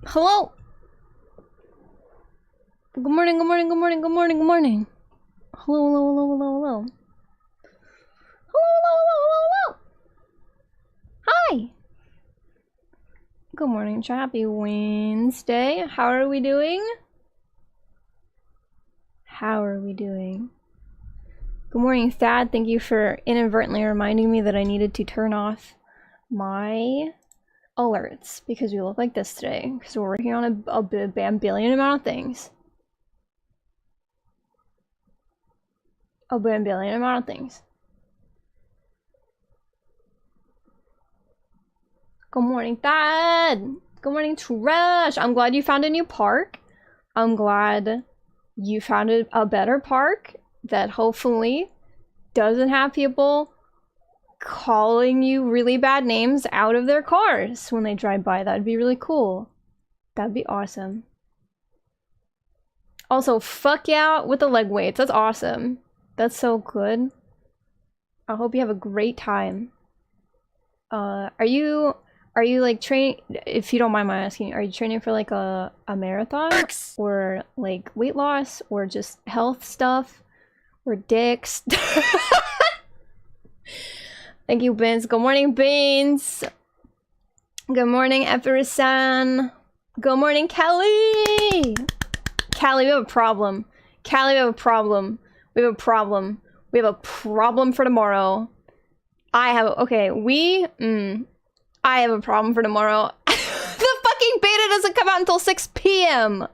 Hello. Good morning, good morning, good morning, good morning, good morning. Hello, hello, hello, hello, hello. Hello, hello, hello, hello, hello. Hi. Good morning, chat. Happy Wednesday. How are we doing? How are we doing? Good morning, Thad. Thank you for inadvertently reminding me that I needed to turn off my alerts because we look like this today because we're working on a bambillion amount of things. A bambillion amount of things. Good morning, Thad. Good morning, Trash. I'm glad you found a new park. I'm glad you found a better park that hopefully doesn't have people calling you really bad names out of their cars when they drive by. That'd be really cool. That'd be awesome. Also, fuck yeah with the leg weights. That's awesome. That's so good. I hope you have a great time. Are you like training, if you don't mind my asking, are you training for like a marathon? Or like weight loss or just health stuff? Or dicks? Thank you, Beans. Good morning, Beans. Good morning, Epirisan. Good morning, Kelly. Callie, we have a problem. Callie, we have a problem. We have a problem. We have a problem for tomorrow. I have a problem for tomorrow. The fucking beta doesn't come out until 6 p.m.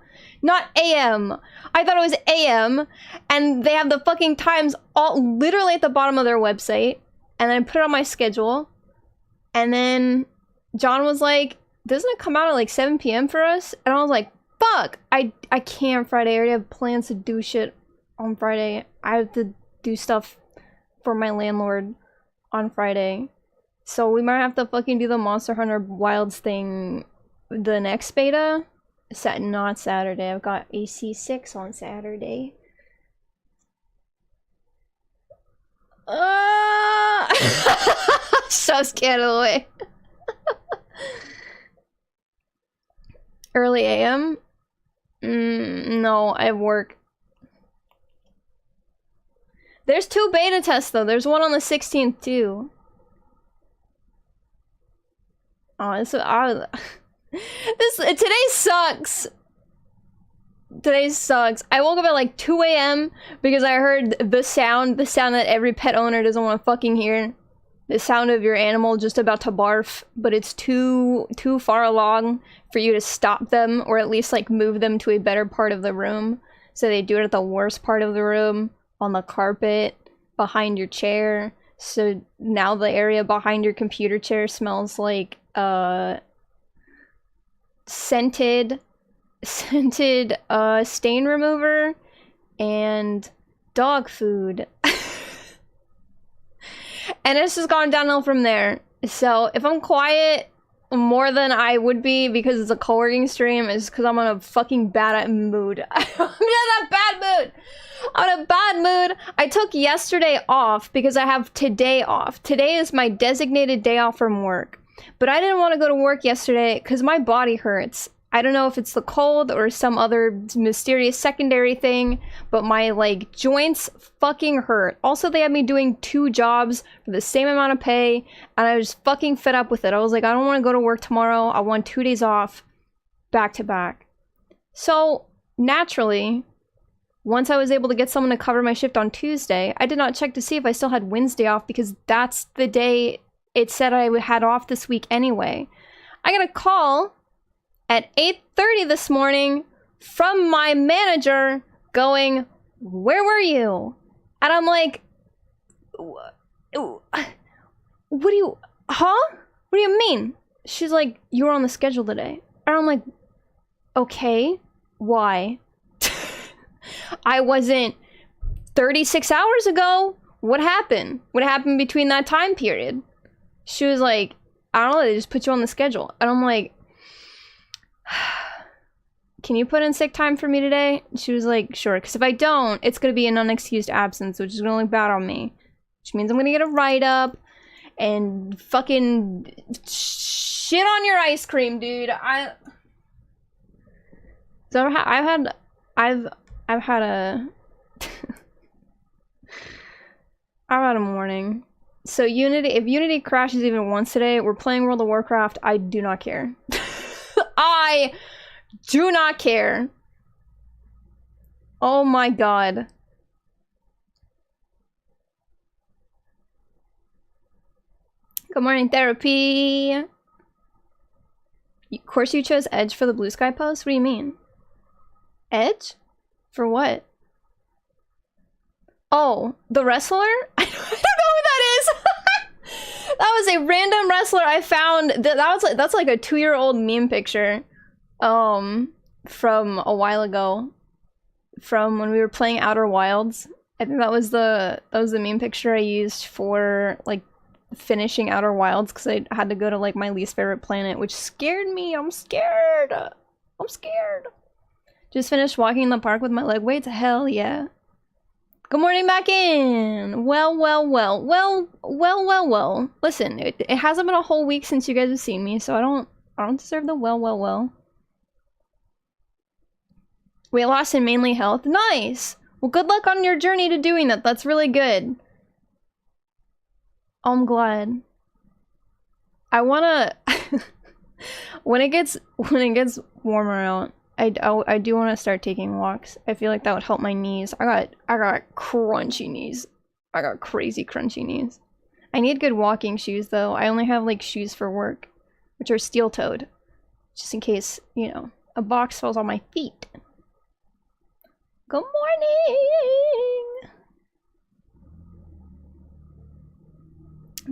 Not a.m. I thought it was a.m. and they have the fucking times all literally at the bottom of their website. And then I put it on my schedule. And then John was like, doesn't it come out at like 7 p.m. for us? And I was like, fuck, I can't Friday. I already have plans to do shit on Friday. I have to do stuff for my landlord on Friday. So we might have to fucking do the Monster Hunter Wilds thing the next beta. Not Saturday. I've got AC6 on Saturday. So scared of the way. Early AM? No, I have work. There's 2 beta tests though. There's one on the 16th too. Oh, today sucks. Today sucks. I woke up at like 2 a.m. because I heard the sound that every pet owner doesn't want to fucking hear. The sound of your animal just about to barf, but it's too far along for you to stop them or at least like move them to a better part of the room. So they do it at the worst part of the room, on the carpet, behind your chair. So now the area behind your computer chair smells like scented stain remover and dog food. And it's just gone downhill from there. So if I'm quiet more than I would be because it's a co-working stream, it's because I'm on a fucking bad mood. I'm in a bad mood. I'm in a bad mood. I took yesterday off because I have today off. Today is my designated day off from work. But I didn't want to go to work yesterday because my body hurts. I don't know if it's the cold or some other mysterious secondary thing, but my like joints fucking hurt. Also, they had me doing 2 jobs for the same amount of pay, and I was fucking fed up with it. I was like, I don't want to go to work tomorrow. I want 2 days off back to back. So naturally, once I was able to get someone to cover my shift on Tuesday, I did not check to see if I still had Wednesday off because that's the day it said I had off this week anyway. I got a call at 8:30 this morning from my manager going, where were you? And I'm like, what do you, huh? What do you mean? She's like, you were on the schedule today. And I'm like, okay, why? I wasn't 36 hours ago. What happened? What happened between that time period? She was like, I don't know, they just put you on the schedule. And I'm like, can you put in sick time for me today? She was like, sure, because if I don't, it's going to be an unexcused absence, which is going to look bad on me. Which means I'm going to get a write-up and fucking shit on your ice cream, dude. So I've had a I've had a morning. So Unity, if Unity crashes even once today, we're playing World of Warcraft. I do not care. I do not care. Oh my god. Good morning, therapy. Of course you chose Edge for the Blue Sky post? What do you mean? Edge? For what? Oh, the wrestler? I don't know who that is. That was a random wrestler I found. That's like a 2-year-old meme picture. From a while ago. From when we were playing Outer Wilds. I think that was the meme picture I used for like finishing Outer Wilds because I had to go to like my least favorite planet, which scared me. I'm scared. I'm scared. Just finished walking in the park with my leg weights. Hell yeah. Good morning back in. Well. Listen, it hasn't been a whole week since you guys have seen me, so I don't deserve the well. Weight loss and mainly health. Nice. Well, good luck on your journey to doing that. That's really good. I'm glad. I wanna when it gets warmer out, I do want to start taking walks. I feel like that would help my knees. I got crunchy knees. I got crazy crunchy knees. I need good walking shoes though. I only have like shoes for work, which are steel-toed, just in case, you know, a box falls on my feet. Good morning.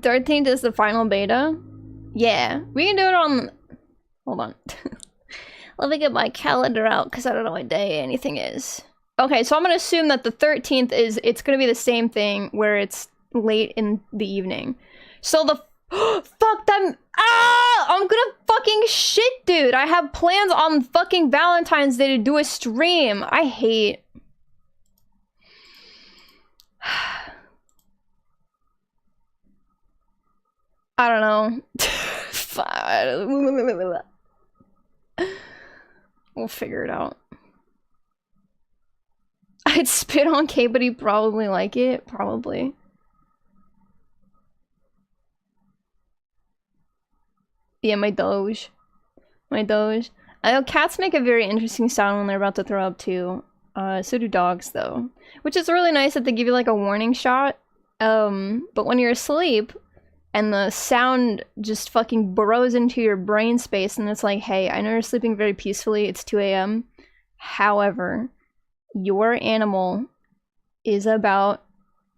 13th is the final beta. Yeah, we can do it on. Hold on. Let me get my calendar out because I don't know what day anything is. Okay, so I'm gonna assume that the 13th it's gonna be the same thing where it's late in the evening. So the fuck them. Ah! I'm gonna fucking shit, dude. I have plans on fucking Valentine's Day to do a stream. I hate. I don't know. We'll figure it out. I'd spit on Kay, but he'd probably like it. Probably. Yeah, my doge. My doge. I know cats make a very interesting sound when they're about to throw up too. So do dogs though. Which is really nice that they give you like a warning shot. But when you're asleep and the sound just fucking burrows into your brain space and it's like, hey, I know you're sleeping very peacefully, it's 2 a.m. However, your animal is about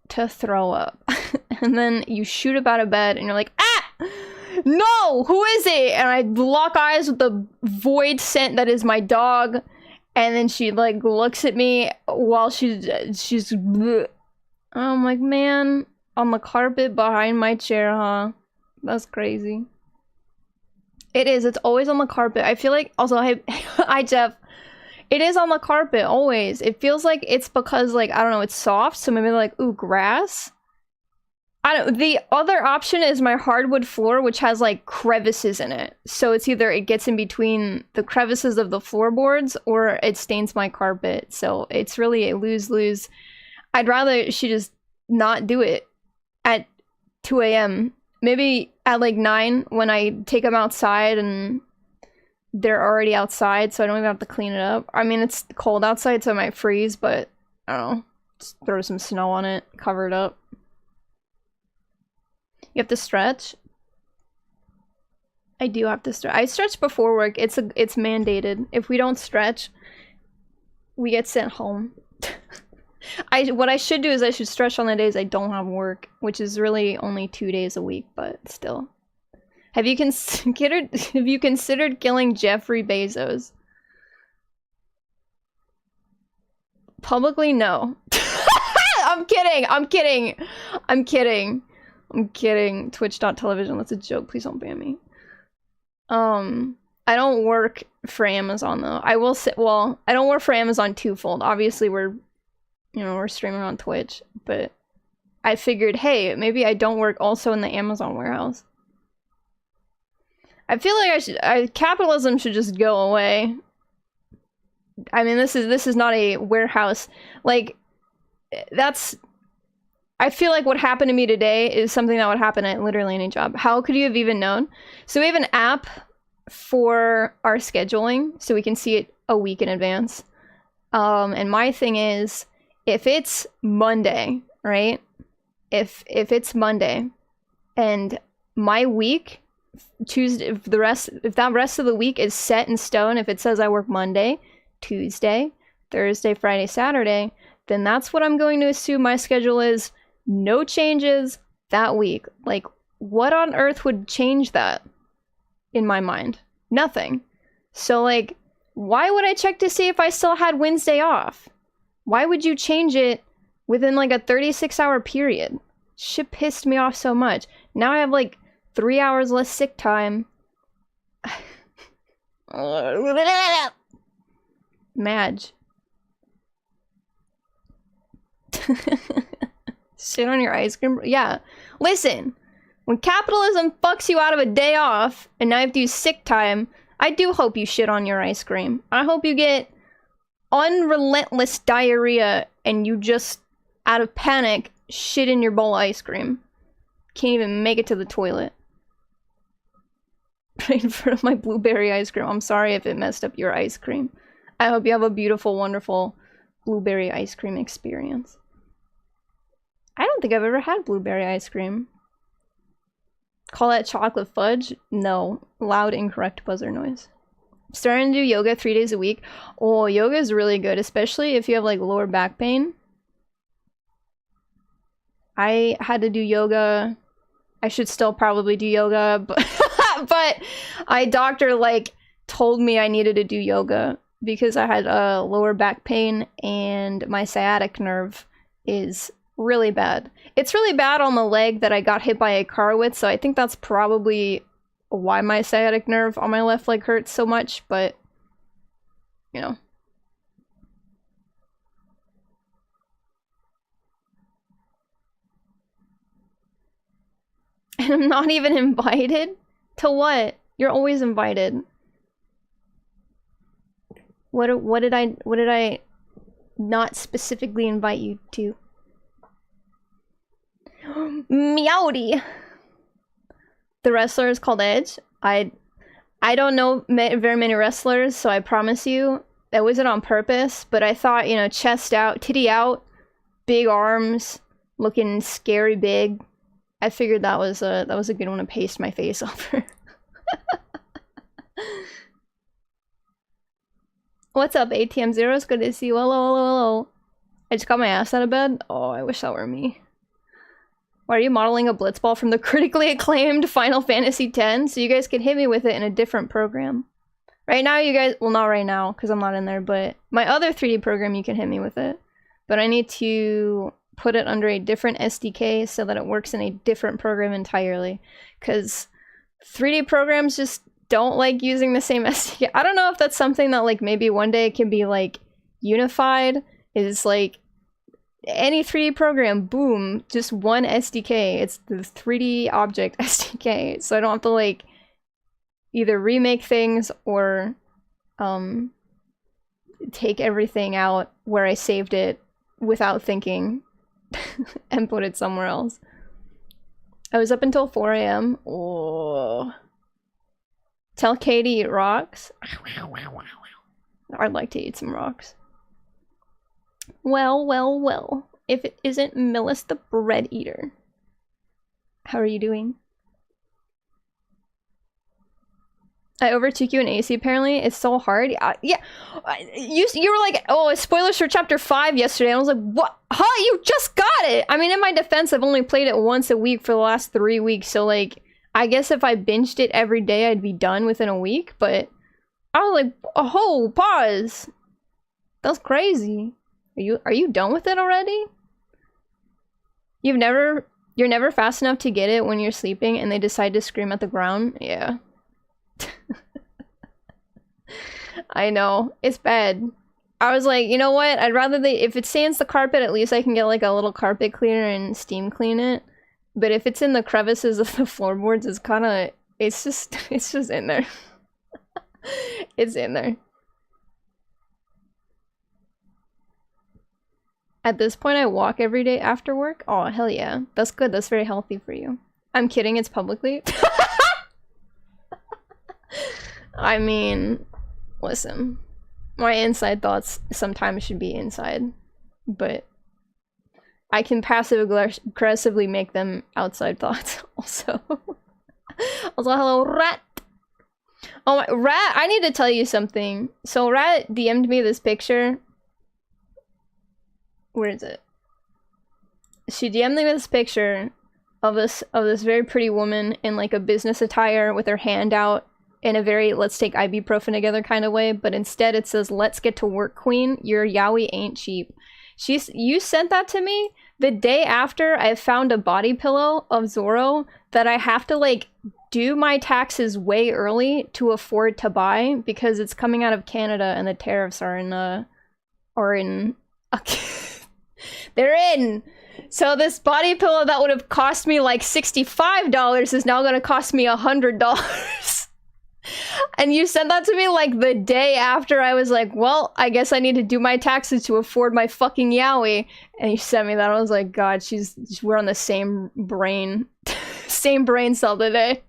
to throw up. And then you shoot up out of bed and you're like, ah! No! Who is it? And I lock eyes with the void scent that is my dog. And then she like looks at me while she's bleh. I'm like, man, on the carpet behind my chair, huh? That's crazy. It is. It's always on the carpet. I feel like also hi Jeff. It is on the carpet always. It feels like it's because like I don't know, it's soft, so maybe like ooh, grass. I don't. The other option is my hardwood floor, which has like crevices in it. So it's either it gets in between the crevices of the floorboards or it stains my carpet. So it's really a lose-lose. I'd rather she just not do it at 2 a.m. Maybe at like 9 when I take them outside and they're already outside, so I don't even have to clean it up. I mean, it's cold outside, so I might freeze, but I don't know. Just throw some snow on it, cover it up. You have to stretch? I do have to stretch. I stretch before work. It's mandated. If we don't stretch, we get sent home. What I should do is I should stretch on the days I don't have work, which is really only 2 days a week, but still. Have you considered killing Jeffrey Bezos? Publicly, no. I'm kidding. Twitch.television, that's a joke. Please don't ban me. I don't work for Amazon though. I will say, well, I don't work for Amazon twofold. Obviously we're streaming on Twitch, but I figured, hey, maybe I don't work also in the Amazon warehouse. I feel like capitalism should just go away. I mean, this is not a warehouse. Like, that's... I feel like what happened to me today is something that would happen at literally any job. How could you have even known? So we have an app for our scheduling, so we can see it a week in advance. And my thing is, if it's Monday, right? If it's Monday, and my week, Tuesday, if that rest of the week is set in stone, if it says I work Monday, Tuesday, Thursday, Friday, Saturday, then that's what I'm going to assume my schedule is. No changes that week. Like, what on earth would change that in my mind? Nothing. So, like, why would I check to see if I still had Wednesday off? Why would you change it within, like, a 36-hour period? Shit pissed me off so much. Now I have, like, 3 hours less sick time. Madge. Shit on your ice cream? Yeah. Listen, when capitalism fucks you out of a day off and now you have to use sick time, I do hope you shit on your ice cream. I hope you get unrelentless diarrhea and you just, out of panic, shit in your bowl of ice cream. Can't even make it to the toilet. Right in front of my blueberry ice cream. I'm sorry if it messed up your ice cream. I hope you have a beautiful, wonderful blueberry ice cream experience. I don't think I've ever had blueberry ice cream. Call that chocolate fudge? No. Loud, incorrect buzzer noise. Starting to do yoga 3 days a week. Oh, yoga is really good, especially if you have, like, lower back pain. I had to do yoga. I should still probably do yoga, but but my doctor, like, told me I needed to do yoga because I had lower back pain and my sciatic nerve is really bad. It's really bad on the leg that I got hit by a car with, so I think that's probably why my sciatic nerve on my left leg hurts so much, but, you know. And I'm not even invited? To what? You're always invited. What did I not specifically invite you to? Meowdy. The wrestler is called Edge. I don't know very many wrestlers, so I promise you that wasn't on purpose, but I thought, you know, chest out, titty out, big arms, looking scary big. I figured that was a good one to paste my face over. What's up, ATM Zeros? Good to see you. Hello, hello, hello. I just got my ass out of bed. Oh, I wish that were me. Why are you modeling a blitzball from the critically acclaimed Final Fantasy X? So you guys can hit me with it in a different program. Right now, you guys... Well, not right now, because I'm not in there, but my other 3D program, you can hit me with it. But I need to put it under a different SDK so that it works in a different program entirely. Because 3D programs just don't like using the same SDK. I don't know if that's something that, like, maybe one day it can be, like, unified. Is, like... Any 3D program, boom, just one SDK. It's the 3D object SDK. So I don't have to, like, either remake things or take everything out where I saved it without thinking and put it somewhere else. I was up until 4 AM. Oh. Tell Katie to eat rocks. I'd like to eat some rocks. Well, well, well. If it isn't Millis the bread eater. How are you doing? I overtook you in AC apparently. It's so hard. Yeah. You were like, oh, spoilers for chapter 5 yesterday. And I was like, what? Huh? You just got it! I mean, in my defense, I've only played it once a week for the last 3 weeks. So, like, I guess if I binged it every day, I'd be done within a week. But I was like, oh, pause. That's crazy. Are you done with it already? You're never fast enough to get it when you're sleeping and they decide to scream at the ground? Yeah. I know. It's bad. I was like, you know what? I'd rather if it stains the carpet, at least I can get like a little carpet cleaner and steam clean it. But if it's in the crevices of the floorboards, it's kind of... It's just in there. It's in there. At this point, I walk every day after work. Oh, hell yeah. That's good. That's very healthy for you. I'm kidding. It's publicly. I mean, listen. My inside thoughts sometimes should be inside. But I can passive-aggressively make them outside thoughts also. Also, hello, Rat. Oh, my, Rat, I need to tell you something. So Rat DM'd me this picture. Where is it? She DM'd me this picture of this very pretty woman in like a business attire with her hand out in a very let's take ibuprofen together kind of way, but instead it says let's get to work, queen. Your yaoi ain't cheap. You sent that to me the day after I found a body pillow of Zoro that I have to like do my taxes way early to afford to buy because it's coming out of Canada and the tariffs are in they're in. So this body pillow that would have cost me like $65 is now gonna cost me $100. And you sent that to me like the day after I was like, well, I guess I need to do my taxes to afford my fucking yaoi. And you sent me that. I was like, God, we're on the same brain, same brain cell today.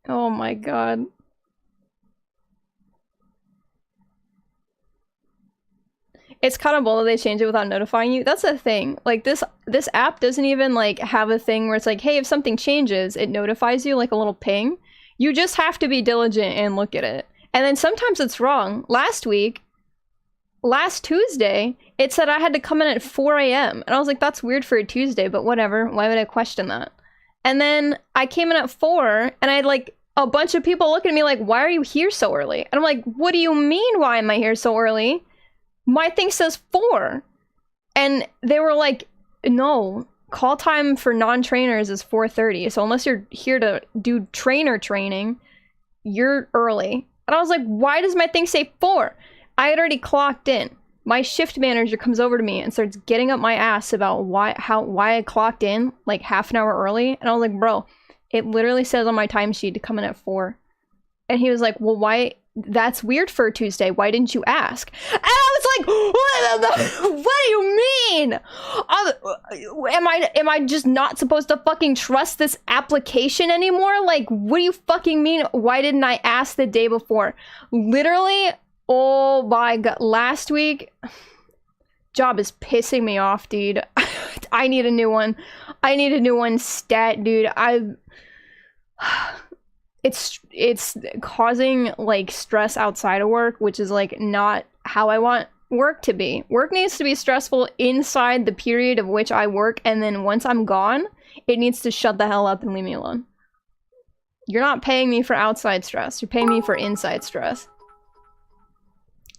Oh my God. It's kind of bold that they change it without notifying you. That's the thing. Like this app doesn't even like have a thing where it's like, hey, if something changes, it notifies you like a little ping. You just have to be diligent and look at it. And then sometimes it's wrong. Last Tuesday, it said I had to come in at 4 a.m. And I was like, that's weird for a Tuesday, but whatever. Why would I question that? And then I came in at 4 and I had like a bunch of people looking at me like, why are you here so early? And I'm like, what do you mean, why am I here so early? My thing says 4. And they were like, no, call time for non-trainers is 4:30. So unless you're here to do trainer training, you're early. And I was like, why does my thing say 4? I had already clocked in. My shift manager comes over to me and starts getting up my ass about why I clocked in like half an hour early. And I was like, bro, it literally says on my timesheet to come in at 4. And he was like, well, why? That's weird for a Tuesday. Why didn't you ask? And I was like, what do you mean? Am I just not supposed to fucking trust this application anymore? Like, what do you fucking mean? Why didn't I ask the day before? Literally, oh my God, last week, job is pissing me off, dude. I need a new one. I need a new one stat, dude. It's causing like stress outside of work, which is like not how I want work to be. Work needs to be stressful inside the period of which I work, and then once I'm gone, it needs to shut the hell up and leave me alone. You're not paying me for outside stress, you're paying me for inside stress.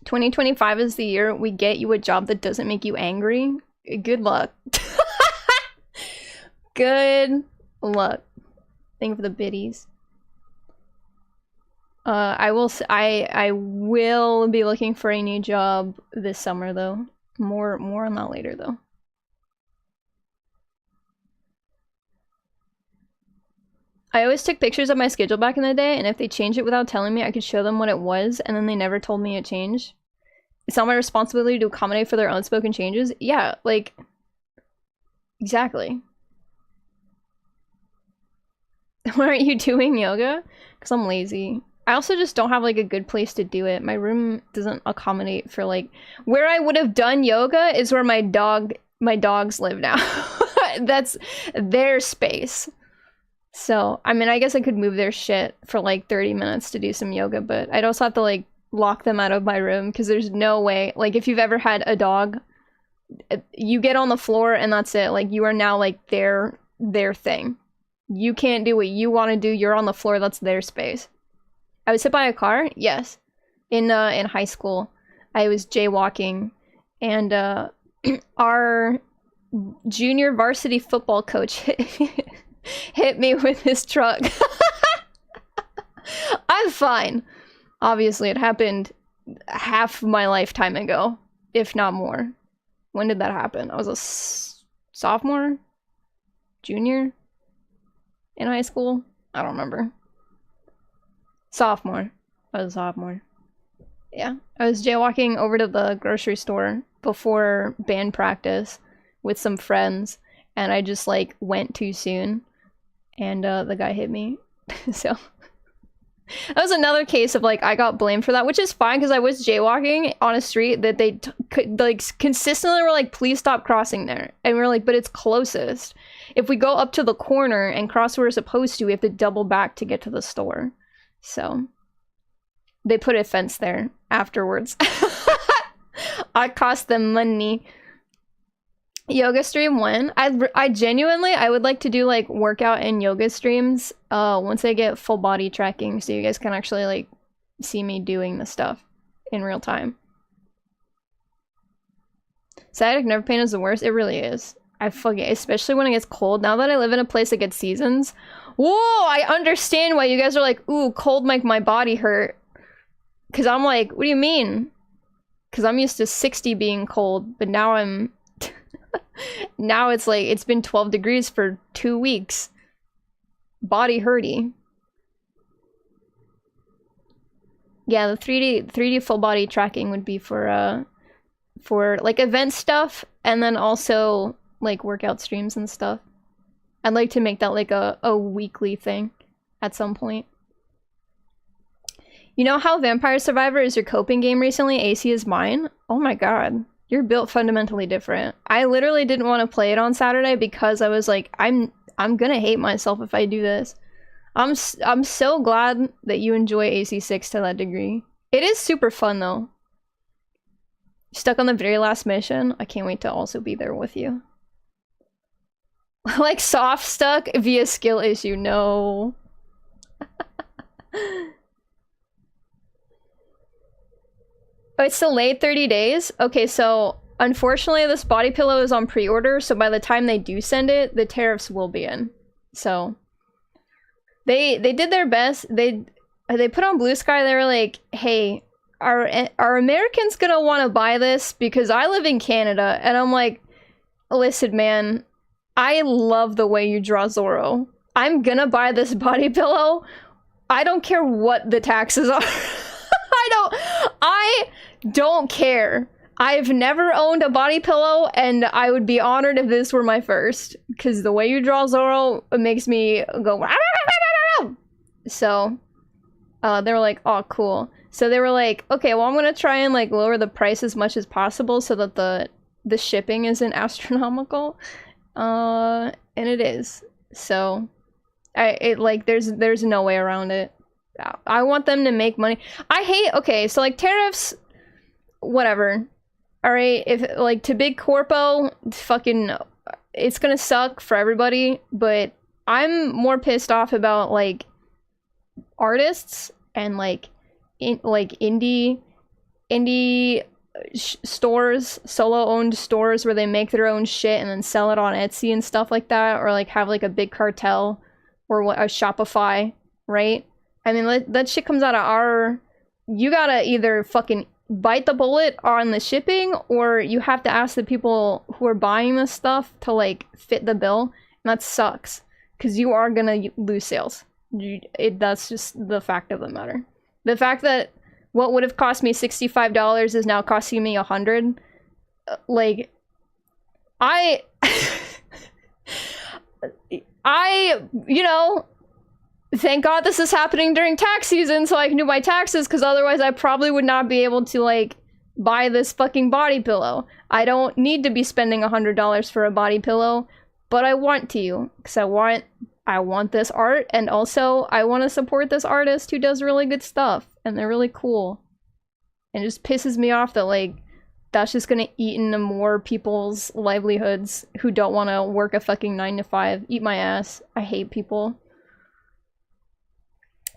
2025 is the year we get you a job that doesn't make you angry. Good luck. Good luck. Thank you for the biddies. I will be looking for a new job this summer though. More on that later though. I always took pictures of my schedule back in the day, and if they changed it without telling me, I could show them what it was, and then they never told me it changed. It's not my responsibility to accommodate for their unspoken changes. Yeah, like, exactly. Why aren't you doing yoga? Because I'm lazy. I also just don't have like a good place to do it. My room doesn't accommodate for like where I would have done yoga is where my dogs live now. That's their space. So, I mean, I guess I could move their shit for like 30 minutes to do some yoga, but I'd also have to like lock them out of my room because there's no way. Like if you've ever had a dog, you get on the floor and that's it. Like you are now like their thing. You can't do what you want to do. You're on the floor. That's their space. I was hit by a car. Yes, in high school, I was jaywalking, and our junior varsity football coach hit me with his truck. I'm fine. Obviously, it happened half my lifetime ago, if not more. When did that happen? I was a sophomore, junior in high school. I don't remember. Sophomore. I was a sophomore. Yeah, I was jaywalking over to the grocery store before band practice with some friends, and I just like went too soon, and the guy hit me. So that was another case of like I got blamed for that, which is fine because I was jaywalking on a street that they like consistently were like, please stop crossing there, and we are like, but it's closest. If we go up to the corner and cross where we're supposed to, we have to double back to get to the store. So they put a fence there afterwards. I cost them money. Yoga stream when? I genuinely, I would like to do like workout and yoga streams once I get full body tracking so you guys can actually like see me doing the stuff in real time. Sciatic nerve pain is the worst. It really is. I fucking, especially when it gets cold. Now that I live in a place that gets seasons. Whoa, I understand why you guys are like, ooh, cold make my body hurt. Cause I'm like, what do you mean? Cause I'm used to 60 being cold, but now I'm now it's like it's been 12 degrees for 2 weeks. Body hurty. Yeah, the 3D full body tracking would be for like event stuff, and then also like workout streams and stuff. I'd like to make that like a weekly thing at some point. You know how Vampire Survivor is your coping game recently? AC is mine? Oh my god. You're built fundamentally different. I literally didn't want to play it on Saturday because I was like, I'm gonna hate myself if I do this. I'm so glad that you enjoy AC6 to that degree. It is super fun though. Stuck on the very last mission? I can't wait to also be there with you. Like soft stuck via skill issue. No. Oh, it's delayed 30 days? Okay, so unfortunately this body pillow is on pre-order, so by the time they do send it, the tariffs will be in. So they did their best. They put on Blue Sky, they were like, hey, are Americans gonna want to buy this? Because I live in Canada, and I'm like, listen, man, I love the way you draw Zorro. I'm gonna buy this body pillow. I don't care what the taxes are. I don't care. I've never owned a body pillow, and I would be honored if this were my first. Because the way you draw Zorro, it makes me go... So, they were like, oh, cool. So they were like, okay, well, I'm gonna try and like lower the price as much as possible so that the shipping isn't astronomical. And it is. So, there's no way around it. I want them to make money. I hate, okay, so like tariffs, whatever. Alright, if like to big corpo, fucking, it's gonna suck for everybody, but I'm more pissed off about like artists and like indie stores, solo owned stores where they make their own shit and then sell it on Etsy and stuff like that, or like have like a big cartel or a Shopify, right? I mean, that shit comes out of our... You gotta either fucking bite the bullet on the shipping, or you have to ask the people who are buying this stuff to, like, fit the bill. And that sucks. Because you are gonna lose sales. That's just the fact of the matter. The fact that what would have cost me $65 is now costing me $100. Like, you know... Thank God this is happening during tax season so I can do my taxes, because otherwise I probably would not be able to, like, buy this fucking body pillow. I don't need to be spending $100 for a body pillow, but I want to, because I want this art, and also I want to support this artist who does really good stuff, and they're really cool. And it just pisses me off that, like, that's just gonna eat into more people's livelihoods who don't want to work a fucking 9 to 5. Eat my ass. I hate people.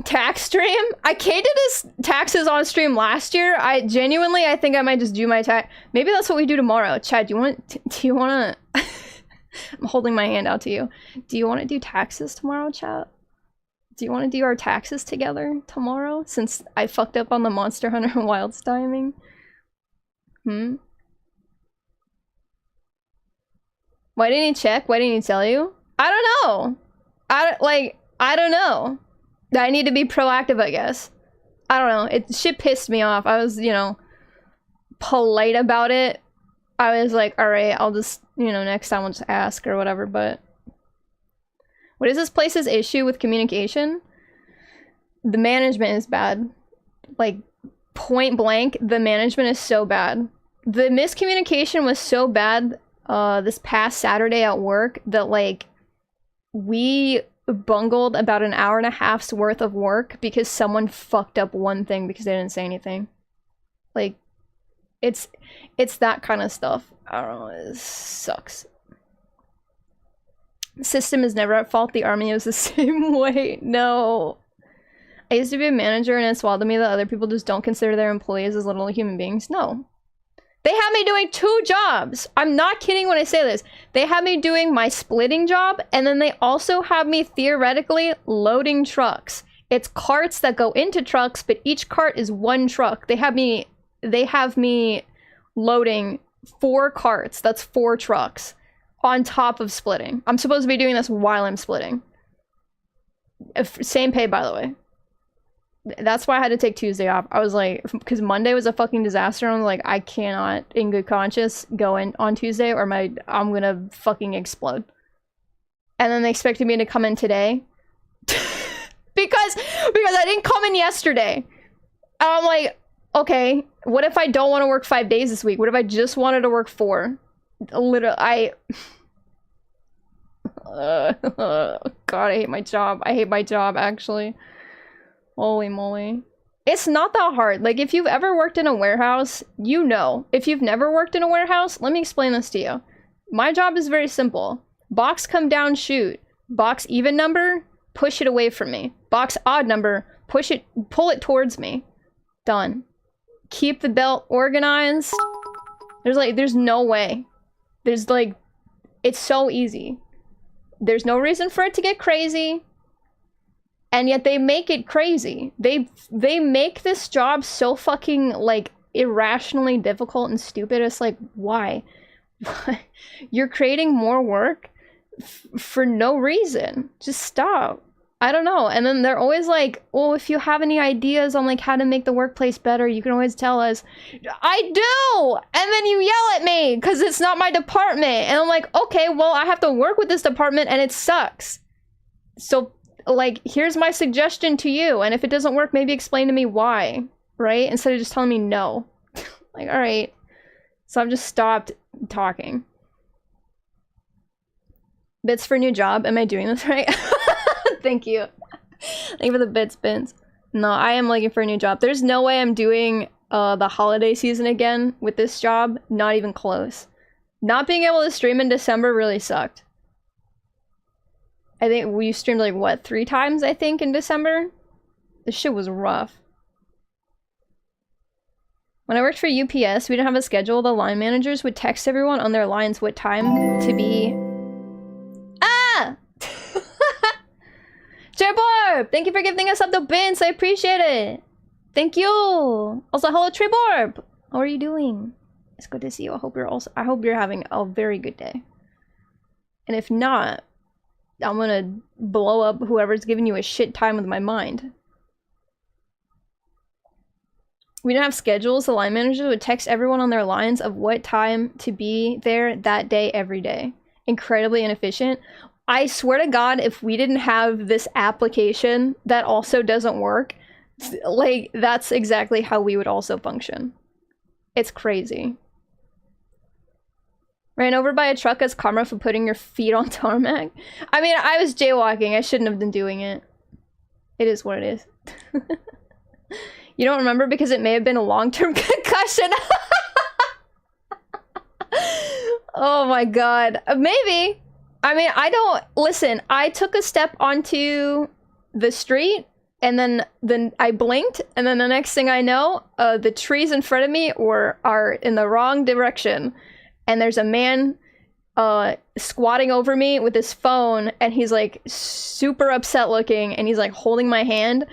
Tax stream? I did this taxes on stream last year. I think I might just do my tax. Maybe that's what we do tomorrow. Chad, do you want to I'm holding my hand out to you. Do you want to do taxes tomorrow, chat? Do you want to do our taxes together tomorrow, since I fucked up on the Monster Hunter Wilds timing? Why didn't he check? Why didn't he tell you? I don't know. I don't know. I need to be proactive, I guess. I don't know. Shit pissed me off. I was, you know, polite about it. I was like, alright, I'll just, you know, next time I'll just ask or whatever, but... What is this place's issue with communication? The management is bad. Like, point blank, the management is so bad. The miscommunication was so bad this past Saturday at work that, like, we bungled about an hour and a half's worth of work because someone fucked up one thing because they didn't say anything. Like, it's that kind of stuff. I don't know, it sucks. The system is never at fault. The army is the same way. No. I used to be a manager and it's wild to me that other people just don't consider their employees as little human beings. No. They have me doing 2 jobs. I'm not kidding when I say this. They have me doing my splitting job, and then they also have me theoretically loading trucks. It's carts that go into trucks, but each cart is 1 truck. They have me loading 4 carts. That's 4 trucks on top of splitting. I'm supposed to be doing this while I'm splitting. Same pay, by the way. That's why I had to take Tuesday off. I was like, because Monday was a fucking disaster. I'm like, I cannot, in good conscience, go in on Tuesday or I'm gonna fucking explode. And then they expected me to come in today. because I didn't come in yesterday. And I'm like, okay, what if I don't want to work 5 days this week? What if I just wanted to work 4? Literally, God, I hate my job. I hate my job, actually. Holy moly. It's not that hard. Like, if you've ever worked in a warehouse, you know. If you've never worked in a warehouse, let me explain this to you. My job is very simple. Box come down, shoot. Box even number, push it away from me. Box odd number, pull it towards me. Done. Keep the belt organized. There's no way. It's so easy. There's no reason for it to get crazy. And yet they make it crazy. They make this job so fucking, like, irrationally difficult and stupid. It's like, why? You're creating more work for no reason. Just stop. I don't know. And then they're always like, oh, if you have any ideas on, like, how to make the workplace better, you can always tell us. I do! And then you yell at me because it's not my department. And I'm like, okay, well, I have to work with this department and it sucks. So, like, here's my suggestion to you, and if it doesn't work, maybe explain to me why, right? Instead of just telling me no. Like, alright. So I've just stopped talking. Bits for new job. Am I doing this right? Thank you. Thank you for the bits. No, I am looking for a new job. There's no way I'm doing the holiday season again with this job. Not even close. Not being able to stream in December really sucked. I think we streamed, like, what, 3 times, I think, in December? This shit was rough. When I worked for UPS, we didn't have a schedule. The line managers would text everyone on their lines what time to be... Ah! Treborb! Thank you for giving us up the bins. I appreciate it. Thank you. Also, hello, Treborb. How are you doing? It's good to see you. I hope you're having a very good day. And if not, I'm gonna blow up whoever's giving you a shit time with my mind. We didn't have schedules. The line managers would text everyone on their lines of what time to be there that day, every day. Incredibly inefficient. I swear to God, if we didn't have this application that also doesn't work, like, that's exactly how we would also function. It's crazy. Ran over by a truck as karma for putting your feet on tarmac. I mean, I was jaywalking. I shouldn't have been doing it. It is what it is. You don't remember because it may have been a long-term concussion. Oh my god. Maybe. I mean, I don't... Listen, I took a step onto the street, and then I blinked, and then the next thing I know, the trees in front of me are in the wrong direction. And there's a man squatting over me with his phone, and he's, like, super upset looking, and he's, like, holding my hand.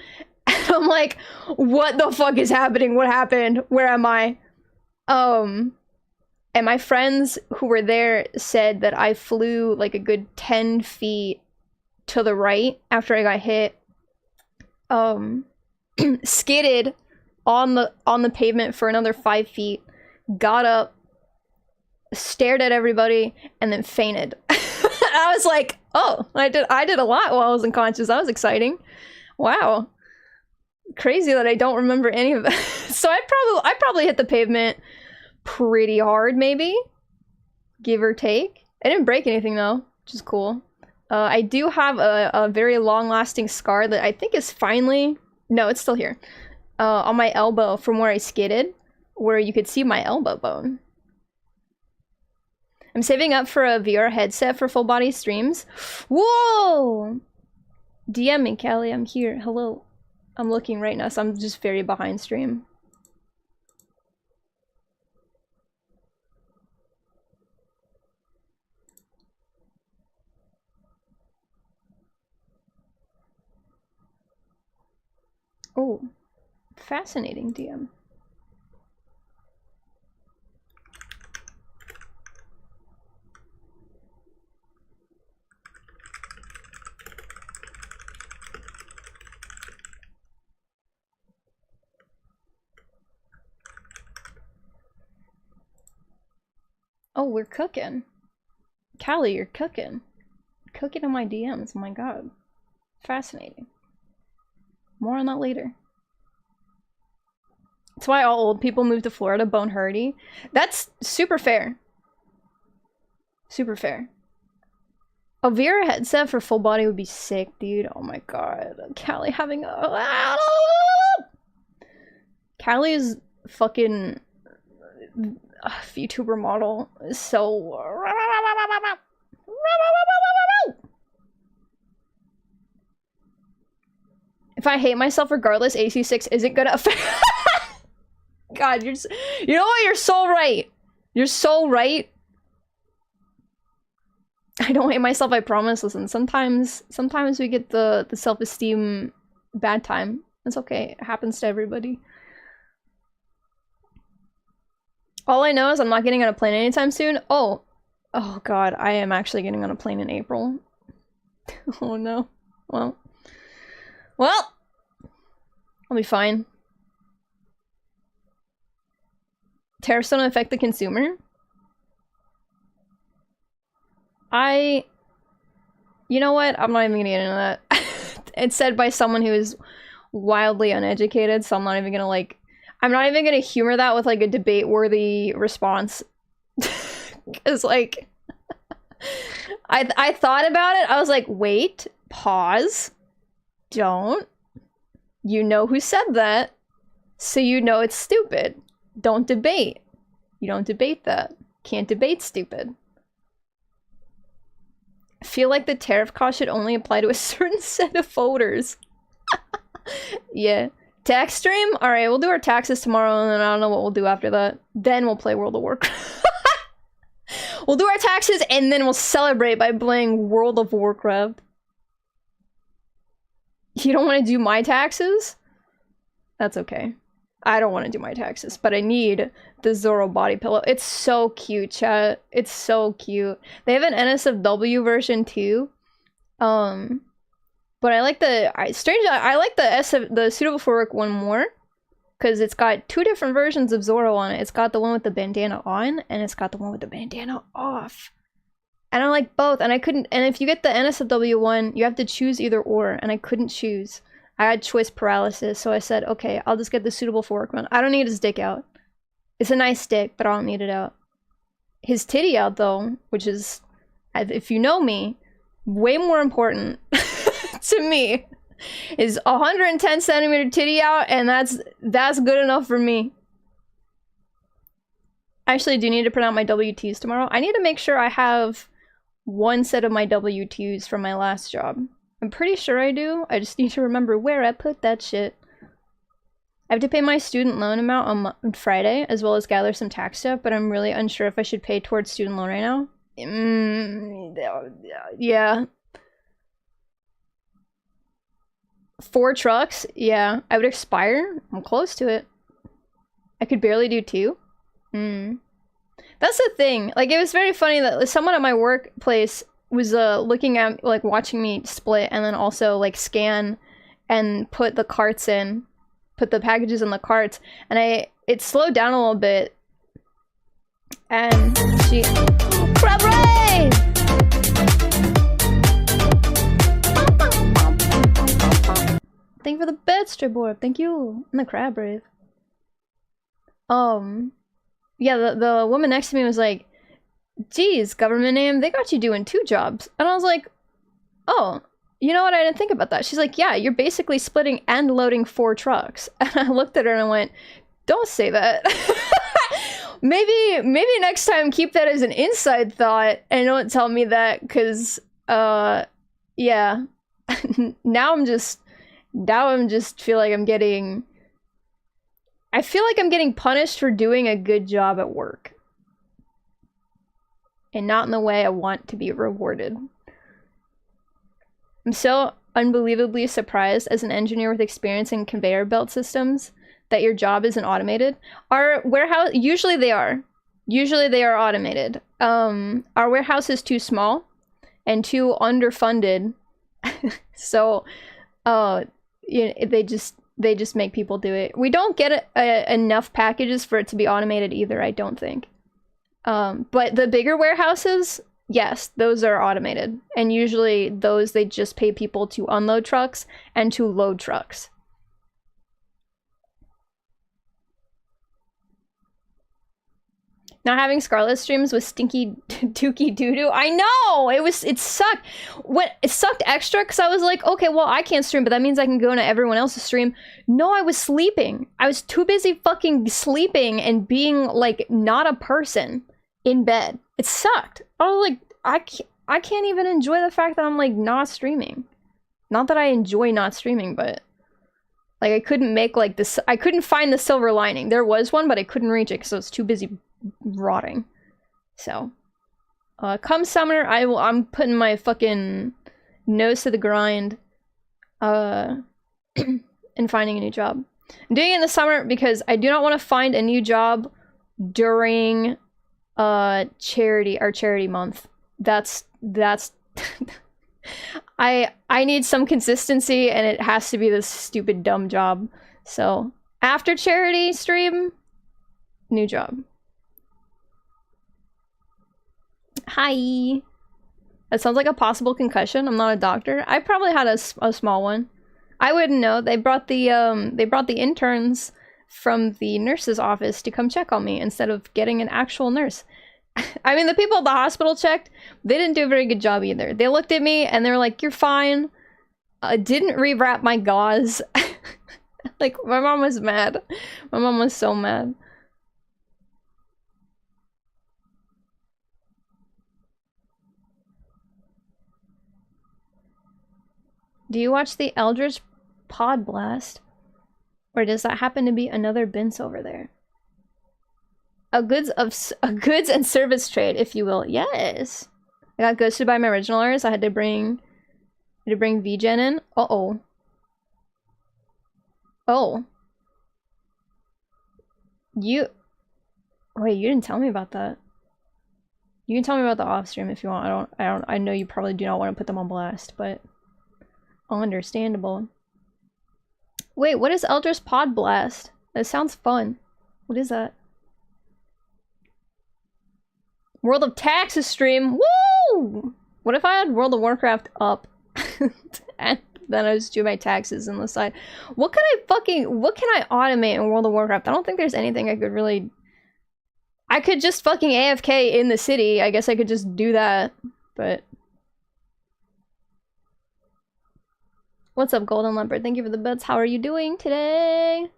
And I'm like, what the fuck is happening? What happened? Where am I? And my friends who were there said that I flew, like, a good 10 feet to the right after I got hit. skidded on the pavement for another 5 feet, got up, stared at everybody, and then fainted. I was like, oh, I did a lot while I was unconscious. That was exciting. Wow. Crazy that I don't remember any of that. So I probably hit the pavement pretty hard, maybe, give or take. I didn't break anything though, which is cool. I do have a very long-lasting scar that I think is finally, no, it's still here, on my elbow from where I skidded, where you could see my elbow bone. I'm saving up for a VR headset for full body streams. Whoa! DM me, Callie, I'm here. Hello. I'm looking right now, so I'm just very behind stream. Oh, fascinating DM. Oh, we're cooking. Callie, you're cooking. Cooking in my DMs, oh my god. Fascinating. More on that later. That's why all old people move to Florida, bone hardy. That's super fair. Super fair. A VR headset for full body would be sick, dude. Oh my god. Callie having a... Callie is fucking... VTuber model is so... If I hate myself regardless, AC6 isn't gonna affect... God, you're... You know what? You're so right. You're so right. I don't hate myself, I promise. Listen, sometimes we get the self-esteem bad time. It's okay. It happens to everybody. All I know is I'm not getting on a plane anytime soon. Oh god, I am actually getting on a plane in April. Oh no. Well, I'll be fine. Tariffs don't affect the consumer? You know what? I'm not even gonna get into that. It's said by someone who is wildly uneducated, so I'm not even gonna like... I'm not even gonna humor that with like a debate-worthy response. Cause like... I thought about it, I was like, wait, pause, don't. You know who said that, so you know it's stupid. Don't debate. You don't debate that. Can't debate stupid. I feel like the tariff cost should only apply to a certain set of voters. Yeah. Tax stream? Alright, we'll do our taxes tomorrow, and then I don't know what we'll do after that. Then we'll play World of Warcraft. We'll do our taxes, and then we'll celebrate by playing World of Warcraft. You don't want to do my taxes? That's okay. I don't want to do my taxes, but I need the Zoro body pillow. It's so cute, chat. It's so cute. They have an NSFW version too. But I like the I like the suitable for work one more, because it's got two different versions of Zoro on it. It's got the one with the bandana on, and it's got the one with the bandana off. And I like both, and I couldn't, and if you get the NSFW one, you have to choose either or, and I couldn't choose. I had choice paralysis, so I said, okay, I'll just get the suitable for work one. I don't need his dick out. It's a nice dick, but I don't need it out. His titty out, though, which is, if you know me, way more important to me, is 110 centimeter titty out, and that's good enough for me. Actually, I do need to print out my W-2s tomorrow. I need to make sure I have one set of my W-2s from my last job. I'm pretty sure I do. I just need to remember where I put that shit. I have to pay my student loan amount on Friday, as well as gather some tax stuff, but I'm really unsure if I should pay towards student loan right now. Yeah. 4 trucks? Yeah. I would expire? I'm close to it. I could barely do 2. That's the thing. Like, it was very funny that someone at my workplace was looking at, like, watching me split and then also, like, scan and put the carts in put the packages in the carts, and it slowed down a little bit, and she Crab Ray! Thank you for the bed, Stray Boy. Thank you. And the Crab Rave. Yeah, the woman next to me was like, geez, government name, they got you doing 2 jobs. And I was like, oh, you know what? I didn't think about that. She's like, yeah, you're basically splitting and loading 4 trucks. And I looked at her and I went, don't say that. maybe next time keep that as an inside thought and don't tell me that, because, yeah. now I'm just feel like I'm getting punished for doing a good job at work. And not in the way I want to be rewarded. I'm so unbelievably surprised as an engineer with experience in conveyor belt systems that your job isn't automated. Our warehouse, usually they are automated. Our warehouse is too small and too underfunded. So, they just make people do it. We don't get enough packages for it to be automated either, I don't think. But the bigger warehouses, yes, those are automated. And usually those, they just pay people to unload trucks and to load trucks. Not having Scarlet streams with stinky dookie doo-doo. I know! It sucked. It sucked extra because I was like, okay, well, I can't stream, but that means I can go into everyone else's stream. No, I was sleeping. I was too busy fucking sleeping and being, like, not a person in bed. It sucked. I was like, I can't even enjoy the fact that I'm, like, not streaming. Not that I enjoy not streaming, but... like, I couldn't make, like, this... I couldn't find the silver lining. There was one, but I couldn't reach it because I was too busy rotting. So come summer, I'm putting my fucking nose to the grind and finding a new job. I'm doing it in the summer because I do not want to find a new job during our charity month. That's I need some consistency, and it has to be this stupid dumb job. So after charity stream, new job. Hi. That sounds like a possible concussion. I'm not a doctor. I probably had a small one. I wouldn't know. They brought the interns from the nurse's office to come check on me instead of getting an actual nurse. I mean, the people at the hospital checked. They didn't do a very good job either. They looked at me and they were like, "You're fine." Didn't rewrap my gauze. Like, my mom was mad. My mom was so mad. Do you watch the Eldritch Pod Blast? Or does that happen to be another Bince over there? A goods and service trade, if you will. Yes. I got ghosted by my original artist. I had to bring VGen in. Uh-oh. Oh. Wait, you didn't tell me about that. You can tell me about the off stream if you want. I know you probably do not want to put them on blast, but understandable. Wait, what is Eldritch Pod Blast? That sounds fun. What is that? World of Taxes stream. Woo! What if I had World of Warcraft up and then I just do my taxes on the side? What can I automate in World of Warcraft? I don't think there's anything I could really... I could just fucking AFK in the city. I guess I could just do that, but... What's up, Golden Leopard? Thank you for the bits. How are you doing today?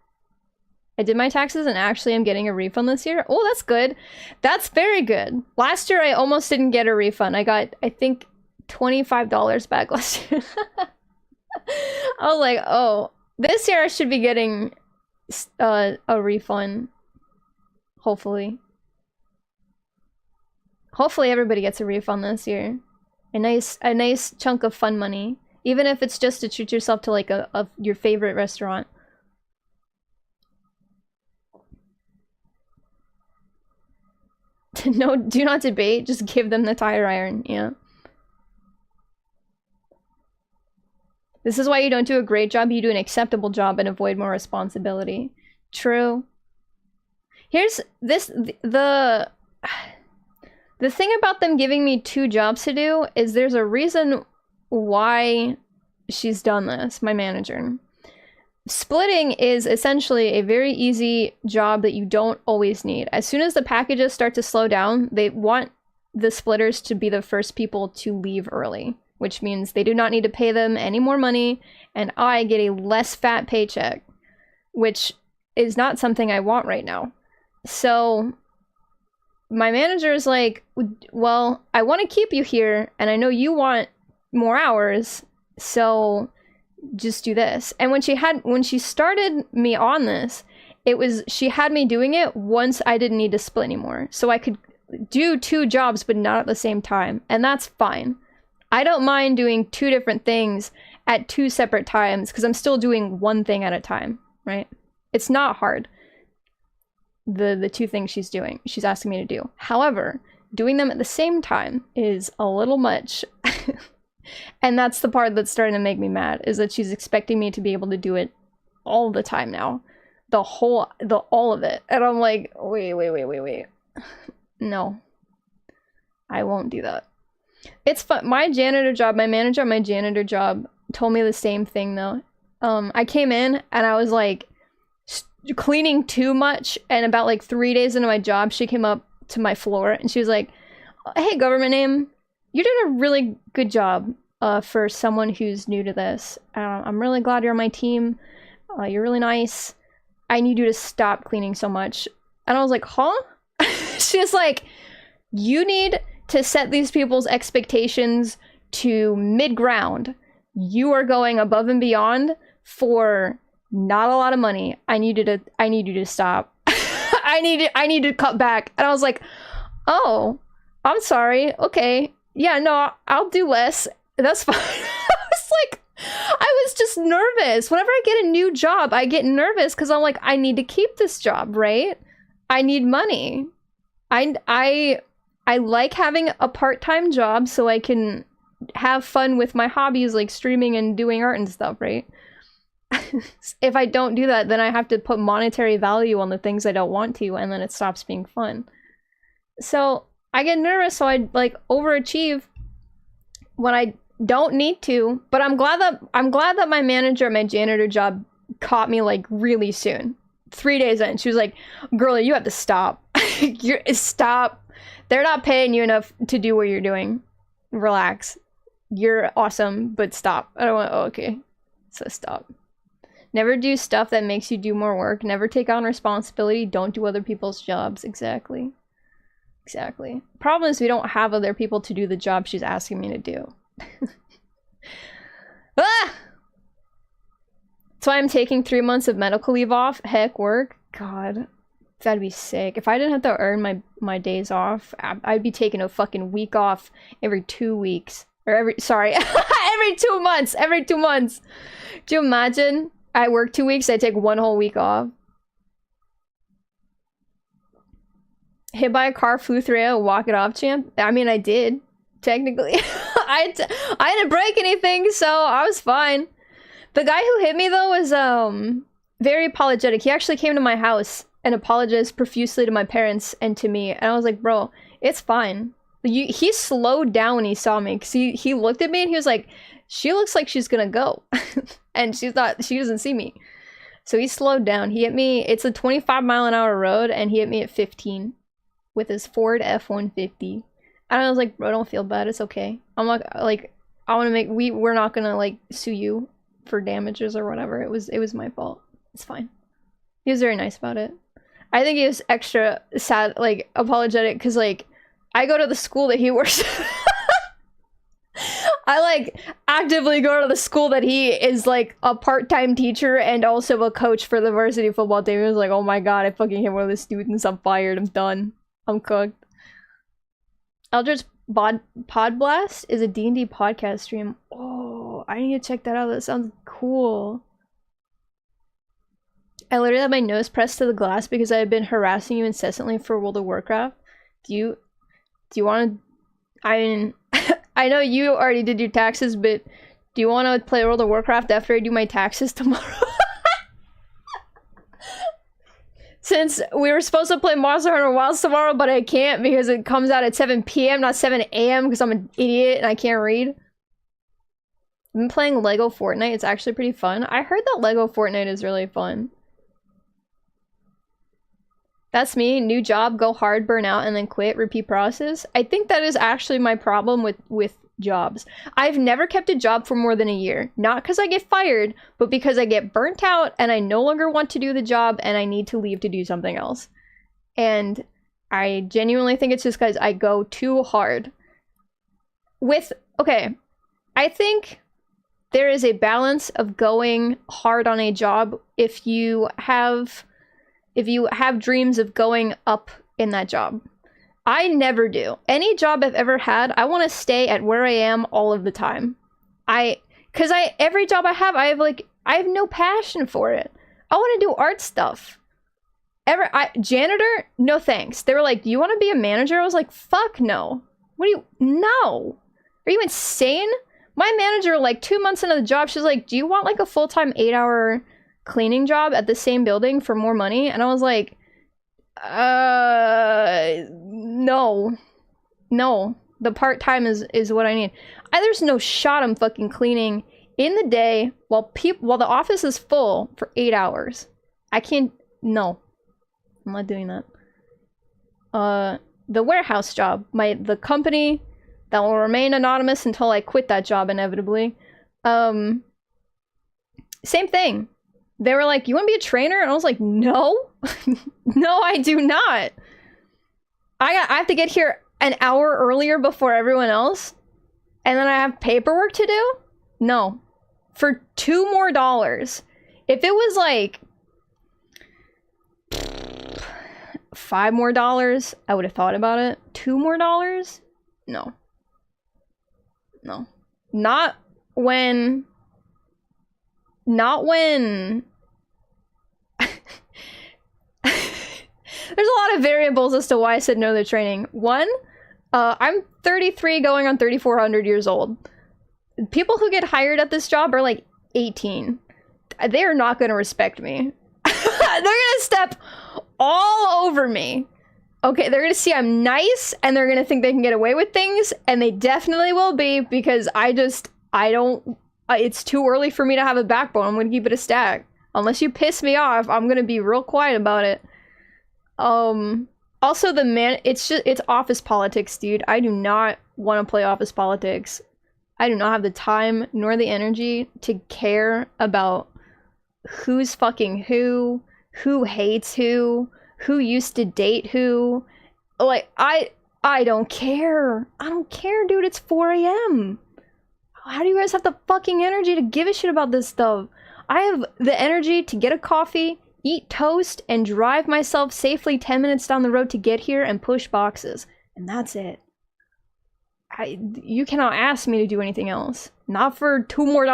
I did my taxes and actually I'm getting a refund this year. Oh, that's good. That's very good. Last year I almost didn't get a refund. I got, I think, $25 back last year. I was like, oh, this year I should be getting a refund. Hopefully. Hopefully everybody gets a refund this year. A nice chunk of fun money. Even if it's just to treat yourself to like your favorite restaurant. No, do not debate. Just give them the tire iron. Yeah. This is why you don't do a great job, you do an acceptable job and avoid more responsibility. True. Here's this, the thing about them giving me 2 jobs to do is there's a reason why she's done this, my manager. Splitting is essentially a very easy job that you don't always need. As soon as the packages start to slow down, they want the splitters to be the first people to leave early, which means they do not need to pay them any more money, and I get a less fat paycheck, which is not something I want right now. So my manager is like, well, I want to keep you here, and I know you want more hours, so just do this. And when she started me on this, she had me doing it once I didn't need to split anymore. So I could do 2 jobs, but not at the same time. And that's fine. I don't mind doing 2 different things at 2 separate times because I'm still doing 1 thing at a time, right? It's not hard. The 2 things she's asking me to do. However, doing them at the same time is a little much. And that's the part that's starting to make me mad, is that she's expecting me to be able to do it all the time now. All of it. And I'm like, wait. No. I won't do that. It's fun. My janitor job, my manager at my janitor job told me the same thing though. I came in and I was like cleaning too much, and about like 3 days into my job, she came up to my floor and she was like, hey, government name, you're doing a really good job for someone who's new to this. I'm really glad you're on my team. You're really nice. I need you to stop cleaning so much. And I was like, huh? She's like, you need to set these people's expectations to mid-ground. You are going above and beyond for not a lot of money. I need you to stop. I need to cut back. And I was like, oh, I'm sorry. Okay. Yeah, no, I'll do less. That's fine. I was just nervous. Whenever I get a new job, I get nervous because I'm like, I need to keep this job, right? I need money. I like having a part-time job so I can have fun with my hobbies like streaming and doing art and stuff, right? If I don't do that, then I have to put monetary value on the things I don't want to, and then it stops being fun. So I get nervous, so I like overachieve when I don't need to. But I'm glad that my manager at my janitor job caught me like really soon. 3 days in, she was like, "Girlie, you have to stop. Stop. They're not paying you enough to do what you're doing. Relax. You're awesome, but stop." I don't want. Oh, okay, so stop. Never do stuff that makes you do more work. Never take on responsibility. Don't do other people's jobs. Exactly. Problem is we don't have other people to do the job she's asking me to do. Ah! So I'm taking 3 months of medical leave off. Heck, work. God, that'd be sick. If I didn't have to earn my days off, I'd be taking a fucking week off every 2 weeks. Or every 2 months. Every 2 months. Do you imagine? I work 2 weeks, I take 1 whole week off. Hit by a car, flew through it, walk it off, champ. I mean, I did, technically. I didn't break anything, so I was fine. The guy who hit me, though, was very apologetic. He actually came to my house and apologized profusely to my parents and to me. And I was like, bro, it's fine. He slowed down when he saw me, because he looked at me and he was like, she looks like she's gonna go. And she thought she doesn't see me. So he slowed down. He hit me, it's a 25-mile-an-hour road, and he hit me at 15 with his Ford F-150. And I was like, bro, don't feel bad, it's okay. I'm not, like, I want to make, we're not gonna, like, sue you for damages or whatever. It was my fault. It's fine. He was very nice about it. I think he was extra sad, like, apologetic, because, like, I go to the school that he works at. I like actively go to the school that he is like a part-time teacher and also a coach for the varsity football team. He was like, oh my god, I fucking hit one of the students, I'm fired, I'm done. I'm cooked. Eldritch Pod Blast is a D&D podcast stream. Oh, I need to check that out. That sounds cool. I literally had my nose pressed to the glass because I had been harassing you incessantly for World of Warcraft. Do you want to... I mean... I know you already did your taxes, but Do you want to play World of Warcraft after I do my taxes tomorrow? Since we were supposed to play Monster Hunter Wilds tomorrow, but I can't because it comes out at 7 p.m., not 7 a.m. because I'm an idiot and I can't read. I've been playing Lego Fortnite. It's actually pretty fun. I heard that Lego Fortnite is really fun. That's me. New job, go hard, burn out, and then quit. Repeat process. I think that is actually my problem with jobs. I've never kept a job for more than a year. Not because I get fired, but because I get burnt out and I no longer want to do the job and I need to leave to do something else. And I genuinely think it's just because I go too hard. Okay, I think there is a balance of going hard on a job if you have dreams of going up in that job. I never do. Any job I've ever had, I want to stay at where I am all of the time. Every job I have no passion for it. I want to do art stuff. Janitor? No thanks. They were like, do you want to be a manager? I was like, fuck no. No. Are you insane? My manager, like 2 months into the job, she's like, do you want like a full-time 8-hour cleaning job at the same building for more money? And I was like, no. The part-time is what I need. There's no shot I'm fucking cleaning in the day while the office is full for 8 hours. I can't. No, I'm not doing that. The warehouse job, the company that will remain anonymous until I quit that job inevitably. Same thing. They were like, you want to be a trainer? And I was like, no. No, I do not. I have to get here an hour earlier before everyone else. And then I have paperwork to do? No. For $2 more. If it was like $5 more, I would have thought about it. $2 more? No. No. Not when there's a lot of variables as to why I said no to training. One, I'm 33 going on 3,400 years old. People who get hired at this job are like 18. They are not going to respect me. They're going to step all over me. Okay, they're going to see I'm nice and they're going to think they can get away with things, and they definitely will be, because I don't, it's too early for me to have a backbone. I'm going to keep it a stack. Unless you piss me off, I'm going to be real quiet about it. Also it's office politics, dude. I do not want to play office politics. I do not have the time nor the energy to care about who's fucking who hates who used to date who. Like, I don't care. I don't care, dude. It's 4 a.m. How do you guys have the fucking energy to give a shit about this stuff? I have the energy to get a coffee, eat toast, and drive myself safely 10 minutes down the road to get here and push boxes. And that's it. You cannot ask me to do anything else. Not for $2 more.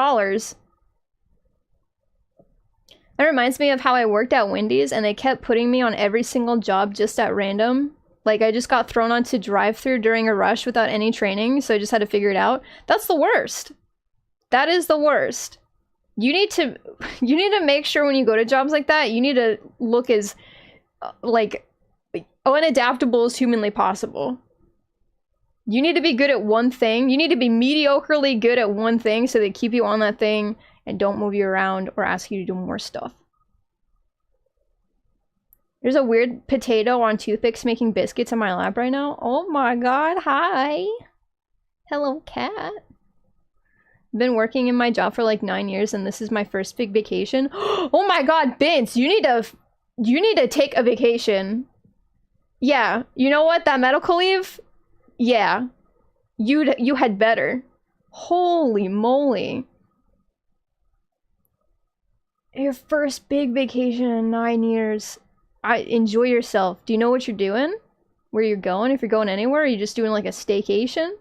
That reminds me of how I worked at Wendy's and they kept putting me on every single job just at random. Like, I just got thrown onto drive-thru during a rush without any training, so I just had to figure it out. That's the worst. That is the worst. You need to make sure when you go to jobs like that, you need to look as like unadaptable as humanly possible. You need to be good at one thing. You need to be mediocrely good at one thing so they keep you on that thing and don't move you around or ask you to do more stuff. There's a weird potato on toothpicks making biscuits in my lap right now. Oh my god, hi. Hello, cat. Been working in my job for like 9 years and this is my first big vacation. Oh my god, Vince, you need to take a vacation. Yeah, you know what? That medical leave? Yeah. You had better. Holy moly. Your first big vacation in 9 years. Enjoy yourself. Do you know what you're doing? Where you're going? If you're going anywhere? Are you just doing like a staycation?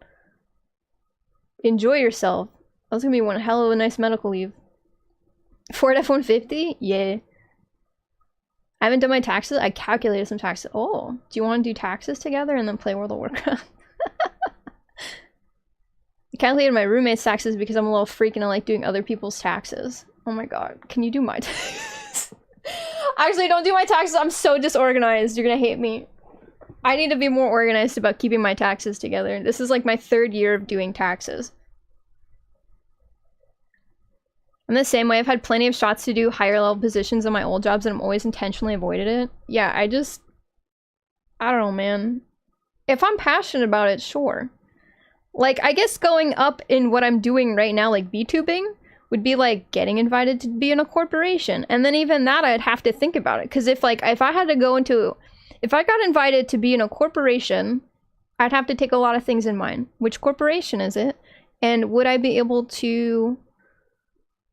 Enjoy yourself. That's gonna be one hell of a nice medical leave. Ford F-150? Yeah. I haven't done my taxes. I calculated some taxes. Oh, do you want to do taxes together and then play World of Warcraft? calculated my roommate's taxes because I'm a little freak and I like doing other people's taxes. Oh my god, can you do my taxes? Actually, don't do my taxes. I'm so disorganized. You're gonna hate me. I need to be more organized about keeping my taxes together. This is like my 3rd year of doing taxes. I'm the same way. I've had plenty of shots to do higher level positions in my old jobs and I'm always intentionally avoided it. Yeah, I don't know, man. If I'm passionate about it, sure. Like, I guess going up in what I'm doing right now, like VTubing, would be like getting invited to be in a corporation. And then even that, I'd have to think about it. Because if I got invited to be in a corporation, I'd have to take a lot of things in mind. Which corporation is it? And would I be able to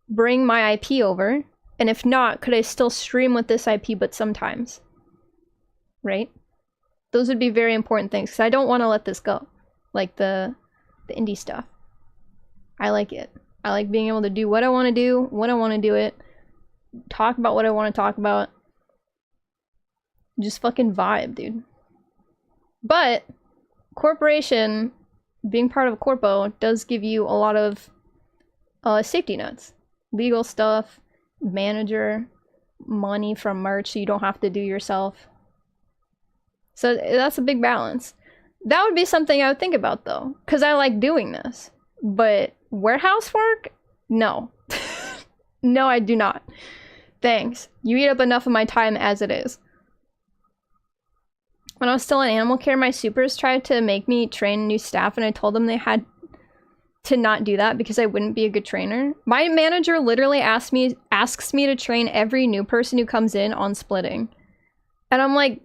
bring my IP over? And if not, could I still stream with this IP but sometimes? Right? Those would be very important things, because I don't want to let this go. Like the indie stuff. I like it. I like being able to do what I want to do, when I want to do it, talk about what I want to talk about. Just fucking vibe, dude. But corporation, being part of a corpo, does give you a lot of safety nets. Legal stuff, manager, money from merch so you don't have to do yourself. So that's a big balance. That would be something I would think about though, because I like doing this. But warehouse work? No. No, I do not. Thanks. You eat up enough of my time as it is. When I was still in animal care, my supers tried to make me train new staff, and I told them they had to not do that because I wouldn't be a good trainer. My manager literally asks me to train every new person who comes in on splitting. And I'm like,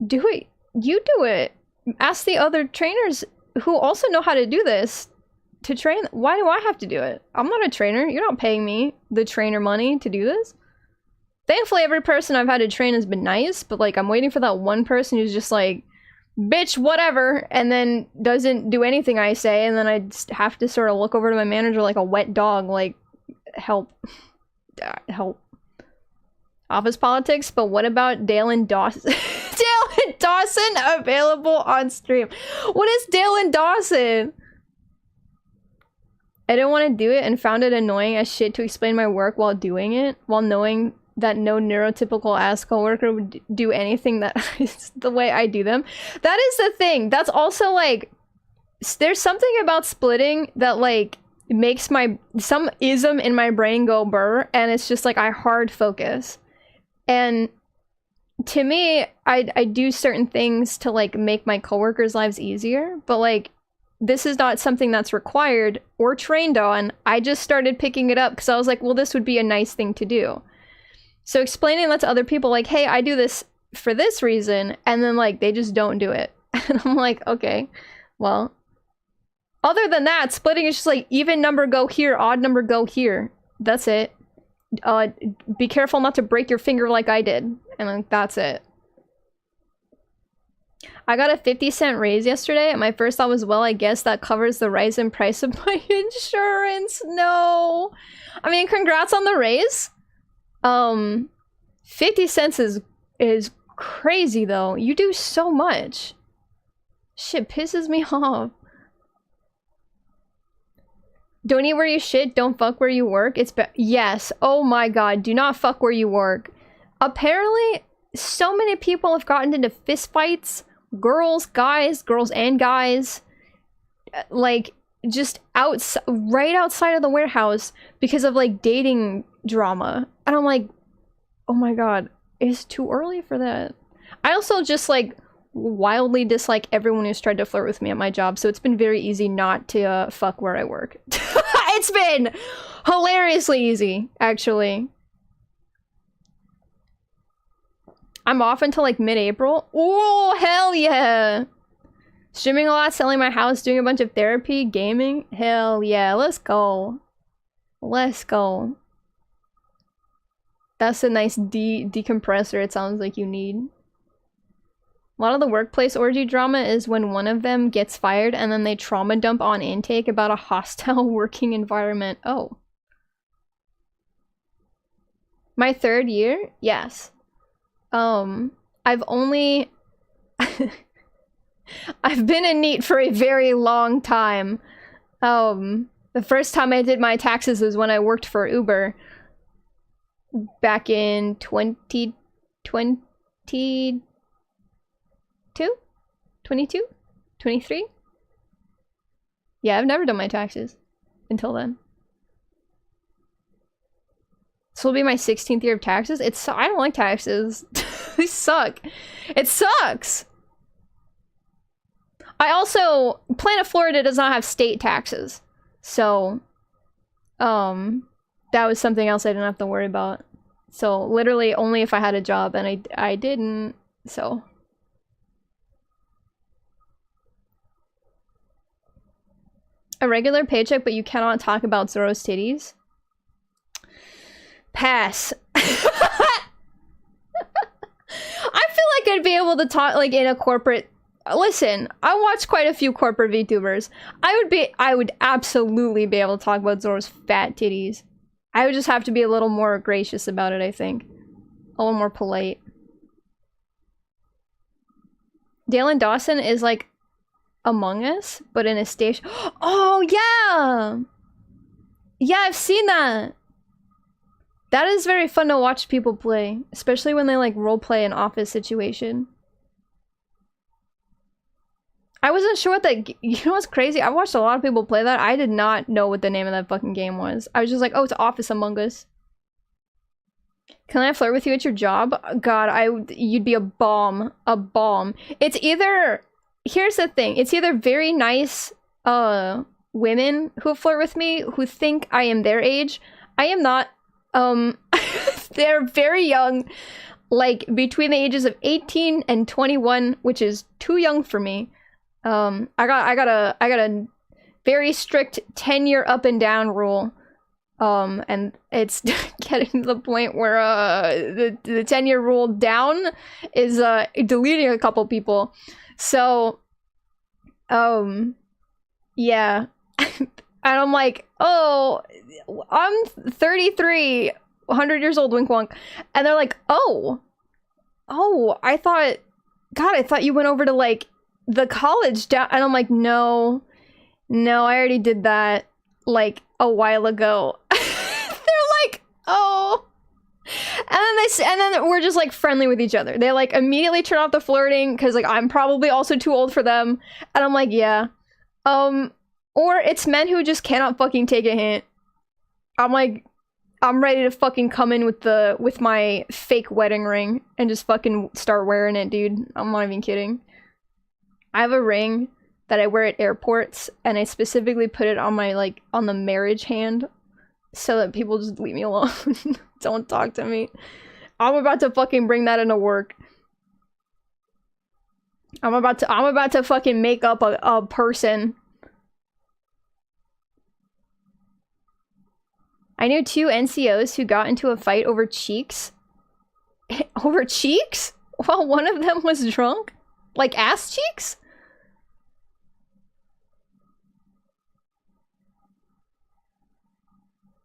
do it. You do it. Ask the other trainers who also know how to do this to train. Why do I have to do it? I'm not a trainer. You're not paying me the trainer money to do this. Thankfully, every person I've had to train has been nice, but like I'm waiting for that one person who's just like, bitch, whatever, and then doesn't do anything I say, and then I just have to sort of look over to my manager like a wet dog, like, help. Help. Office politics, but what about Dale and Dawson? Dale and Dawson available on stream. What is Dale and Dawson? I didn't want to do it and found it annoying as shit to explain my work while doing it, while knowing that no neurotypical ass coworker would do anything that is the way I do them. That is the thing. That's also like, there's something about splitting that like makes some ism in my brain go burr, and it's just like I hard focus. And to me, I do certain things to like make my coworkers' lives easier, but like this is not something that's required or trained on. I just started picking it up because I was like, well, this would be a nice thing to do. So explaining that to other people, like, hey, I do this for this reason, and then like they just don't do it. And I'm like, okay, well, other than that, splitting is just like even number go here, odd number go here. That's it. Be careful not to break your finger like I did. And like that's it. I got a 50-cent raise yesterday, and my first thought was, well, I guess that covers the rise in price of my insurance. No. I mean, congrats on the raise. 50 cents is crazy though. You do so much. Shit pisses me off. Don't eat where you shit, don't fuck where you work. Yes. Oh my god, do not fuck where you work. Apparently, so many people have gotten into fistfights. Girls, guys, girls and guys. Like, just right outside of the warehouse because of like dating drama. And I'm like, oh my god, it's too early for that. I also just like wildly dislike everyone who's tried to flirt with me at my job, so it's been very easy not to fuck where I work. It's been hilariously easy, actually. I'm off until like mid-April. Oh, hell yeah! Streaming a lot, selling my house, doing a bunch of therapy, gaming. Hell yeah, let's go. Let's go. That's a nice decompressor it sounds like you need. A lot of the workplace orgy drama is when one of them gets fired and then they trauma dump on intake about a hostile working environment. Oh. My 3rd year? Yes. I've only... I've been in NEET for a very long time. The first time I did my taxes was when I worked for Uber back in 2022? 22? 23? Yeah, I've never done my taxes until then. This will be my 16th year of taxes. I don't like taxes. They suck. It sucks. I also, Planet Florida does not have state taxes. So, that was something else I didn't have to worry about. So, literally only if I had a job, and I didn't, so. A regular paycheck, but you cannot talk about Zoro's titties? Pass. I feel like I'd be able to talk, like, in a corporate... Listen, I watch quite a few corporate VTubers. I would absolutely be able to talk about Zoro's fat titties. I would just have to be a little more gracious about it, I think. A little more polite. Dalen Dawson is like Among Us, but in a station. Oh, yeah! Yeah, I've seen that! That is very fun to watch people play, especially when they like roleplay an office situation. I wasn't sure what that, you know what's crazy? I watched a lot of people play that. I did not know what the name of that fucking game was. I was just like, oh, it's Office Among Us. Can I flirt with you at your job? God, you'd be a bomb. A bomb. It's either, here's the thing. It's either very nice women who flirt with me who think I am their age. I am not. They're very young. Like, between the ages of 18 and 21, which is too young for me. I got a very strict 10-year up and down rule. And it's getting to the point where the 10-year rule down is deleting a couple people. So yeah. And I'm like, oh, I'm 33, 100 years old, wink wonk. And they're like, oh, I thought you went over to like the college down. And I'm like, no, I already did that like a while ago. They're like, oh. And then we're just like friendly with each other. They like immediately turn off the flirting because like I'm probably also too old for them. And I'm like, yeah. Or it's men who just cannot fucking take a hint. I'm like, I'm ready to fucking come in with my fake wedding ring and just fucking start wearing it, dude. I'm not even kidding. I have a ring that I wear at airports, and I specifically put it on my, like, on the marriage hand so that people just leave me alone. Don't talk to me. I'm about to fucking bring that into work. I'm about to fucking make up a person. I knew 2 NCOs who got into a fight over cheeks. Over cheeks? Well, one of them was drunk? Like ass cheeks?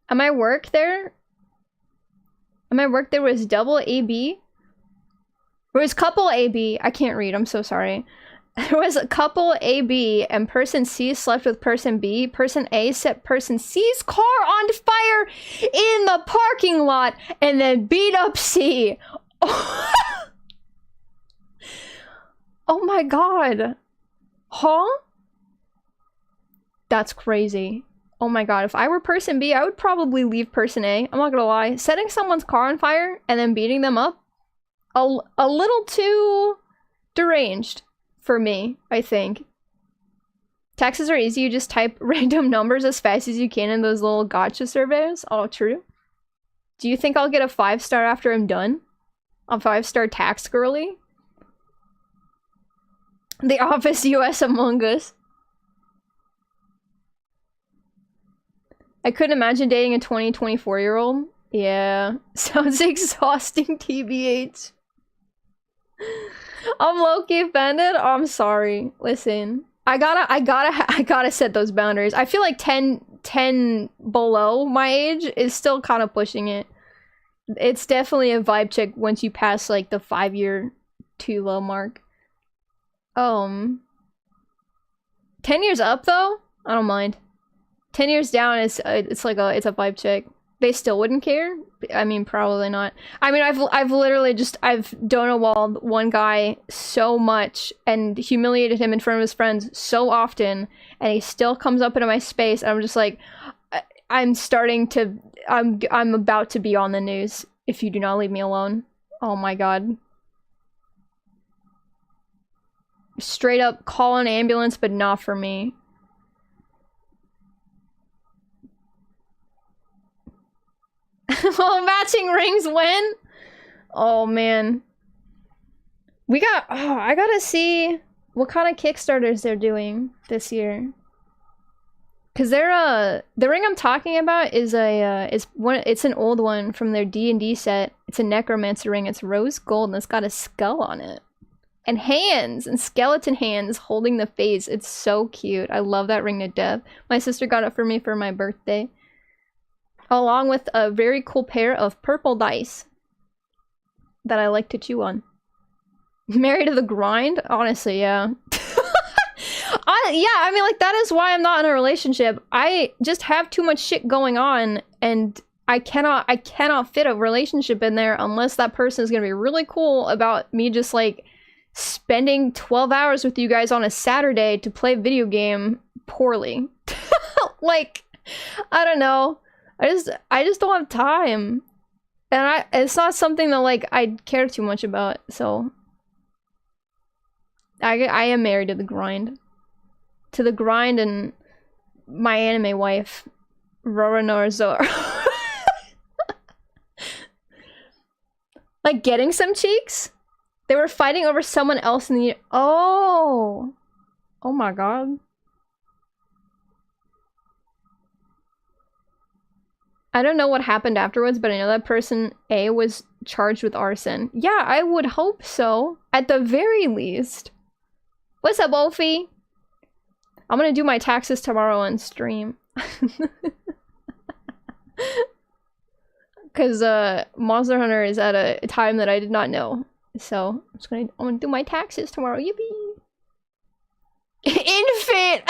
At my work there was double AB. There was couple AB. I can't read, I'm so sorry. There was a couple AB, and person C slept with person B. Person A set person C's car on fire in the parking lot and then beat up C. Oh my god. Huh? That's crazy. Oh my god, if I were person B, I would probably leave person A. I'm not gonna lie. Setting someone's car on fire and then beating them up? A little too deranged. For me, I think. Taxes are easy, you just type random numbers as fast as you can in those little gotcha surveys. Oh, true. Do you think I'll get a 5-star after I'm done? A 5-star tax girly? The Office US Among Us. I couldn't imagine dating a 24-year-old. Yeah. Sounds exhausting, TBH. I'm low-key offended. Oh, I'm sorry. Listen, I gotta set those boundaries. I feel like 10 below my age is still kind of pushing it. It's definitely a vibe check once you pass like the 5-year too low mark. 10 years up though, I don't mind. 10 years down is it's like it's a vibe check. They still wouldn't care? I mean, probably not. I mean, I've literally just I've donawalled one guy so much and humiliated him in front of his friends so often, and he still comes up into my space, and I'm just like, I'm about to be on the news if you do not leave me alone. Oh my god. Straight up call an ambulance, but not for me. Well, matching rings win? Oh man. We got, oh, I gotta see what kind of Kickstarters they're doing this year. Cause they're, the ring I'm talking about is it's an old one from their D&D set. It's a necromancer ring, it's rose gold and it's got a skull on it. And hands, and skeleton hands holding the face. It's so cute. I love that ring to death. My sister got it for me for my birthday. Along with a very cool pair of purple dice that I like to chew on. Married to the grind? Honestly, yeah. Yeah, I mean, like, that is why I'm not in a relationship. I just have too much shit going on, and I cannot fit a relationship in there unless that person is gonna be really cool about me just, like, spending 12 hours with you guys on a Saturday to play a video game poorly. Like, I don't know. I just don't have time. And it's not something that, like, I care too much about, so I am married to the grind. To the grind and my anime wife, Roronorazor. Like, getting some cheeks? They were fighting over someone else in the... Oh! Oh my god. I don't know what happened afterwards, but I know that person A was charged with arson. Yeah, I would hope so. At the very least. What's up, Wolfie? I'm gonna do my taxes tomorrow on stream. Cause Monster Hunter is at a time that I did not know. So I'm gonna do my taxes tomorrow. Yippee! Infant!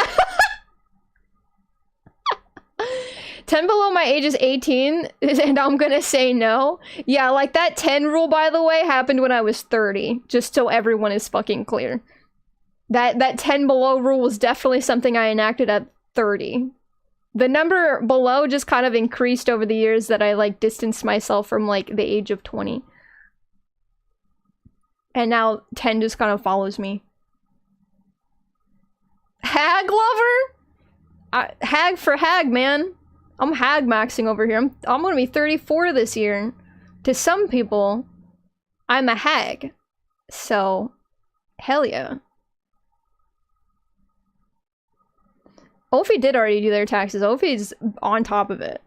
10 below my age is 18, and I'm gonna say no. Yeah, like that 10 rule, by the way, happened when I was 30. Just so everyone is fucking clear. That 10 below rule was definitely something I enacted at 30. The number below just kind of increased over the years that I, like, distanced myself from, like, the age of 20. And now 10 just kind of follows me. Hag lover? Hag for hag, man. I'm hag maxing over here. I'm gonna be 34 this year. To some people, I'm a hag. So, hell yeah. Ophi did already do their taxes. Ophi's on top of it.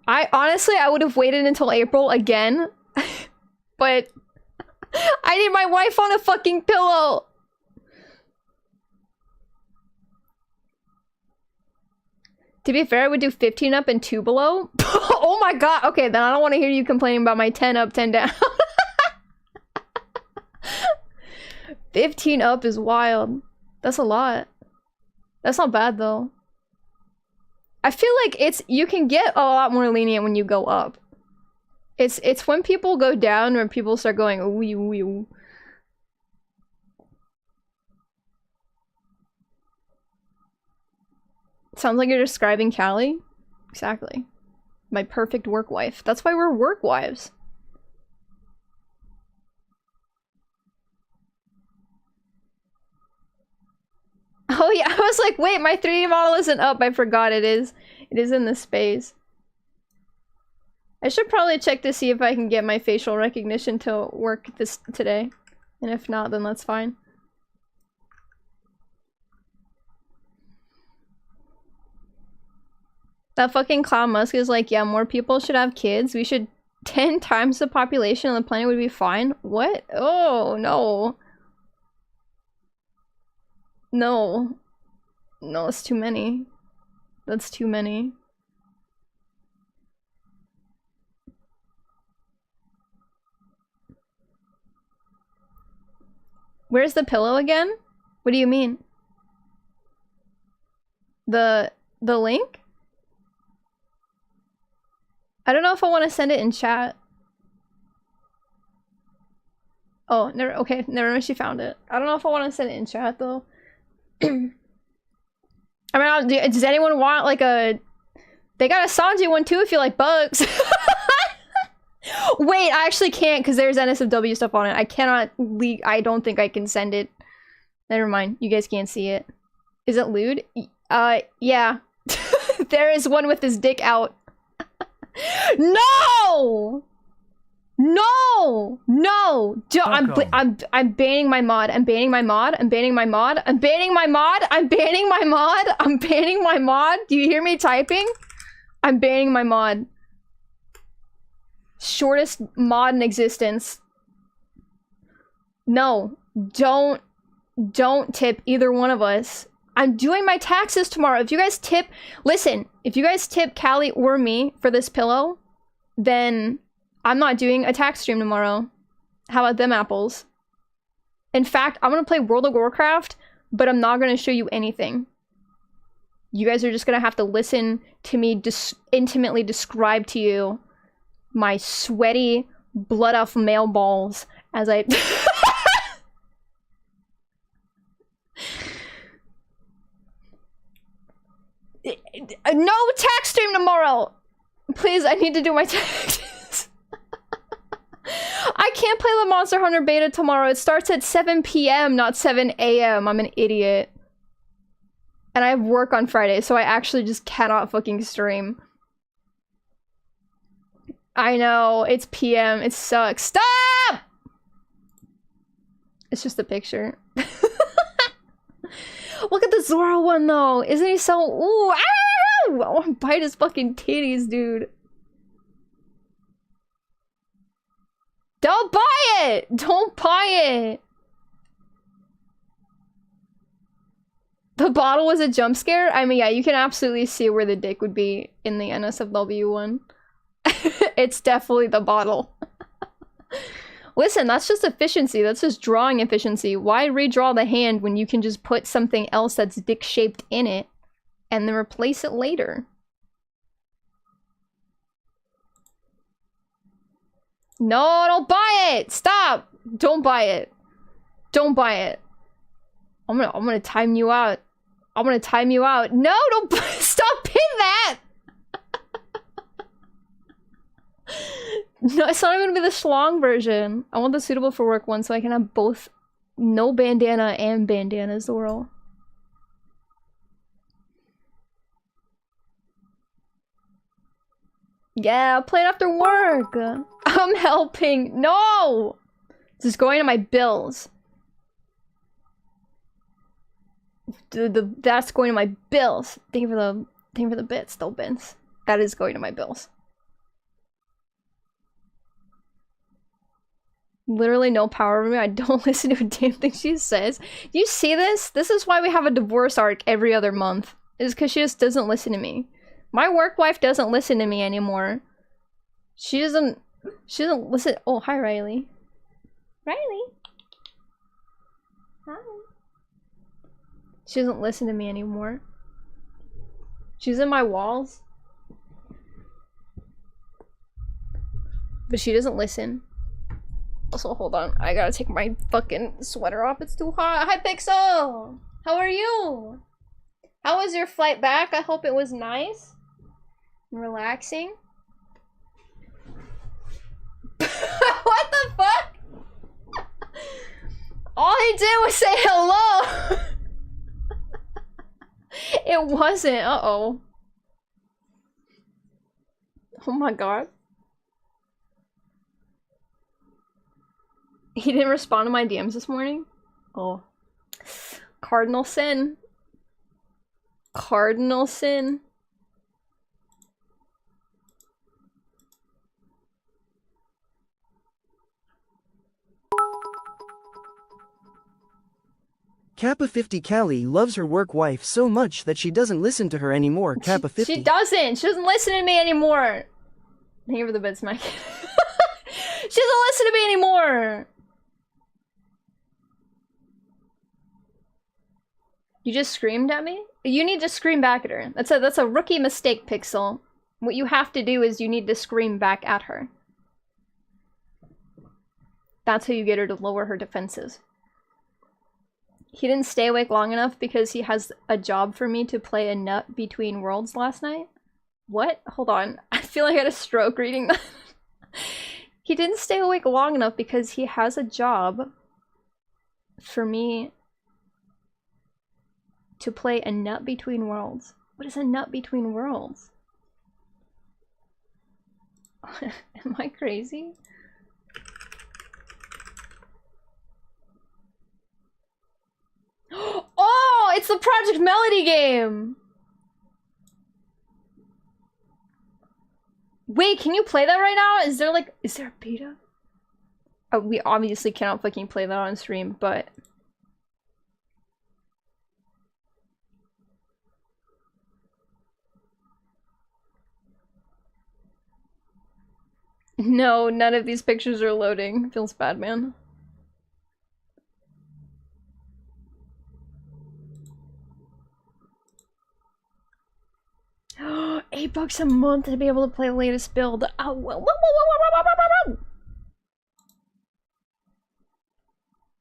Honestly, I would have waited until April again. But I need my wife on a fucking pillow. To be fair, I would do 15 up and 2 below. Oh my god. Okay, then I don't want to hear you complaining about my 10 up, 10 down. 15 up is wild. That's a lot. That's not bad though. I feel like you can get a lot more lenient when you go up. It's when people go down where people start going ooh ooh ooh. Sounds like you're describing Callie. Exactly. My perfect work wife. That's why we're work wives. Oh yeah, I was like, wait, my 3D model isn't up. I forgot it is. It is in the space. I should probably check to see if I can get my facial recognition to work today. And if not, then that's fine. That fucking Clown Musk is like, yeah, more people should have kids. We should 10 times the population on the planet would be fine. What? Oh, no. No. No, it's too many. That's too many. Where's the pillow again? What do you mean? The link? I don't know if I want to send it in chat. Oh, never. Okay, never mind. She found it. I don't know if I want to send it in chat though. I mean, does anyone want like a? They got a Sanji one too if you like bugs. Wait, I actually can't because there's NSFW stuff on it. I cannot leak. I don't think I can send it. Never mind. You guys can't see it. Is it lewd? Yeah. There is one with his dick out. No! No! No! I'm banning my mod. I'm banning my mod. I'm banning my mod. I'm banning my mod. I'm banning my mod. I'm banning my mod. Do you hear me typing? I'm banning my mod. Shortest mod in existence. No. Don't tip either one of us. I'm doing my taxes tomorrow. If you guys tip, listen, if you guys tip Callie or me for this pillow, then I'm not doing a tax stream tomorrow. How about them apples? In fact, I'm gonna play World of Warcraft, but I'm not gonna show you anything. You guys are just gonna have to listen to me intimately describe to you my sweaty, blood off male balls as I... No tax stream tomorrow! Please, I need to do my taxes. I can't play the Monster Hunter beta tomorrow. It starts at 7 p.m., not 7 a.m. I'm an idiot. And I have work on Friday, so I actually just cannot fucking stream. I know, it's PM. It sucks. Stop! It's just a picture. Look at the Zoro one though. Isn't he so? Ooh, I want to bite his fucking titties, dude. Don't buy it. Don't buy it. The bottle was a jump scare. I mean, yeah, you can absolutely see where the dick would be in the NSFW one. It's definitely the bottle. Listen, that's just efficiency. That's just drawing efficiency. Why redraw the hand when you can just put something else that's dick-shaped in it and then replace it later? No, don't buy it! Stop! Don't buy it. Don't buy it. I'm gonna time you out. I'm gonna time you out. No, don't stop pin that! No, it's not even gonna be the schlong version. I want the suitable for work one so I can have both no bandana and bandana Zoro. Yeah, play it after work. I'm helping. No! This is going to my bills. That's going to my bills. Thank you for the bits, though, Vince. That is going to my bills. Literally no power over me. I don't listen to a damn thing she says. Do you see this? This is why we have a divorce arc every other month. Is because she just doesn't listen to me. My work wife doesn't listen to me anymore. She doesn't listen. Oh, hi, Riley. Riley. Hi. She doesn't listen to me anymore. She's in my walls. But she doesn't listen. Also, hold on. I gotta take my fucking sweater off. It's too hot. Hi, Pixel! How are you? How was your flight back? I hope it was nice and relaxing. What the fuck? All he did was say hello! It wasn't. Uh-oh. Oh my god. He didn't respond to my DMs this morning? Oh. Cardinal sin. Cardinal sin. Kappa 50 Callie loves her work wife so much that she doesn't listen to her anymore. Kappa 50. She doesn't. She doesn't listen to me anymore. Thank you for the bits, Mike. She doesn't listen to me anymore. You just screamed at me? You need to scream back at her. That's a rookie mistake, Pixel. What you have to do is you need to scream back at her. That's how you get her to lower her defenses. He didn't stay awake long enough because he has a job for me to play a nut between worlds last night. What? Hold on. I feel like I had a stroke reading that. He didn't stay awake long enough because he has a job for me to play a nut between worlds. What is a nut between worlds? Am I crazy? Oh, it's the Project Melody game! Wait, can you play that right now? Is there a beta? Oh, we obviously cannot fucking play that on stream, but... No, none of these pictures are loading. Feels bad, man. $8 a month to be able to play the latest build. Oh, whoa, whoa, whoa, whoa, whoa, whoa, whoa.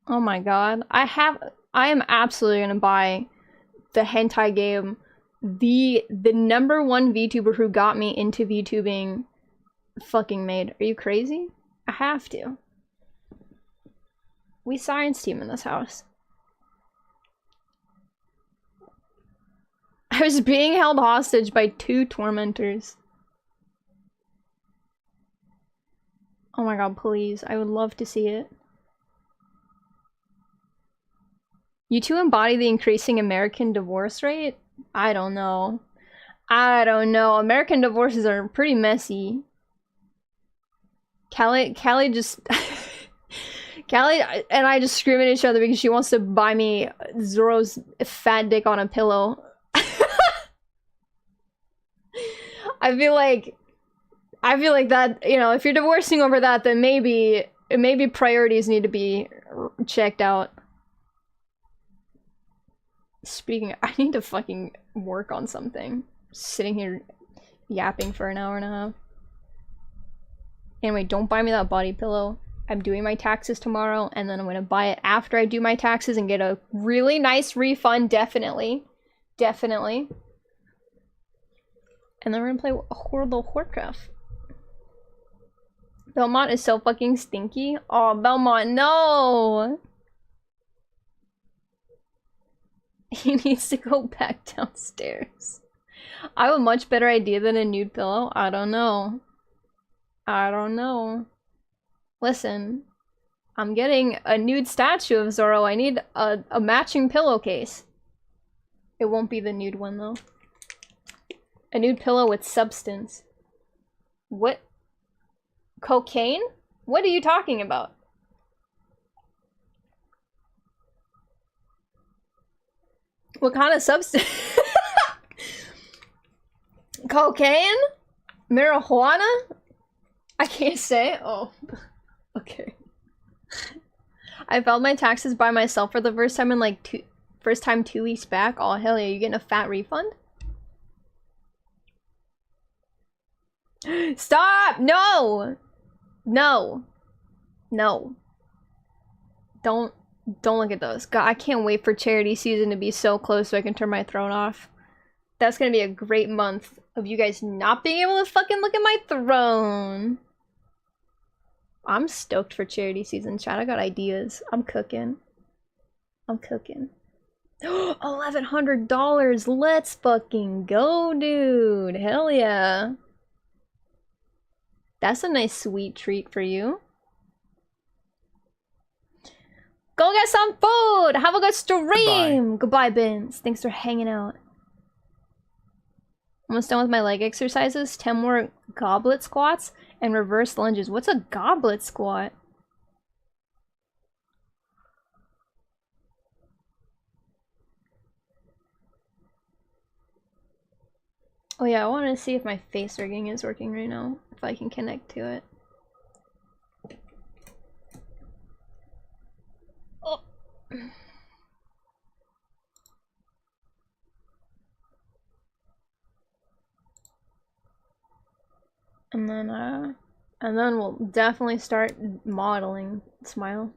Oh my god. I am absolutely gonna buy the hentai game. The number one VTuber who got me into VTubing fucking made. Are you crazy? I have to. We science team in this house. I was being held hostage by 2 tormentors. Oh my god, please. I would love to see it. You two embody the increasing American divorce rate? I don't know. I don't know. American divorces are pretty messy. Callie just... Callie and I just scream at each other because she wants to buy me Zoro's fat dick on a pillow. I feel like that, you know, if you're divorcing over that, then maybe priorities need to be checked out. Speaking, I need to fucking work on something. Sitting here yapping for an hour and a half. Anyway, don't buy me that body pillow. I'm doing my taxes tomorrow, and then I'm gonna buy it after I do my taxes and get a really nice refund, definitely. Definitely. And then we're gonna play World of Warcraft. Belmont is so fucking stinky. Oh, Belmont, no! He needs to go back downstairs. I have a much better idea than a nude pillow. I don't know. I don't know. Listen, I'm getting a nude statue of Zoro. I need a matching pillowcase. It won't be the nude one, though. A nude pillow with substance. What? Cocaine? What are you talking about? What kind of substance? Cocaine? Marijuana? I can't say. Oh. Okay. I filed my taxes by myself for the first time in like first time 2 weeks back. Oh hell yeah, you getting a fat refund? Stop! No! No. No. Don't look at those. God, I can't wait for charity season to be so close so I can turn my throne off. That's gonna be a great month of you guys not being able to fucking look at my throne. I'm stoked for charity season, chat. I got ideas. I'm cooking. I'm cooking. $1,100. Let's fucking go, dude. Hell yeah. That's a nice sweet treat for you. Go get some food. Have a good stream. Goodbye, Bins. Thanks for hanging out. Almost done with my leg exercises. 10 more goblet squats and reverse lunges. What's a goblet squat? Oh yeah, I want to see if my face rigging is working right now. If I can connect to it. Oh. And then we'll definitely start modeling Smile.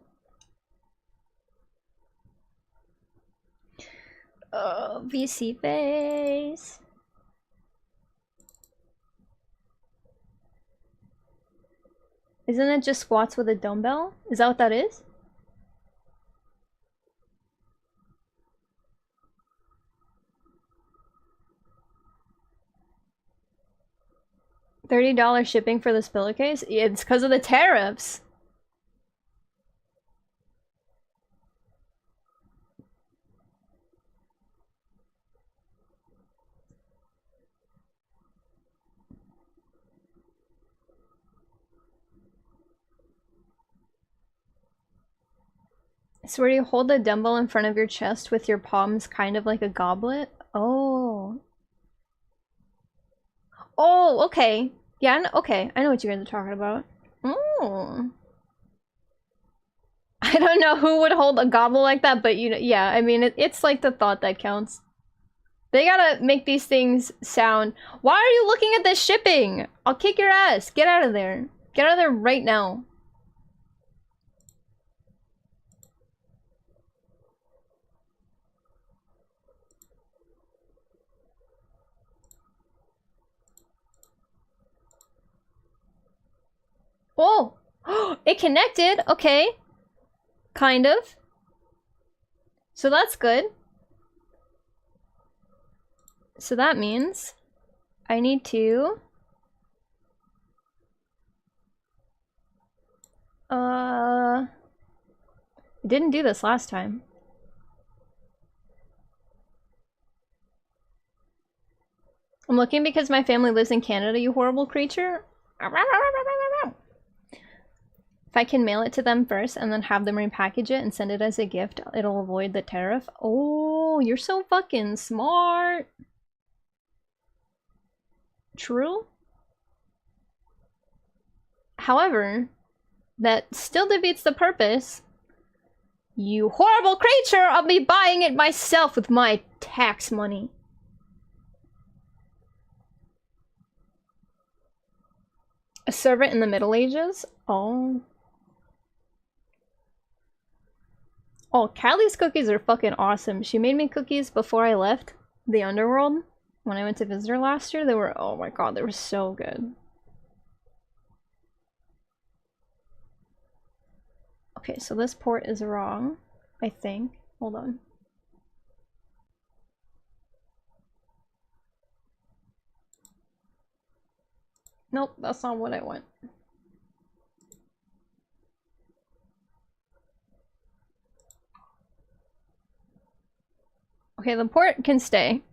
Oh, VC face. Isn't it just squats with a dumbbell? Is that what that is? $30 shipping for this pillowcase? It's because of the tariffs. So where you hold the dumbbell in front of your chest with your palms kind of like a goblet? Oh. Oh, okay. Yeah, okay. I know what you guys are talking about. Oh. I don't know who would hold a goblet like that, but you know, yeah, I mean, it's like the thought that counts. They gotta make these things sound. Why are you looking at this shipping? I'll kick your ass. Get out of there. Get out of there right now. Oh, it connected. Okay. Kind of. So that's good. So that means I need to didn't do this last time. I'm looking because my family lives in Canada, you horrible creature. If I can mail it to them first and then have them repackage it and send it as a gift, it'll avoid the tariff. Oh, you're so fucking smart. True. However, that still defeats the purpose. You horrible creature! I'll be buying it myself with my tax money. A servant in the Middle Ages? Oh. Oh, Callie's cookies are fucking awesome. She made me cookies before I left the underworld. When I went to visit her last year, they were, oh my god, they were so good. Okay, so this port is wrong, I think. Hold on. Nope, that's not what I want. Okay, the port can stay.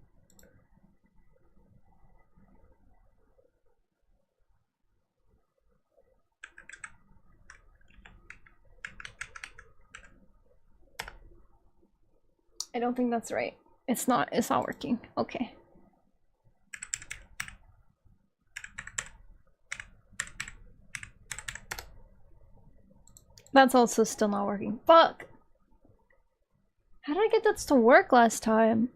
I don't think that's right. It's not working. Okay. That's also still not working. Fuck! How did I get that to work last time?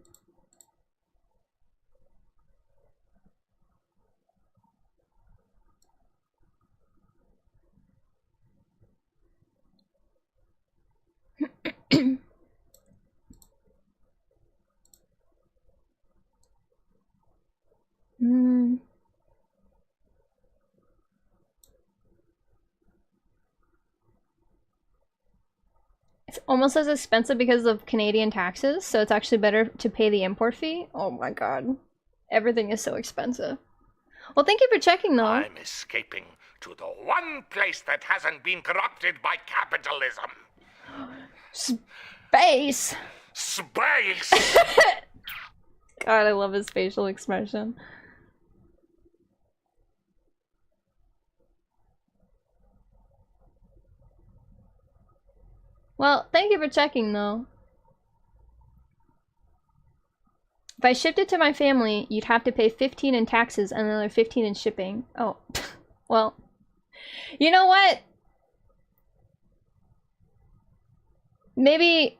Hmm. It's almost as expensive because of Canadian taxes, so it's actually better to pay the import fee. Oh my god. Everything is so expensive. Well, thank you for checking, though. I'm escaping to the one place that hasn't been corrupted by capitalism. Space! Space! God, I love his facial expression. Well, thank you for checking, though. If I shipped it to my family, you'd have to pay 15 in taxes and another 15 in shipping. Oh, well. You know what? Maybe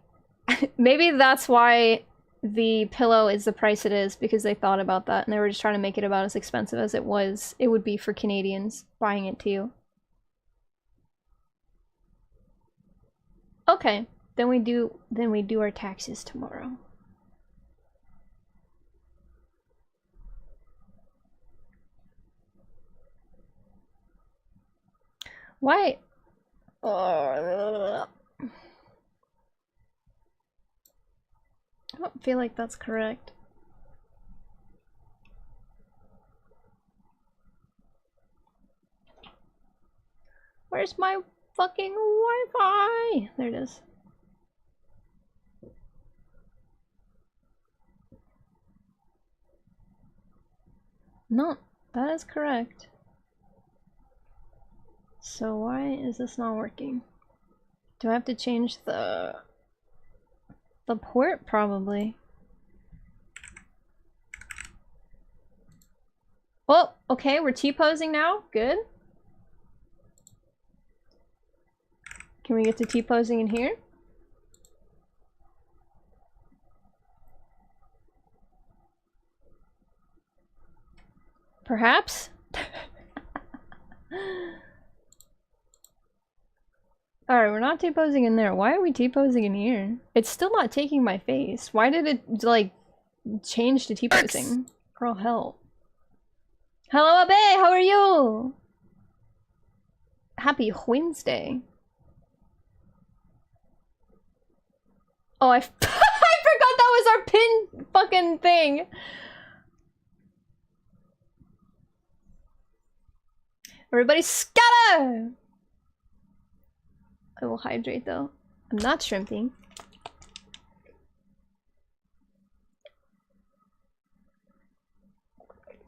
maybe that's why the pillow is the price it is because they thought about that and they were just trying to make it about as expensive as it would be for Canadians buying it too. Okay, then we do our taxes tomorrow. Why? I don't feel like that's correct. Where's my fucking Wi-Fi? There it is. No, that is correct. So why is this not working? Do I have to change the port? Probably. Oh, okay, we're T-posing now. Good. Can we get to T-posing in here? Perhaps? Alright, we're not T-posing in there. Why are we T-posing in here? It's still not taking my face. Why did it, like, change to T-posing? Girl, help. Hello, Abe! How are you? Happy Wednesday. Oh, I forgot that was our pin fucking thing. Everybody scatter! I will hydrate though. I'm not shrimping.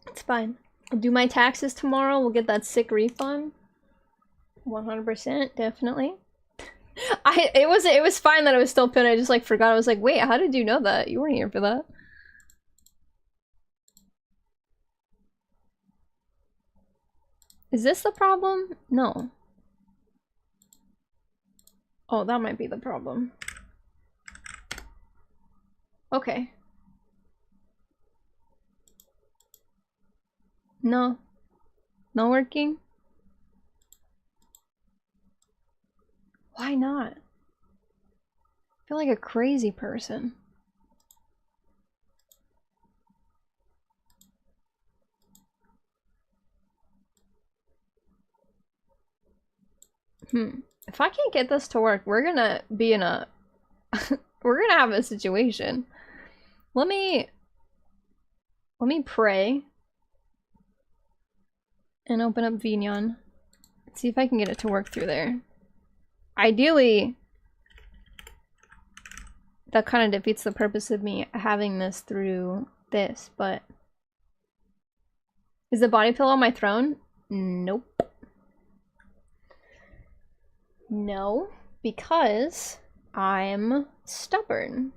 It's fine. I'll do my taxes tomorrow. We'll get that sick refund. 100%, definitely. It was fine that it was still pinned. I just like forgot. I was like, wait, how did you know that? You weren't here for that. Is this the problem? No. Oh, that might be the problem. Okay. No. Not working? Why not? I feel like a crazy person. If I can't get this to work, we're gonna be in a... we're gonna have a situation. Let me pray. And open up Vignon. See if I can get it to work through there. Ideally, that kind of defeats the purpose of me having this through this, but... Is the body pillow on my throne? Nope. No, because I'm stubborn.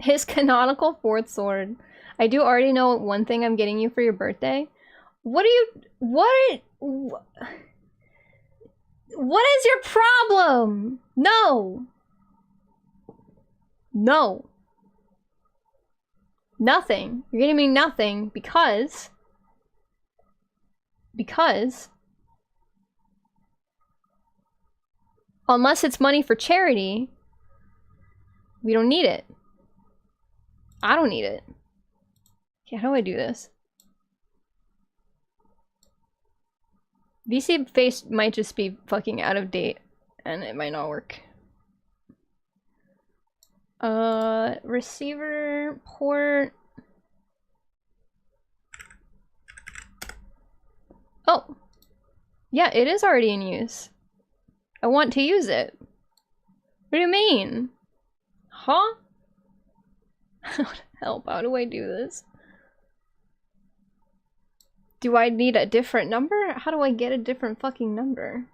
His canonical fourth sword. I do already know one thing I'm getting you for your birthday. What is your problem? No. No. Nothing. You're getting me nothing because unless it's money for charity, we don't need it. I don't need it. Okay, how do I do this? VC face might just be fucking out of date and it might not work. Receiver port. Oh. Yeah, it is already in use. I want to use it. What do you mean? Huh? Help, how do I do this? Do I need a different number? How do I get a different fucking number?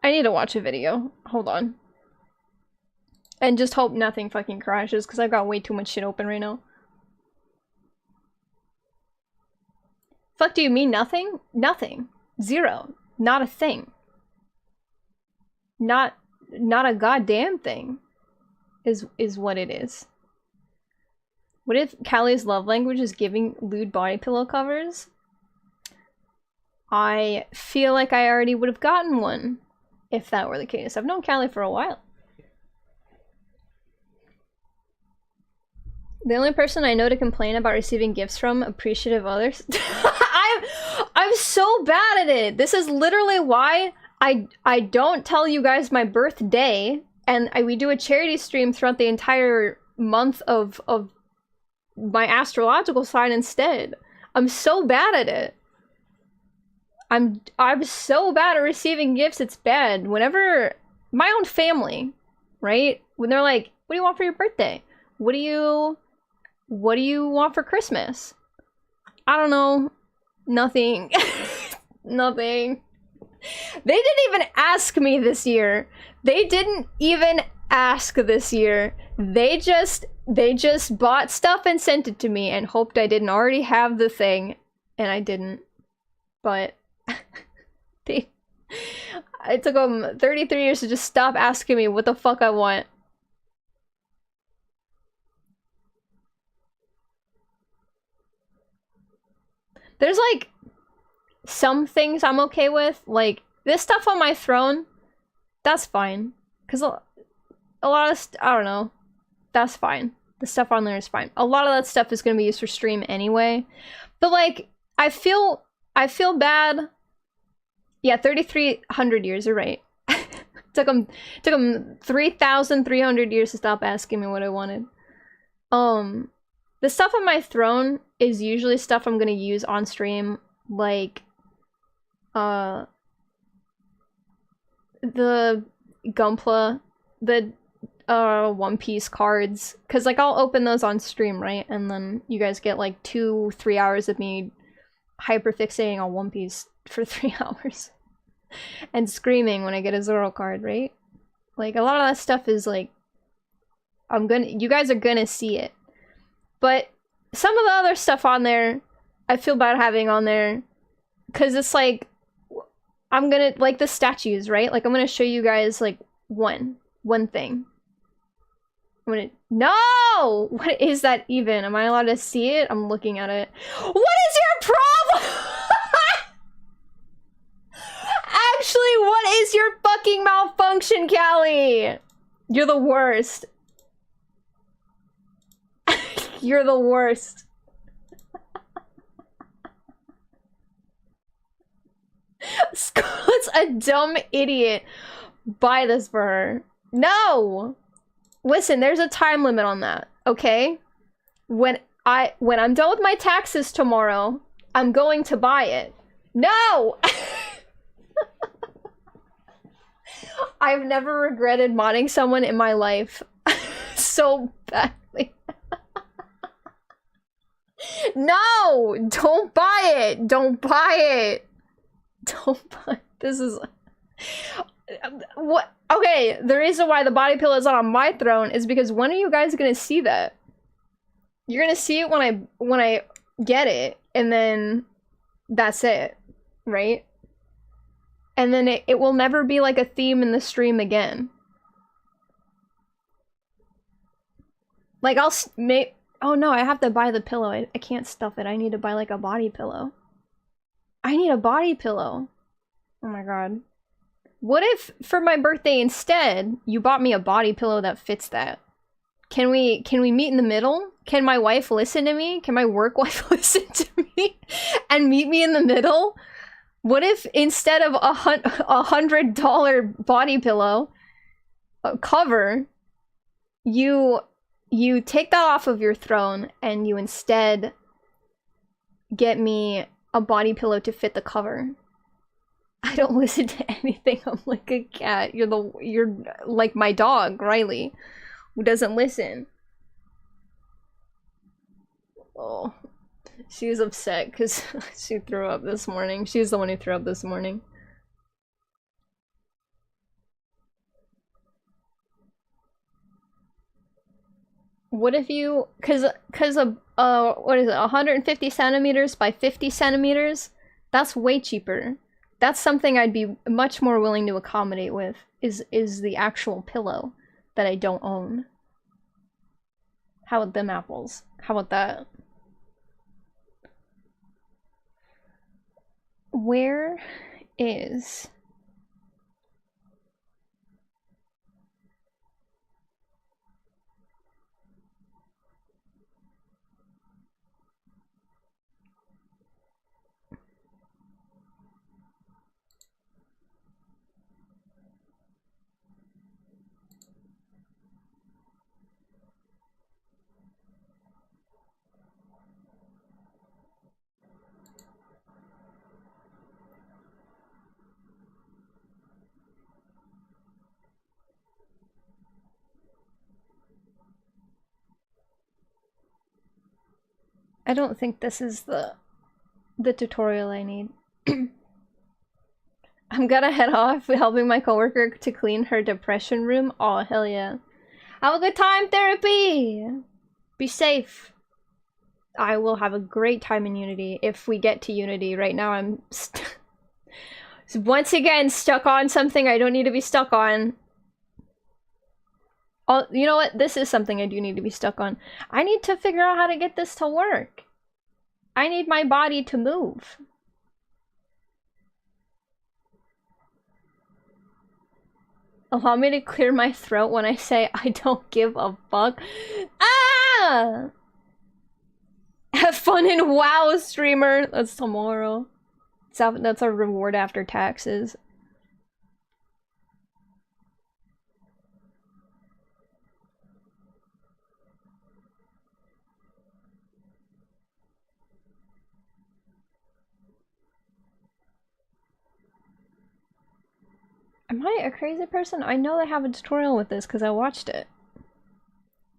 I need to watch a video. Hold on. And just hope nothing fucking crashes, because I've got way too much shit open right now. Fuck do you mean nothing? Nothing. Zero. Not a thing. Not a goddamn thing. Is what it is. What if Callie's love language is giving lewd body pillow covers? I feel like I already would have gotten one if that were the case. I've known Callie for a while. The only person I know to complain about receiving gifts from appreciative others. I'm so bad at it. This is literally why I don't tell you guys my birthday, and we do a charity stream throughout the entire month of my astrological sign instead. I'm so bad at it. I'm so bad at receiving gifts, it's bad. Whenever my own family, right? When they're like, what do you want for your birthday? What do you want for Christmas? I don't know. Nothing. Nothing. They didn't even ask me this year. They didn't even ask this year. They just bought stuff and sent it to me and hoped I didn't already have the thing, and I didn't. But it took them 33 years to just stop asking me what the fuck I want. There's like some things I'm okay with, like this stuff on my throne, that's fine. Cause a lot of I don't know, that's fine. The stuff on there is fine. A lot of that stuff is gonna be used for stream anyway. But like, I feel bad. Yeah, 3,300 years, you're right. took them 3,300 years to stop asking me what I wanted. The stuff on my throne is usually stuff I'm gonna use on stream, like the Gunpla, the One Piece cards, because like I'll open those on stream, right? And then you guys get like 2-3 hours of me hyperfixating on One Piece for 3 hours and screaming when I get a Zoro card, right? Like a lot of that stuff is like, you guys are gonna see it. But some of the other stuff on there, I feel bad having on there, because it's like, I'm gonna, like the statues, right? Like I'm gonna show you guys like one thing. No! What is that even? Am I allowed to see it? I'm looking at it. What is your problem? Actually, what is your fucking malfunction, Callie? You're the worst. You're the worst. Scarlett's a dumb idiot. Buy this for her. No! Listen, there's a time limit on that, okay? When I'm done with my taxes tomorrow, I'm going to buy it. No! I've never regretted modding someone in my life so badly. No! Don't buy it! Don't buy it! Don't buy this is what? Okay, the reason why the body pillow is not on my throne is because when are you guys gonna see that? You're gonna see it when I get it, and then that's it, right? And then it will never be like a theme in the stream again. Like I'll oh no, I have to buy the pillow. I can't stuff it. I need to buy like a body pillow. I need a body pillow. Oh my god. What if for my birthday instead, you bought me a body pillow that fits that? Can we meet in the middle? Can my wife listen to me? Can my work wife listen to me and meet me in the middle? What if instead of a $100 body pillow cover, you take that off of your throne and you instead get me a body pillow to fit the cover? I don't listen to anything. I'm like a cat. You're like my dog, Riley, who doesn't listen. Oh, she was upset because she threw up this morning. She's the one who threw up this morning. What if you, cause what is it, 150 centimeters by 50 centimeters? That's way cheaper. That's something I'd be much more willing to accommodate with, is the actual pillow that I don't own. How about them apples? How about that? Where is... I don't think this is the tutorial I need. I'm gonna head off helping my coworker to clean her depression room. Oh, hell yeah. Have a good time, therapy! Be safe. I will have a great time in Unity if we get to Unity. Right now I'm once again stuck on something I don't need to be stuck on. Oh, you know what? This is something I do need to be stuck on. I need to figure out how to get this to work. I need my body to move. Allow me to clear my throat when I say I don't give a fuck. Ah! Have fun in WoW, streamer. That's tomorrow. That's our reward after taxes. Am I a crazy person? I know they have a tutorial with this because I watched it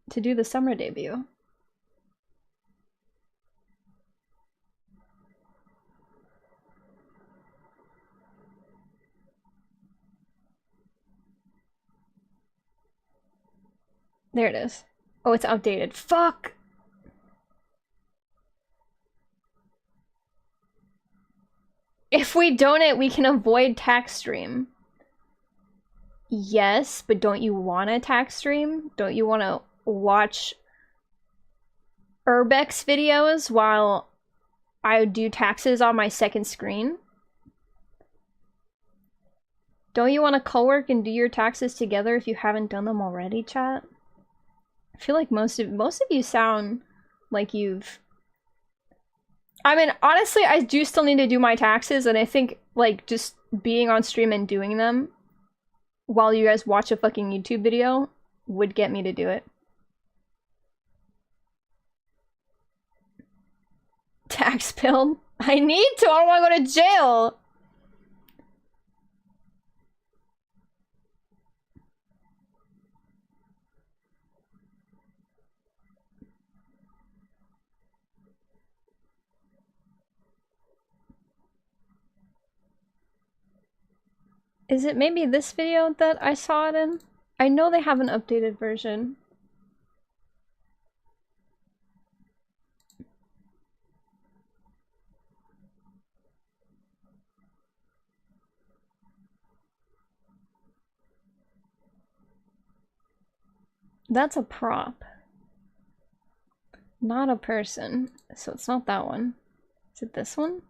to do the summer debut. There it is. Oh, it's outdated. Fuck! If we donate, we can avoid tax stream. Yes, but don't you want a tax stream? Don't you want to watch Urbex videos while I do taxes on my second screen? Don't you want to co-work and do your taxes together if you haven't done them already, chat? I feel like most of you sound like you've... I mean, honestly, I do still need to do my taxes, and I think, like, just being on stream and doing them while you guys watch a fucking YouTube video would get me to do it. Tax bill? I need to! I don't want to go to jail! Is it maybe this video that I saw it in? I know they have an updated version. That's a prop. Not a person. So it's not that one. Is it this one?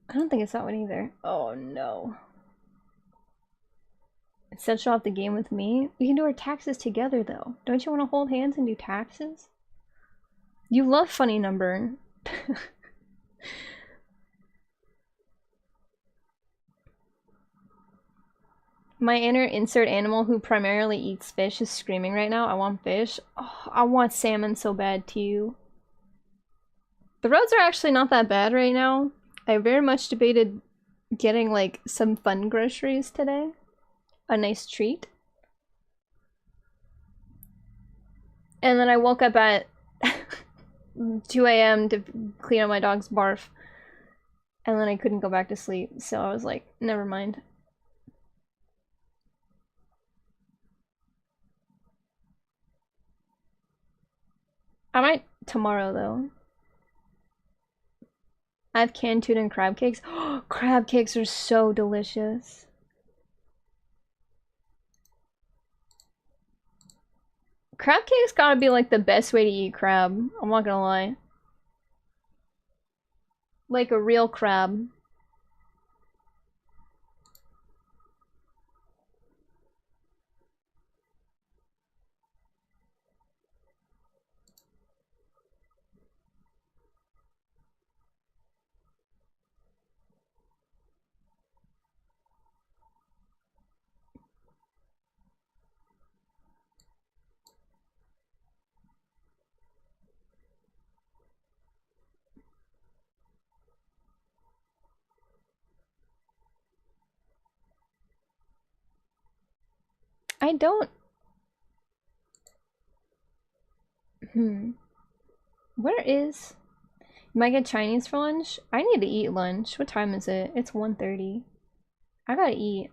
I don't think it's that one either. Oh no. Instead, she'll have the game with me. We can do our taxes together though. Don't you want to hold hands and do taxes? You love funny number. My inner insert animal who primarily eats fish is screaming right now. I want fish. Oh, I want salmon so bad too. The roads are actually not that bad right now. I very much debated getting like some fun groceries today. A nice treat. And then I woke up at 2 a.m. to clean up my dog's barf. And then I couldn't go back to sleep, so I was like, never mind. I might tomorrow though. I have canned tuna and crab cakes. Crab cakes are so delicious. Crab cakes gotta be like the best way to eat crab. I'm not gonna lie. Like a real crab. I don't. Where is? You might get Chinese for lunch? I need to eat lunch. What time is it? It's 1:30. I gotta eat.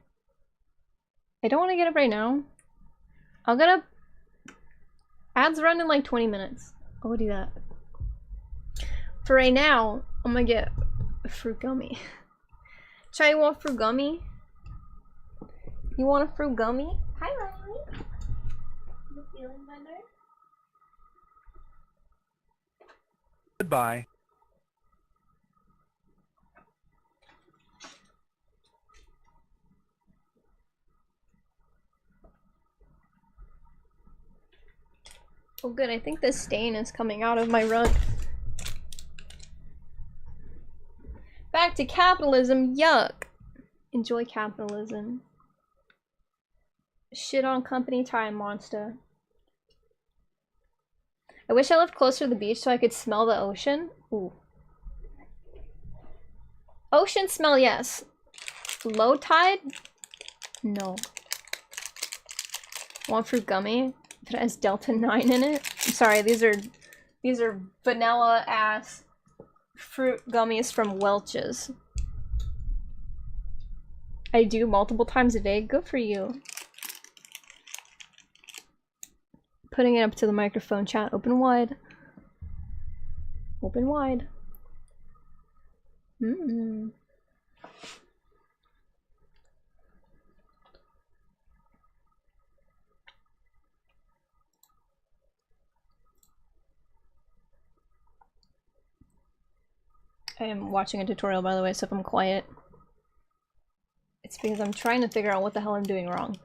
I don't want to get up right now. I'll get up. Ads run in like 20 minutes. I'll do that. For right now, I'm gonna get a fruit gummy. Chai, you want fruit gummy? You want a fruit gummy? Hi, Riley. You feeling better? Goodbye. Oh good, I think the stain is coming out of my rug. Back to capitalism, yuck. Enjoy capitalism. Shit on company time, monster. I wish I lived closer to the beach so I could smell the ocean. Ooh. Ocean smell, yes. Low tide? No. Want fruit gummy? If it has Delta 9 in it? I'm sorry, these are vanilla ass fruit gummies from Welch's. I do multiple times a day. Good for you. Putting it up to the microphone. Chat, open wide. Open wide. I am watching a tutorial, by the way, so if I'm quiet, it's because I'm trying to figure out what the hell I'm doing wrong.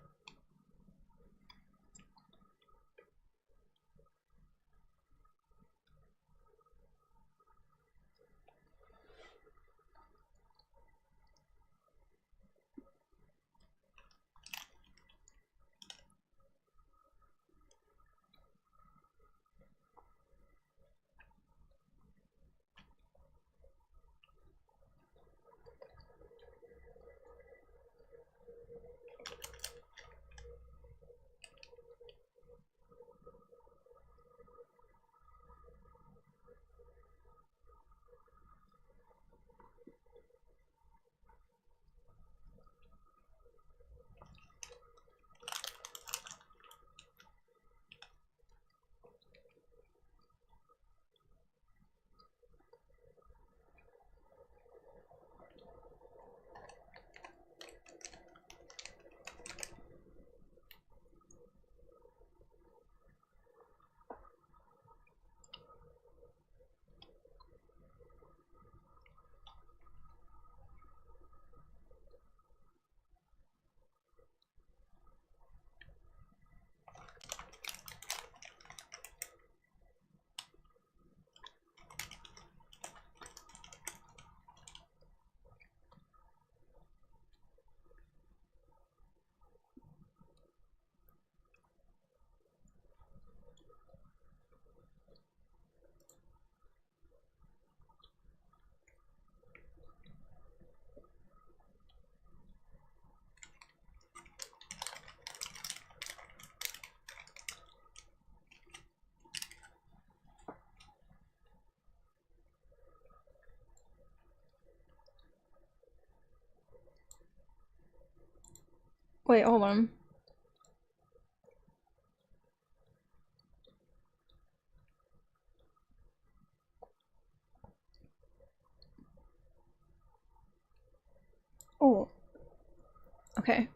Wait, hold on. Oh. Okay.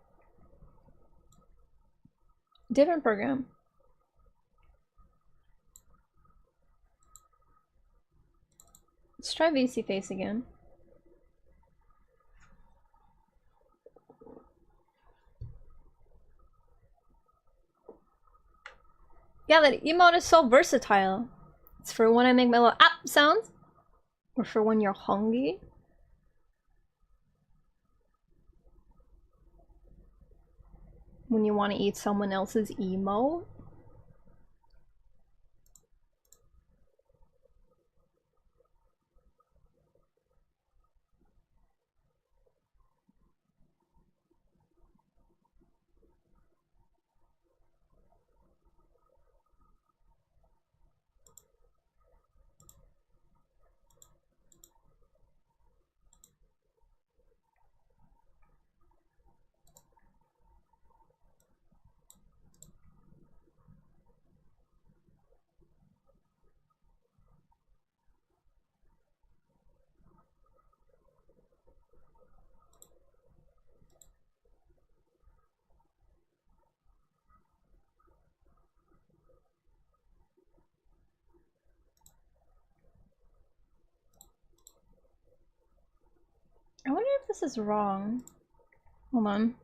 Different program. Let's try VC Face again. Yeah, that emote is so versatile. It's for when I make my little app sounds, or for when you're hungry. When you want to eat someone else's emote. I wonder if this is wrong. Hold on.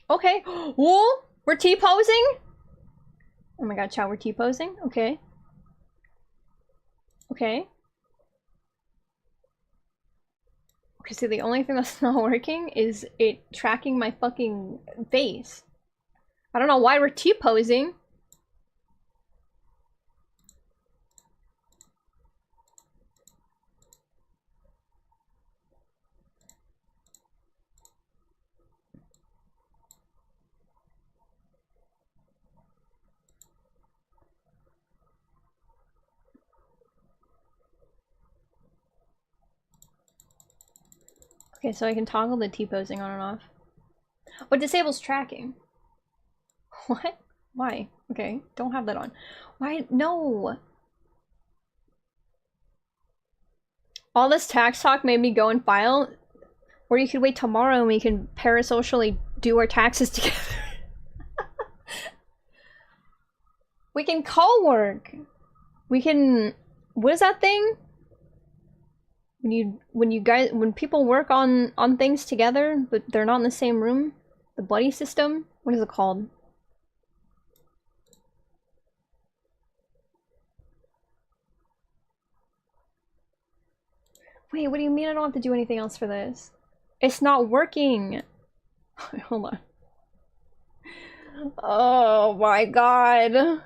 Okay. Whoa! We're T-posing? Oh my god, chat, we're T-posing? Okay. Okay. Okay, see, the only thing that's not working is it tracking my fucking face. I don't know why we're T-posing. Okay, so I can toggle the T-posing on and off. What disables tracking? What? Why? Okay, don't have that on. Why? No! All this tax talk made me go and file, or you could wait tomorrow and we can parasocially do our taxes together. We can co-work! We can... What is that thing? When people work on things together, but they're not in the same room? The buddy system? What is it called? Wait, what do you mean I don't have to do anything else for this? It's not working! Hold on. Oh my god.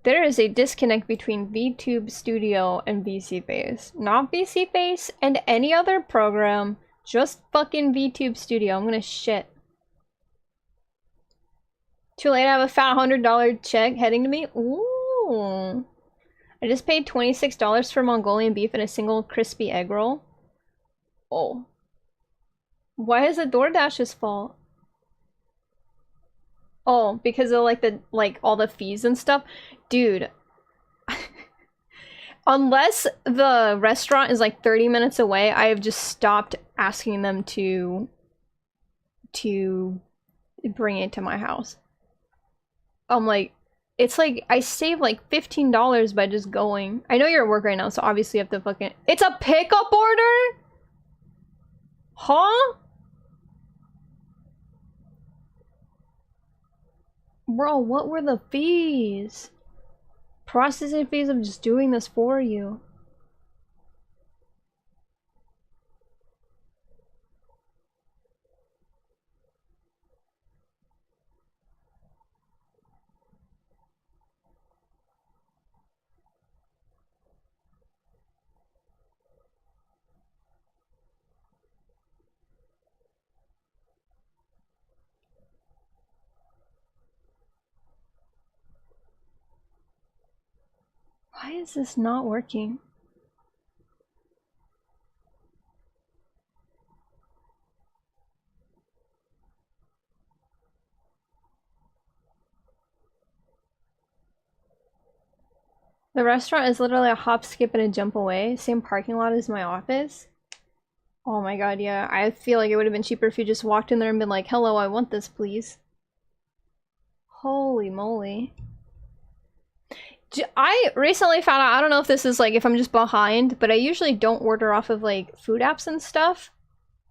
There is a disconnect between VTube Studio and VC Face. Not VC Face and any other program, just fucking VTube Studio. I'm gonna shit. Too late, I have a fat $100 check heading to me. Ooh. I just paid $26 for Mongolian beef and a single crispy egg roll. Oh. Why is it DoorDash's fault? Oh, because of like all the fees and stuff? Dude. Unless the restaurant is like 30 minutes away, I have just stopped asking them to bring it to my house. I'm like, it's like I save like $15 by just going. I know you're at work right now, so obviously you have to fucking... It's a pickup order? Huh? Bro, what were the fees? Processing fees of just doing this for you. Why is this not working? The restaurant is literally a hop, skip, and a jump away. Same parking lot as my office. Oh my god, yeah. I feel like it would have been cheaper if you just walked in there and been like, hello, I want this, please. Holy moly. I recently found out, I don't know if this is like, if I'm just behind, but I usually don't order off of like food apps and stuff.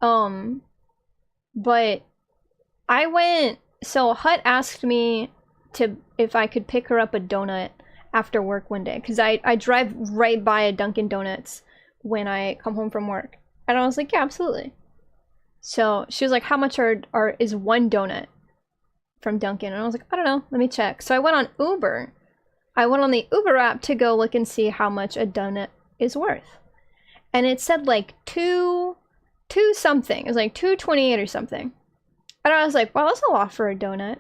But I went, so Hut asked me if I could pick her up a donut after work one day, because I drive right by a Dunkin' Donuts when I come home from work. And I was like, yeah, absolutely. So she was like, how much is one donut from Dunkin'? And I was like, I don't know, let me check. So I went on Uber. I went on the Uber app to go look and see how much a donut is worth. And it said like two something. It was like $2.28 or something. And I was like, wow, that's a lot for a donut.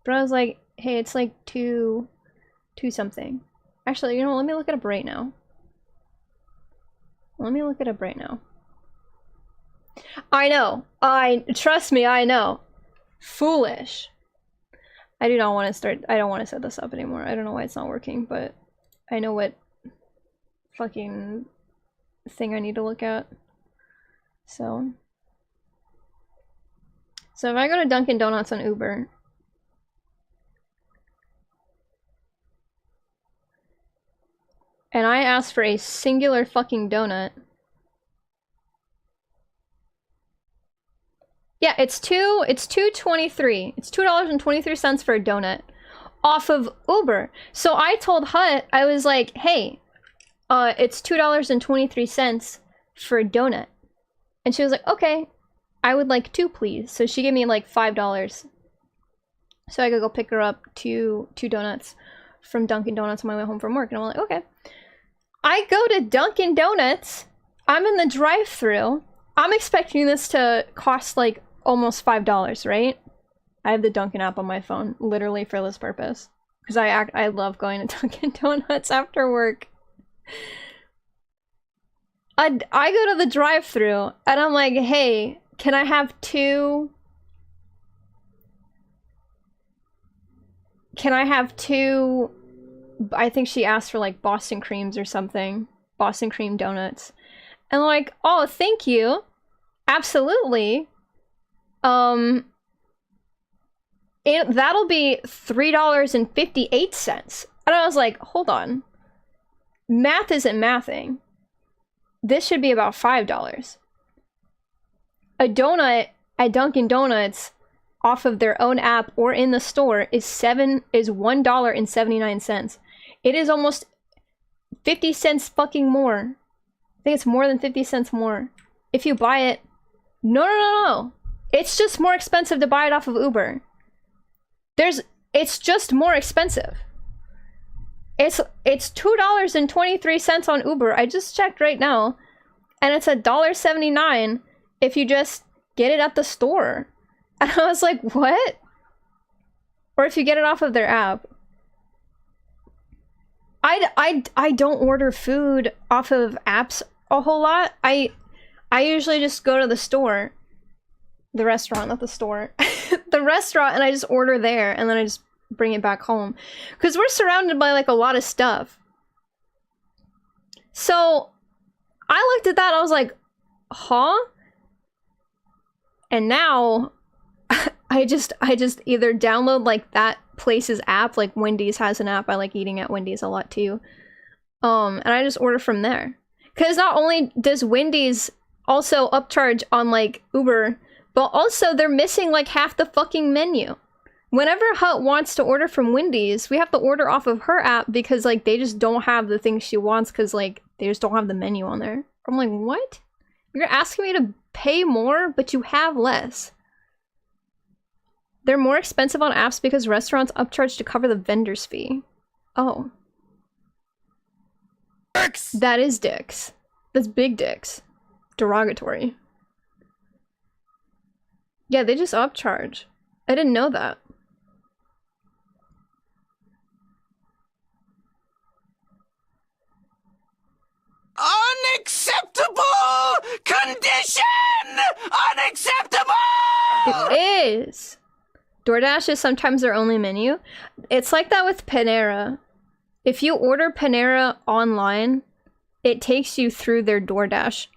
But I was like, hey, it's like two something. Actually, you know, let me look it up right now. Let me look it up right now. I know. Trust me, I know. Foolish. I do not want to start. I don't want to set this up anymore. I don't know why it's not working, but I know what fucking thing I need to look at. So if I go to Dunkin' Donuts on Uber, and I ask for a singular fucking donut. Yeah, it's $2.23. It's $2.23 for a donut off of Uber. So I told Hut, I was like, hey, it's $2.23 for a donut. And she was like, okay, I would like two, please. So she gave me like $5. So I could go pick her up two donuts from Dunkin' Donuts on my way home from work. And I'm like, okay. I go to Dunkin' Donuts. I'm in the drive-thru. I'm expecting this to cost like almost $5, right? I have the Dunkin' app on my phone, literally for this purpose. Because I love going to Dunkin' Donuts after work. I go to the drive-thru and I'm like, hey, can I have two? Can I have two? I think she asked for like Boston creams or something. Boston cream donuts. And I'm like, oh, thank you. Absolutely. That'll be $3.58. And I was like, hold on. Math isn't mathing. This should be about $5. A donut at Dunkin' Donuts off of their own app or in the store is $1.79. It is almost 50 cents fucking more. I think it's more than 50 cents more. If you buy it, no. It's just more expensive to buy it off of Uber. It's just more expensive. It's $2.23 on Uber. I just checked right now, and it's $1.79 if you just get it at the store. And I was like, what? Or if you get it off of their app. I don't order food off of apps a whole lot. I usually just go to the store. The restaurant, not the store. The restaurant, and I just order there, and then I just bring it back home. Because we're surrounded by like a lot of stuff. So I looked at that, I was like, huh? And now I just either download like that place's app, like Wendy's has an app. I like eating at Wendy's a lot too. And I just order from there. Because not only does Wendy's also upcharge on like Uber, but also they're missing like half the fucking menu. Whenever Hut wants to order from Wendy's, we have to order off of her app because like they just don't have the things she wants because like they just don't have the menu on there. I'm like, what? You're asking me to pay more, but you have less. They're more expensive on apps because restaurants upcharge to cover the vendor's fee. Oh. Dicks! That is dicks. That's big dicks. Derogatory. Yeah, they just upcharge. I didn't know that. Unacceptable! It is. DoorDash is sometimes their only menu. It's like that with Panera. If you order Panera online, it takes you through their DoorDash.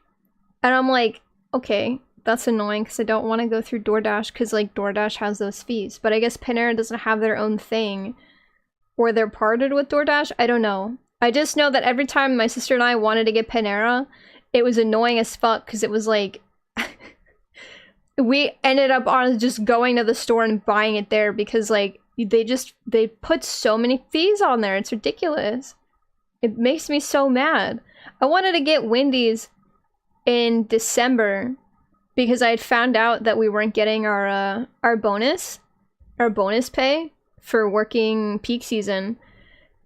And I'm like, okay, that's annoying because I don't want to go through DoorDash because like DoorDash has those fees. But I guess Panera doesn't have their own thing. Or they're partnered with DoorDash. I don't know. I just know that every time my sister and I wanted to get Panera, it was annoying as fuck because it was like we ended up on just going to the store and buying it there because like they put so many fees on there. It's ridiculous. It makes me so mad. I wanted to get Wendy's in December because I had found out that we weren't getting our bonus pay for working peak season,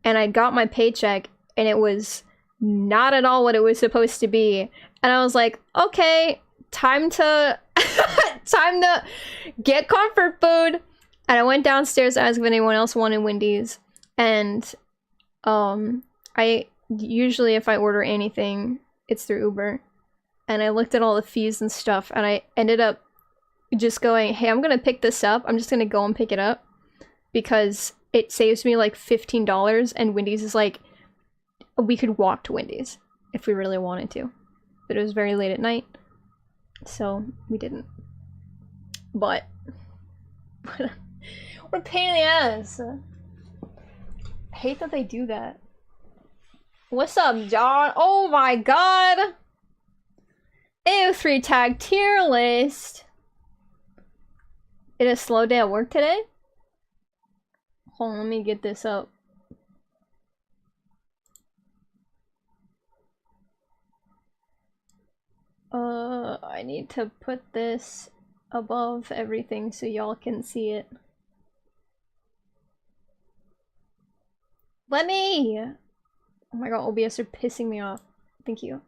and I got my paycheck and it was not at all what it was supposed to be. And I was like, okay, time to time to get comfort food. And I went downstairs to ask if anyone else wanted Wendy's. And I usually, if I order anything, it's through Uber. And I looked at all the fees and stuff, and I ended up just going, hey, I'm gonna pick this up. I'm just gonna go and pick it up because it saves me like $15, and Wendy's is like, we could walk to Wendy's if we really wanted to. But it was very late at night, so we didn't. But what a pain in the ass. I hate that they do that. What's up, John? Oh my god! AO3 tag tier list. It a slow day at work today? Hold on, let me get this up. I need to put this above everything so y'all can see it. Let me! Oh my god, OBS are pissing me off. Thank you.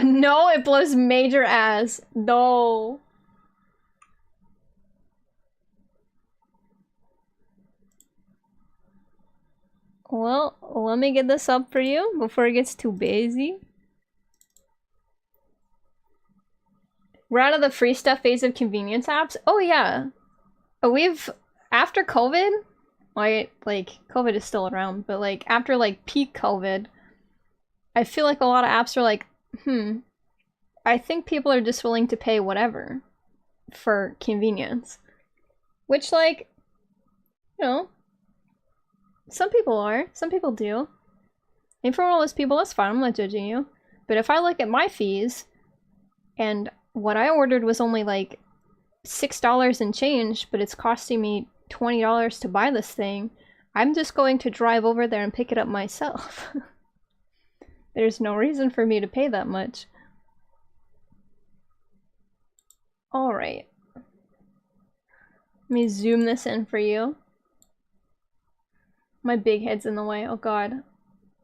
No, it blows major ass. No. Well, let me get this up for you before it gets too busy. We're out of the free stuff phase of convenience apps. Oh yeah. After COVID, like COVID is still around, but like after like peak COVID, I feel like a lot of apps are like, I think people are just willing to pay whatever for convenience. Which, like, you know, some people are. Some people do. And for all those people, that's fine. I'm not judging you. But if I look at my fees, and what I ordered was only like $6 and change, but it's costing me $20 to buy this thing, I'm just going to drive over there and pick it up myself. There's no reason for me to pay that much. Alright. Let me zoom this in for you. My big head's in the way. Oh god.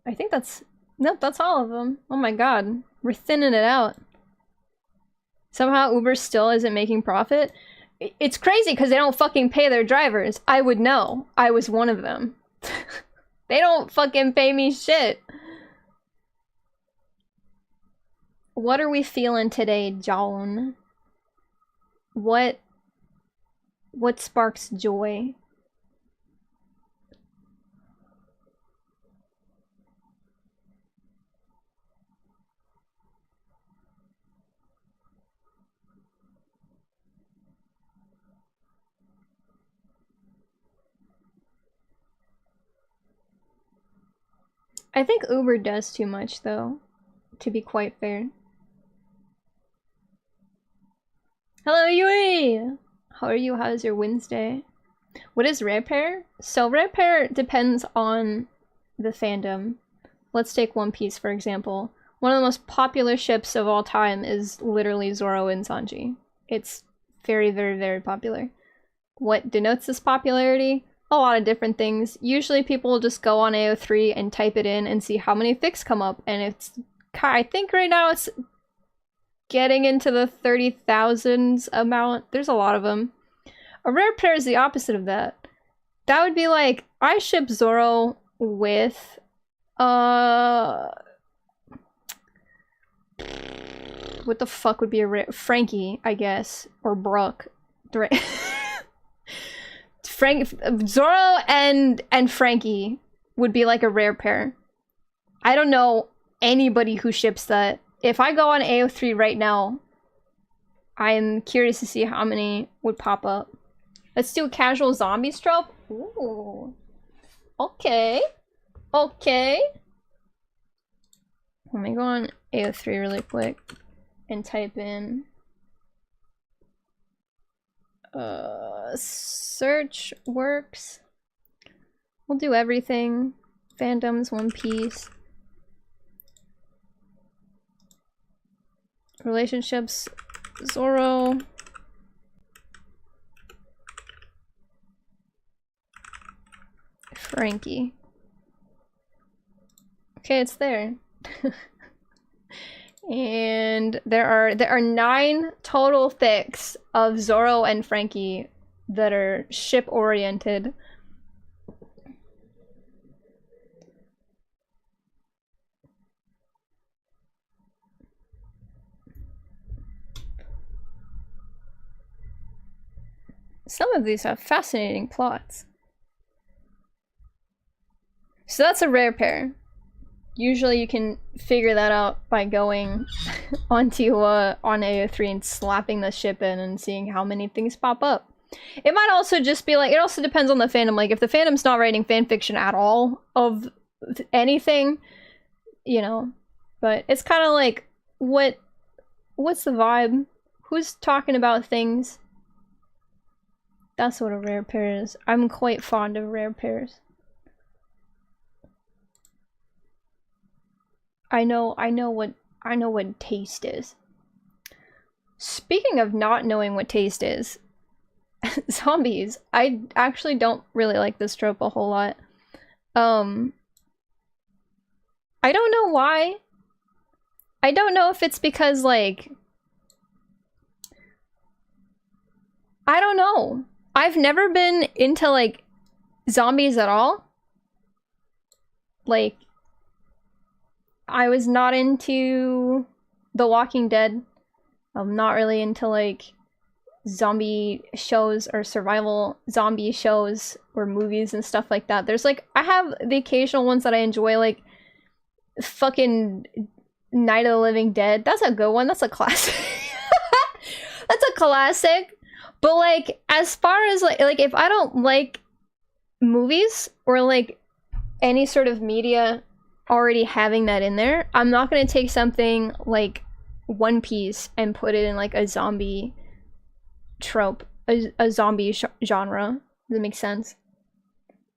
I think that's... Nope, that's all of them. Oh my god. We're thinning it out. Somehow Uber still isn't making profit. It's crazy because they don't fucking pay their drivers. I would know. I was one of them. They don't fucking pay me shit. What are we feeling today, Joan? What sparks joy? I think Uber does too much, though, to be quite fair. Hello, Yui! How are you? How's your Wednesday? What is Rare Pair? So Rare Pair depends on the fandom. Let's take One Piece, for example. One of the most popular ships of all time is literally Zoro and Sanji. It's very, very, very popular. What denotes this popularity? A lot of different things. Usually people will just go on AO3 and type it in and see how many fics come up, and it's... I think right now it's getting into the 30,000s amount. There's a lot of them. A Rare Pair is the opposite of that. That would be like, I ship Zoro with... What the fuck would be a rare? Frankie, I guess, or Brooke. Zoro and Frankie would be like a rare pair. I don't know anybody who ships that. If I go on AO3 right now, I'm curious to see how many would pop up. Let's do a casual zombies trope. Ooh. Okay. Okay. Let me go on AO3 really quick and type in search works. We'll do everything. Fandoms, One Piece. Relationships, Zoro. Frankie. Okay, it's there. And there are 9 total fics of Zoro and Frankie that are ship oriented. Some of these have fascinating plots. So that's a rare pair. Usually you can figure that out by going onto on AO3 and slapping the ship in and seeing how many things pop up. It might also just be like, it also depends on the fandom. Like if the fandom's not writing fanfiction at all of anything, you know, but it's kind of like, what's the vibe? Who's talking about things? That's what a rare pair is. I'm quite fond of rare pairs. I know what taste is. Speaking of not knowing what taste is, zombies. I actually don't really like this trope a whole lot. I don't know why. I don't know if it's because, like, I don't know. I've never been into, like, zombies at all. Like, I was not into The Walking Dead. I'm not really into, like, zombie shows or survival zombie shows or movies and stuff like that. There's, like, I have the occasional ones that I enjoy, like, fucking Night of the Living Dead. That's a good one. That's a classic. That's a classic. But, like, as far as, like, if I don't like movies or, like, any sort of media already having that in there, I'm not gonna take something like One Piece and put it in, like, a zombie trope, a zombie genre. Does that make sense?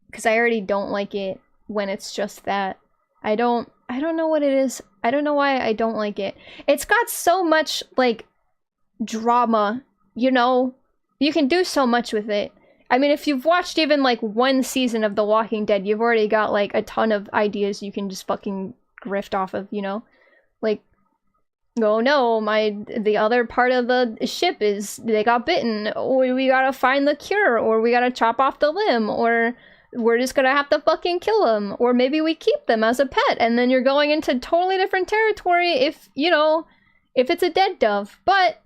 Because I already don't like it when it's just that. I don't know what it is. I don't know why I don't like it. It's got so much, like, drama, you know? You can do so much with it. I mean, if you've watched even, like, one season of The Walking Dead, you've already got, like, a ton of ideas you can just fucking grift off of, you know? Like, oh no, the other part of the ship is they got bitten, or we gotta find the cure, or we gotta chop off the limb, or we're just gonna have to fucking kill them, or maybe we keep them as a pet, and then you're going into totally different territory if, you know, if it's a dead dove. But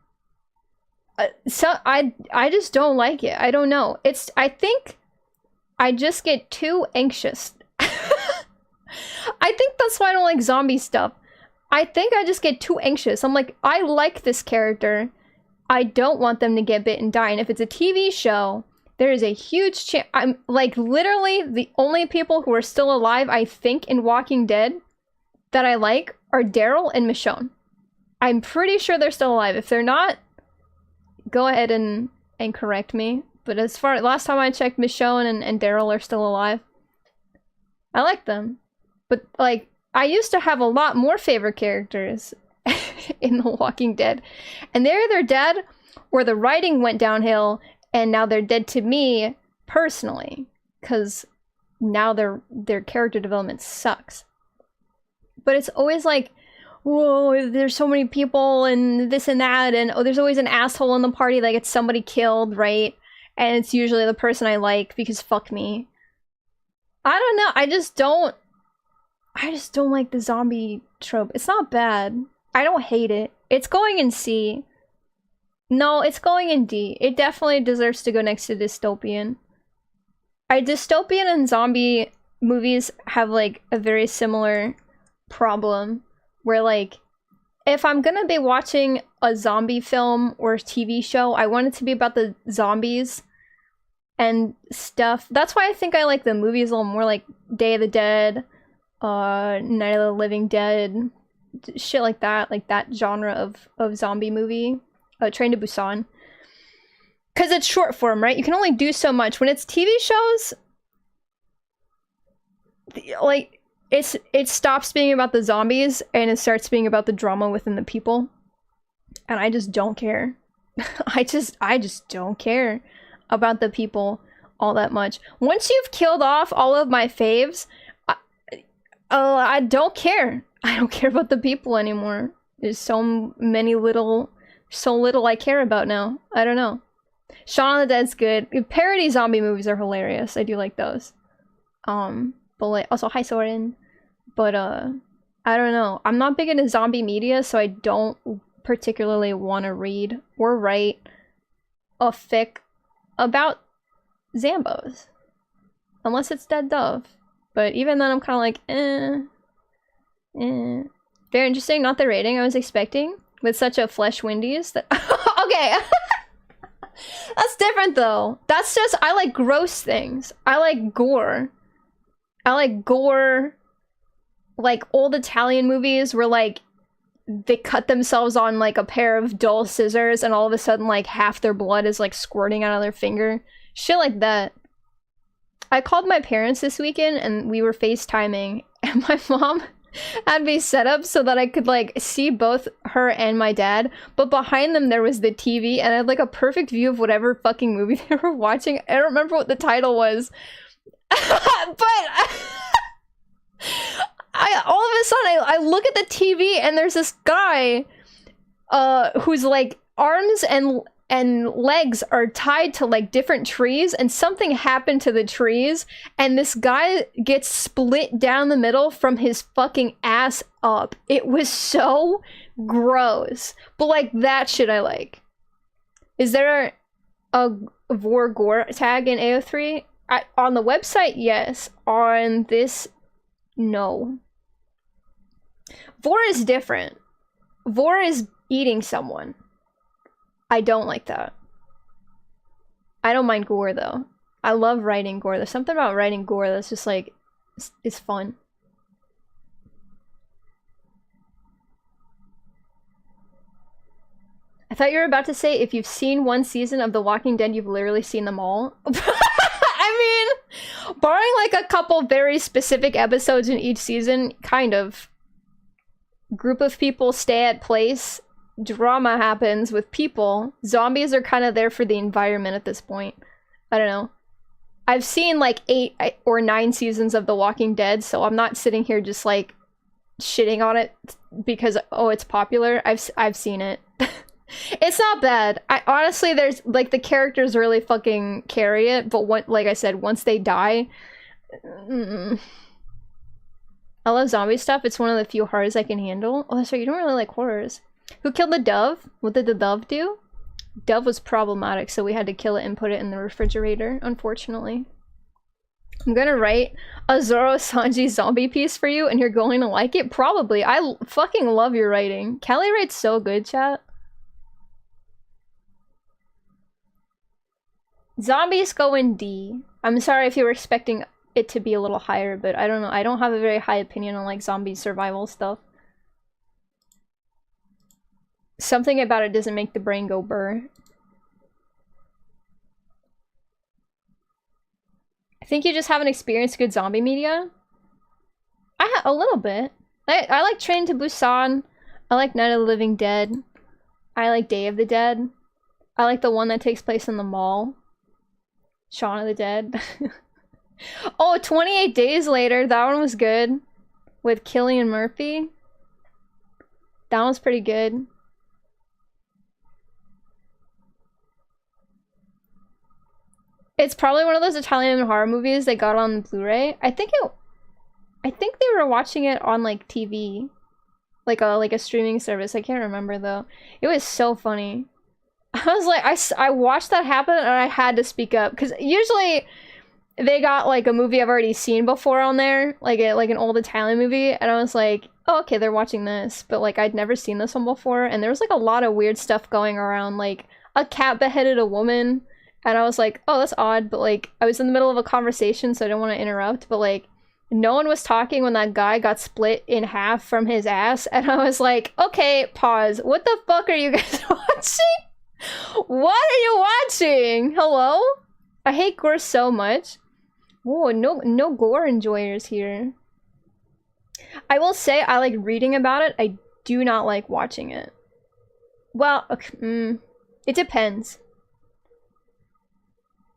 so I just don't like it. I don't know. I think I just get too anxious. I think that's why I don't like zombie stuff. I think I just get too anxious. I'm like, I like this character. I don't want them to get bit and die. And if it's a TV show, there is a huge chance. I'm like, literally the only people who are still alive, I think, in Walking Dead that I like are Daryl and Michonne. I'm pretty sure they're still alive. If they're not, go ahead and correct me. But as far last time I checked, Michonne and Daryl are still alive. I like them. But, like, I used to have a lot more favorite characters in The Walking Dead. And they're either dead or the writing went downhill and now they're dead to me personally. Because now their character development sucks. But it's always like, whoa, there's so many people and this and that, and oh, there's always an asshole in the party that gets somebody killed, right? And it's usually the person I like because fuck me. I don't know, I just don't like the zombie trope. It's not bad. I don't hate it. It's going in C. No, it's going in D. It definitely deserves to go next to dystopian. Dystopian and zombie movies have like a very similar problem where like if I'm gonna be watching a zombie film or TV show, I want it to be about the zombies and stuff. That's why I think I like the movies a little more, like Day of the Dead, Night of the Living Dead, shit like that genre of zombie movie. Train to Busan. Because it's short form, right? You can only do so much. When it's TV shows, like, it stops being about the zombies and it starts being about the drama within the people. And I just don't care. I just don't care about the people all that much. Once you've killed off all of my faves, I don't care. I don't care about the people anymore. There's so little I care about now. I don't know. Shaun of the Dead's good. Parody zombie movies are hilarious. I do like those. But like also Hi Soren. But I don't know. I'm not big into zombie media, so I don't particularly want to read or write a fic about Zambos. Unless it's Dead Dove. But even then I'm kinda like, Very interesting, not the rating I was expecting. With such a flesh Wendy's that okay. That's different though. That's just I like gross things. I like gore. Like old Italian movies where like they cut themselves on like a pair of dull scissors and all of a sudden like half their blood is like squirting out of their finger. Shit like that. I called my parents this weekend and we were FaceTiming and my mom had me set up so that I could like see both her and my dad, but behind them there was the TV and I had like a perfect view of whatever fucking movie they were watching. I don't remember what the title was. But all of a sudden I look at the TV and there's this guy whose like arms and legs are tied to like different trees and something happened to the trees and this guy gets split down the middle from his fucking ass up. It was so gross. But like that shit I like. Is there a Vor Gore tag in AO3? On the website, yes. On this, no. Vor is different. Vor is eating someone. I don't like that. I don't mind gore though. I love writing gore. There's something about writing gore that's just like, it's fun. I thought you were about to say if you've seen one season of The Walking Dead, you've literally seen them all. I mean, barring like a couple very specific episodes in each season, kind of. Group of people stay at place. Drama happens with people. Zombies are kind of there for the environment at this point. I don't know. I've seen like 8 or 9 seasons of The Walking Dead, so I'm not sitting here just like shitting on it because oh it's popular. I've seen it. It's not bad. I honestly there's like the characters really fucking carry it, but like I said, once they die, I love zombie stuff. It's one of the few horrors I can handle. Oh, that's right. You don't really like horrors. Who killed the dove? What did the dove do? Dove was problematic, so we had to kill it and put it in the refrigerator, unfortunately. I'm gonna write a Zoro Sanji zombie piece for you, and you're going to like it? Probably. I fucking love your writing. Callie writes so good, chat. Zombies go in D. I'm sorry if you were expecting it to be a little higher, but I don't know. I don't have a very high opinion on like zombie survival stuff. Something about it doesn't make the brain go burr. I think you just haven't experienced good zombie media. A little bit. I like Train to Busan. I like Night of the Living Dead. I like Day of the Dead. I like the one that takes place in the mall. Shaun of the Dead. Oh, 28 Days Later. That one was good. With Cillian Murphy. That one's pretty good. It's probably one of those Italian horror movies they got on Blu-ray. I think they were watching it on like TV. like a streaming service. I can't remember though. It was so funny. I was like, I watched that happen and I had to speak up because usually they got like a movie I've already seen before on there, like an old Italian movie, and I was like, oh, okay, they're watching this, but like I'd never seen this one before, and there was like a lot of weird stuff going around, like a cat beheaded a woman, and I was like, oh, that's odd, but like I was in the middle of a conversation, so I didn't want to interrupt, but like no one was talking when that guy got split in half from his ass, and I was like, okay, pause. What the fuck are you guys watching? What are you watching? Hello? I hate gore so much. Whoa, no gore enjoyers here. I will say I like reading about it. I do not like watching it. Well, okay, it depends.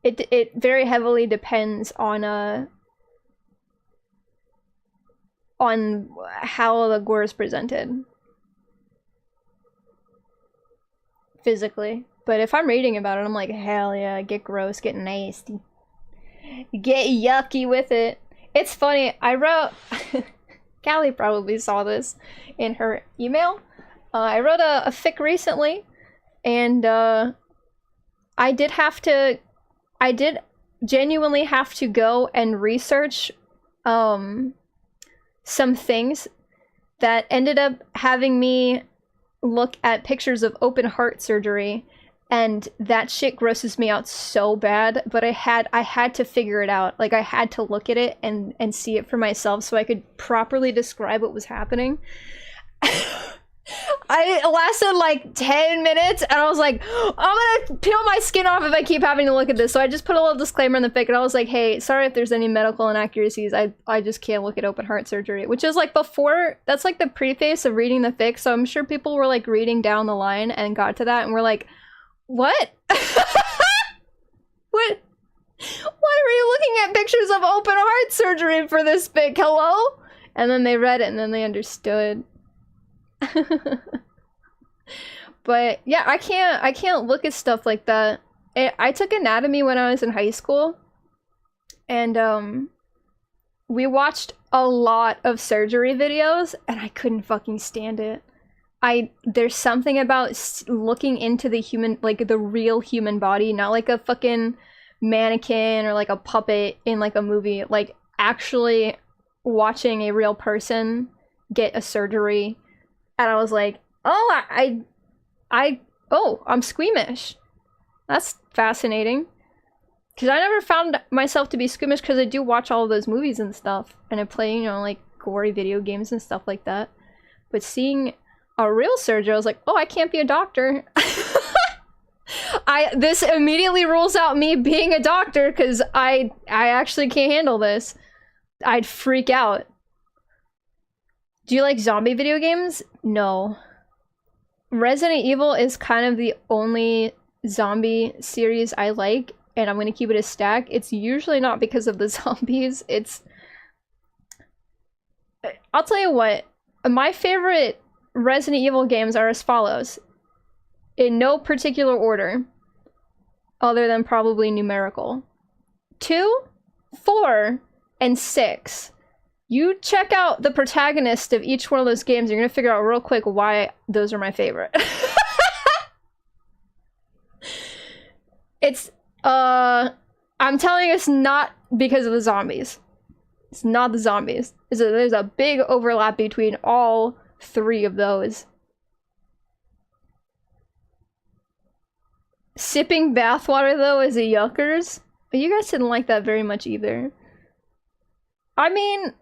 It very heavily depends on how the gore is presented physically. But if I'm reading about it, I'm like, hell yeah, get gross, get nasty. Get yucky with it. It's funny, I wrote... Callie probably saw this in her email. I wrote a fic recently, and I did genuinely have to go and research some things that ended up having me look at pictures of open heart surgery, and that shit grosses me out so bad, but I had to figure it out. Like, I had to look at it and see it for myself so I could properly describe what was happening. I lasted like 10 minutes, and I was like, I'm gonna peel my skin off if I keep having to look at this. So I just put a little disclaimer in the fic, and I was like, hey, sorry if there's any medical inaccuracies. I just can't look at open heart surgery, which is like before, that's like the preface of reading the fic, so I'm sure people were like reading down the line and got to that and were like, what? What? Why were you looking at pictures of open heart surgery for this fic? Hello? And then they read it and then they understood. But yeah, I can't look at stuff like that. I took anatomy when I was in high school, and we watched a lot of surgery videos, and I couldn't fucking stand it. There's something about looking into the human, like the real human body, not like a fucking mannequin or like a puppet in like a movie, like actually watching a real person get a surgery. And I was like, oh, I'm squeamish. That's fascinating. Because I never found myself to be squeamish because I do watch all of those movies and stuff. And I play, you know, like gory video games and stuff like that. But seeing a real surgeon, I was like, oh, I can't be a doctor. This immediately rules out me being a doctor because I actually can't handle this. I'd freak out. Do you like zombie video games? No. Resident Evil is kind of the only zombie series I like, and I'm gonna keep it a stack. It's usually not because of the zombies, I'll tell you what, my favorite Resident Evil games are as follows, in no particular order, other than probably numerical. 2, 4, and 6. You check out the protagonist of each one of those games, you're gonna figure out real quick why those are my favorite. It's, I'm telling you, it's not because of the zombies. It's not the zombies. There's a big overlap between all 3 of those. Sipping bathwater, though, is a yuckers. But you guys didn't like that very much either. I mean,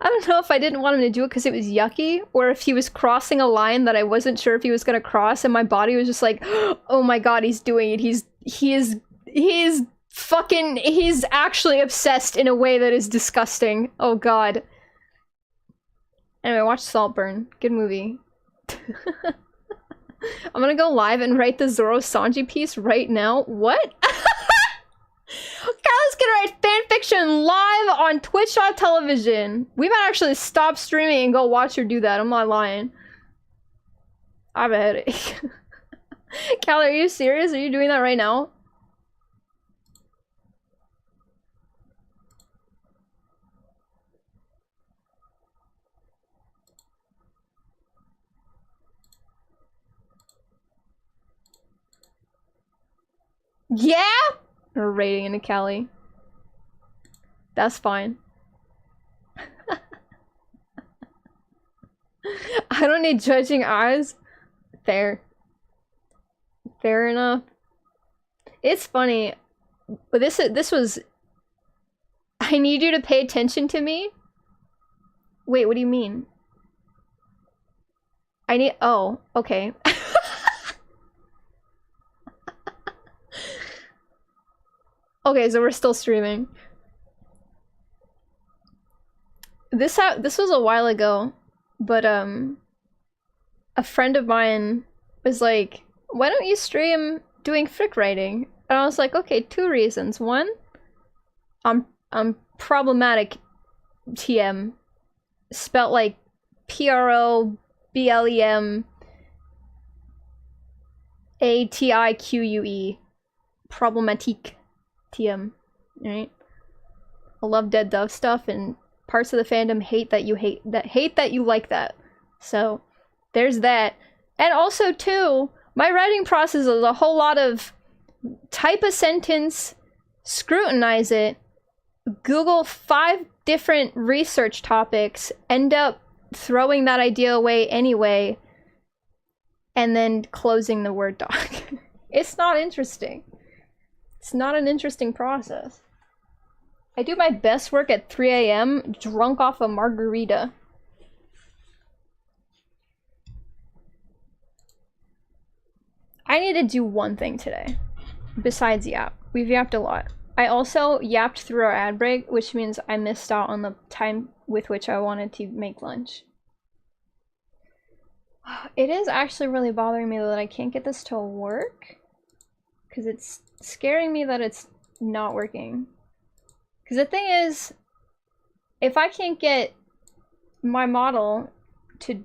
I don't know if I didn't want him to do it because it was yucky, or if he was crossing a line that I wasn't sure if he was gonna cross, and my body was just like, oh my god, he's doing it. He's actually obsessed in a way that is disgusting. Oh god. Anyway, watch Saltburn. Good movie. I'm gonna go live and write the Zoro Sanji piece right now. What? Kyle's gonna write fanfiction live on Twitch.tv. We might actually stop streaming and go watch her do that. I'm not lying. I have a headache. Cal, are you serious? Are you doing that right now? Yeah? Or raiding into Kelly. That's fine. I don't need judging eyes. Fair. Fair enough. It's funny, but this was... I need you to pay attention to me? Wait, what do you mean? I need... Oh, okay. Okay, so we're still streaming. This was a while ago, but a friend of mine was like, "Why don't you stream doing fic writing?" And I was like, "Okay, 2 reasons. One, I'm problematic TM, spelt like PROBLEMATIQUE, problematique TM, right? I love dead dove stuff, and parts of the fandom hate that you like that. So there's that. And also too, my writing process is a whole lot of type a sentence, scrutinize it, Google 5 different research topics, end up throwing that idea away anyway, and then closing the Word doc. It's not interesting. It's not an interesting process. I do my best work at 3 a.m. drunk off a margarita. I need to do one thing today, besides yap. We've yapped a lot. I also yapped through our ad break, which means I missed out on the time with which I wanted to make lunch. It is actually really bothering me though that I can't get this to work, because it's scaring me that it's not working. Because the thing is, if I can't get my model to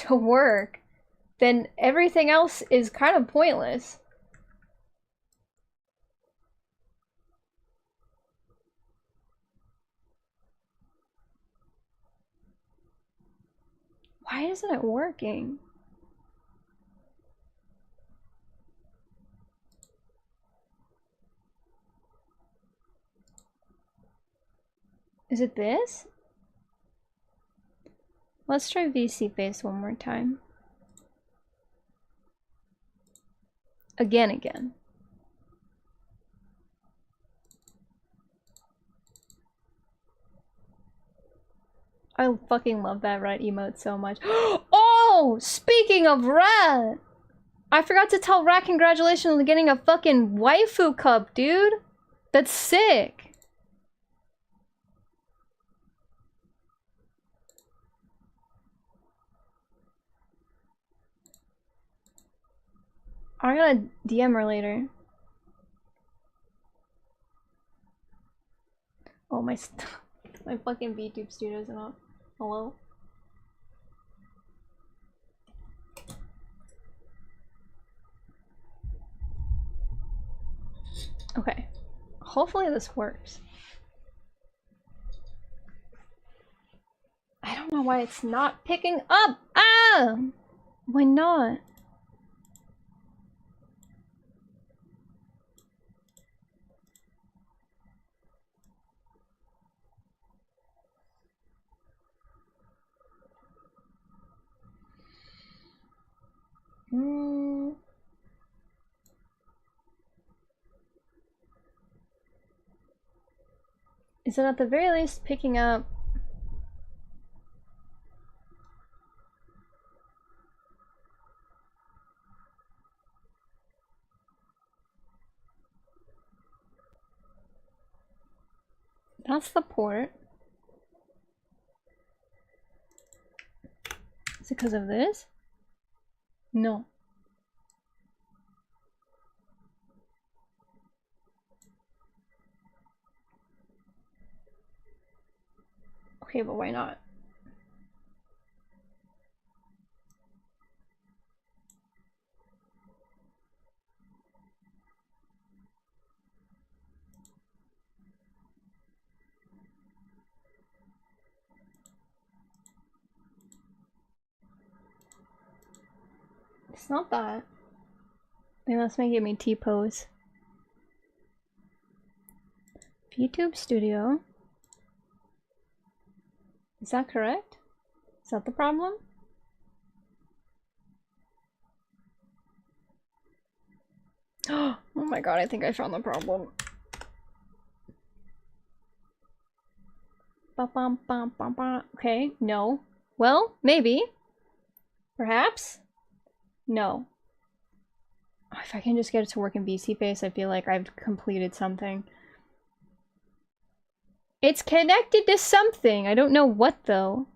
work, then everything else is kind of pointless. Why isn't it working? Is it this? Let's try VC face one more time. Again. I fucking love that rat emote so much. Oh! Speaking of rat! I forgot to tell Rat congratulations on getting a fucking waifu cup, dude! That's sick! I'm gonna DM her later. Oh, my my fucking VTube studio's not. Hello? Okay. Hopefully this works. I don't know why it's not picking up! Ah! Why not? Is it at the very least picking up? That's the port. Is it because of this? No. Okay, but why not? It's not that. Maybe that's making me T-pose. YouTube Studio. Is that correct? Is that the problem? Oh my god, I think I found the problem. Okay, no. Well, maybe. Perhaps? No. If I can just get it to work in BC Face, I feel like I've completed something. It's connected to something. I don't know what though.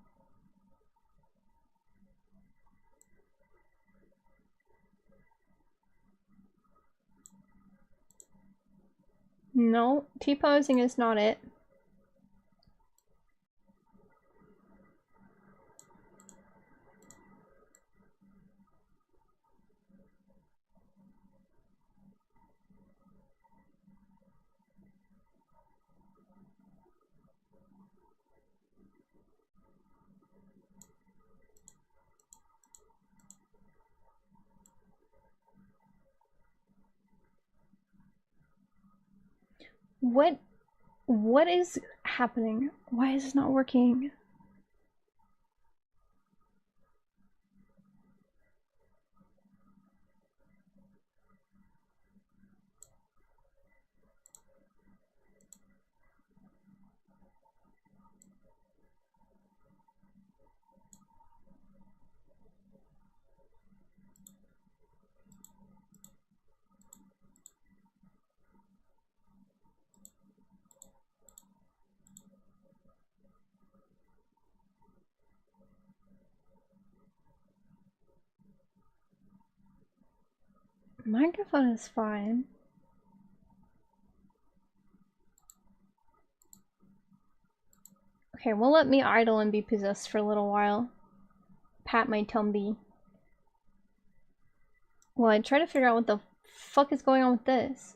No, T-posing is not it. What is happening? Why is this not working? Microphone is fine. Okay, well let me idle and be possessed for a little while. Pat my tumby. Well, I try to figure out what the fuck is going on with this.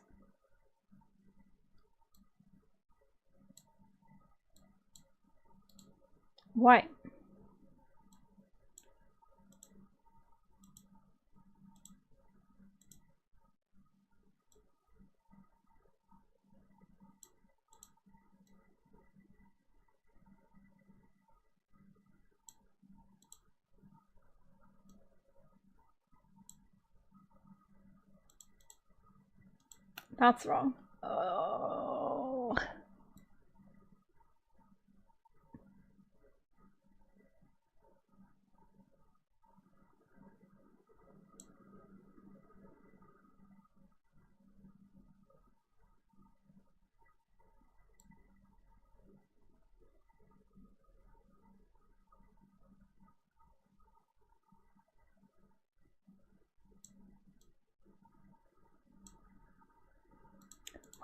Why? That's wrong. Oh.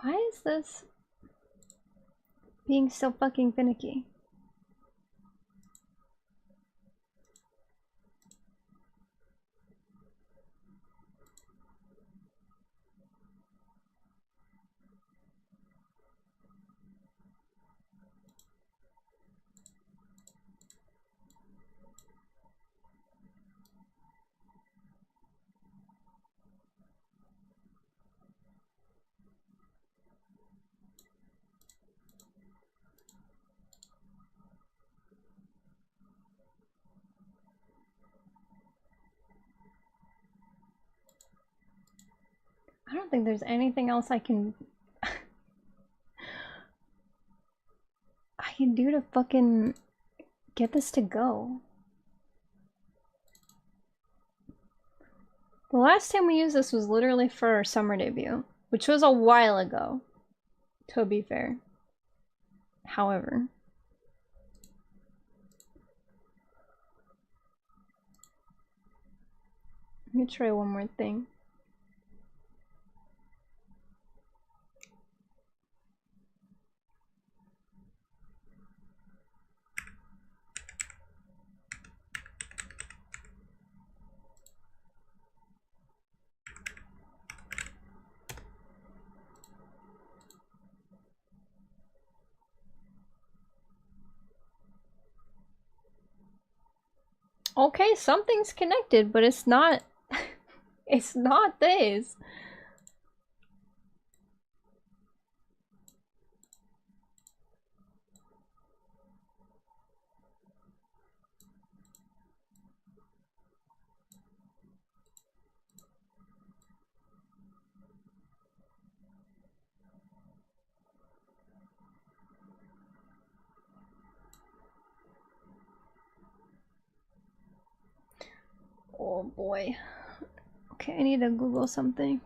Why is this being so fucking finicky? I don't think there's anything else I can do to fucking get this to go. The last time we used this was literally for our summer debut, which was a while ago, to be fair. However, let me try one more thing. Okay, something's connected, but it's not It's not this. Oh boy. Okay, I need to Google something.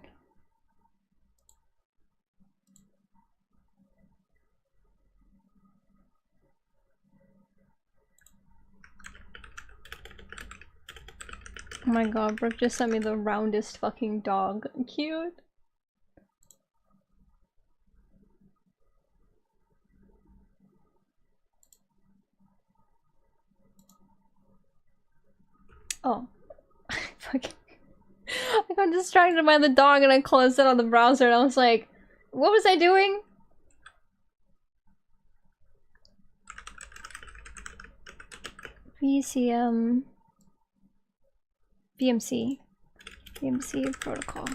Oh my god, Brooke just sent me the roundest fucking dog. Cute. Oh. Fucking. I got distracted by the dog and I closed it on the browser and I was like, what was I doing? VCM. VMC. VMC protocol.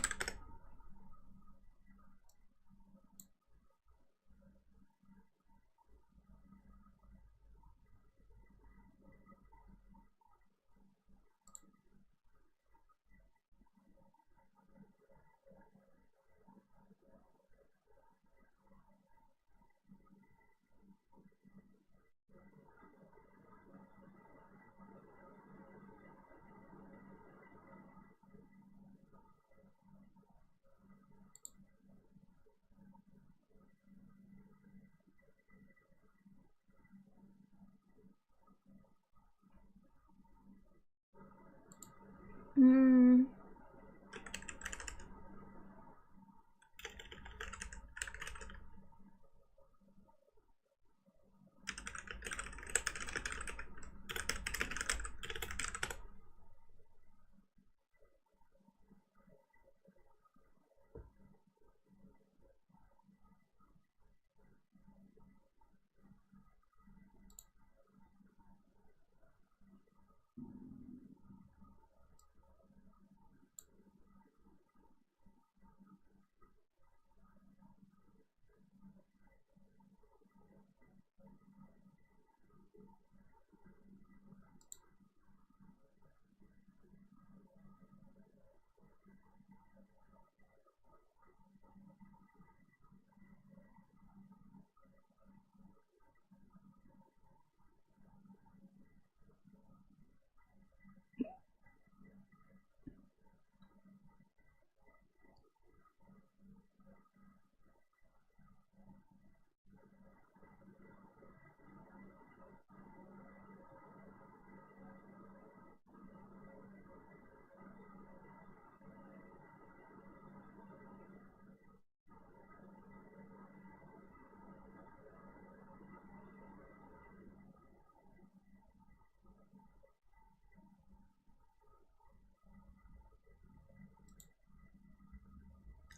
Hmm.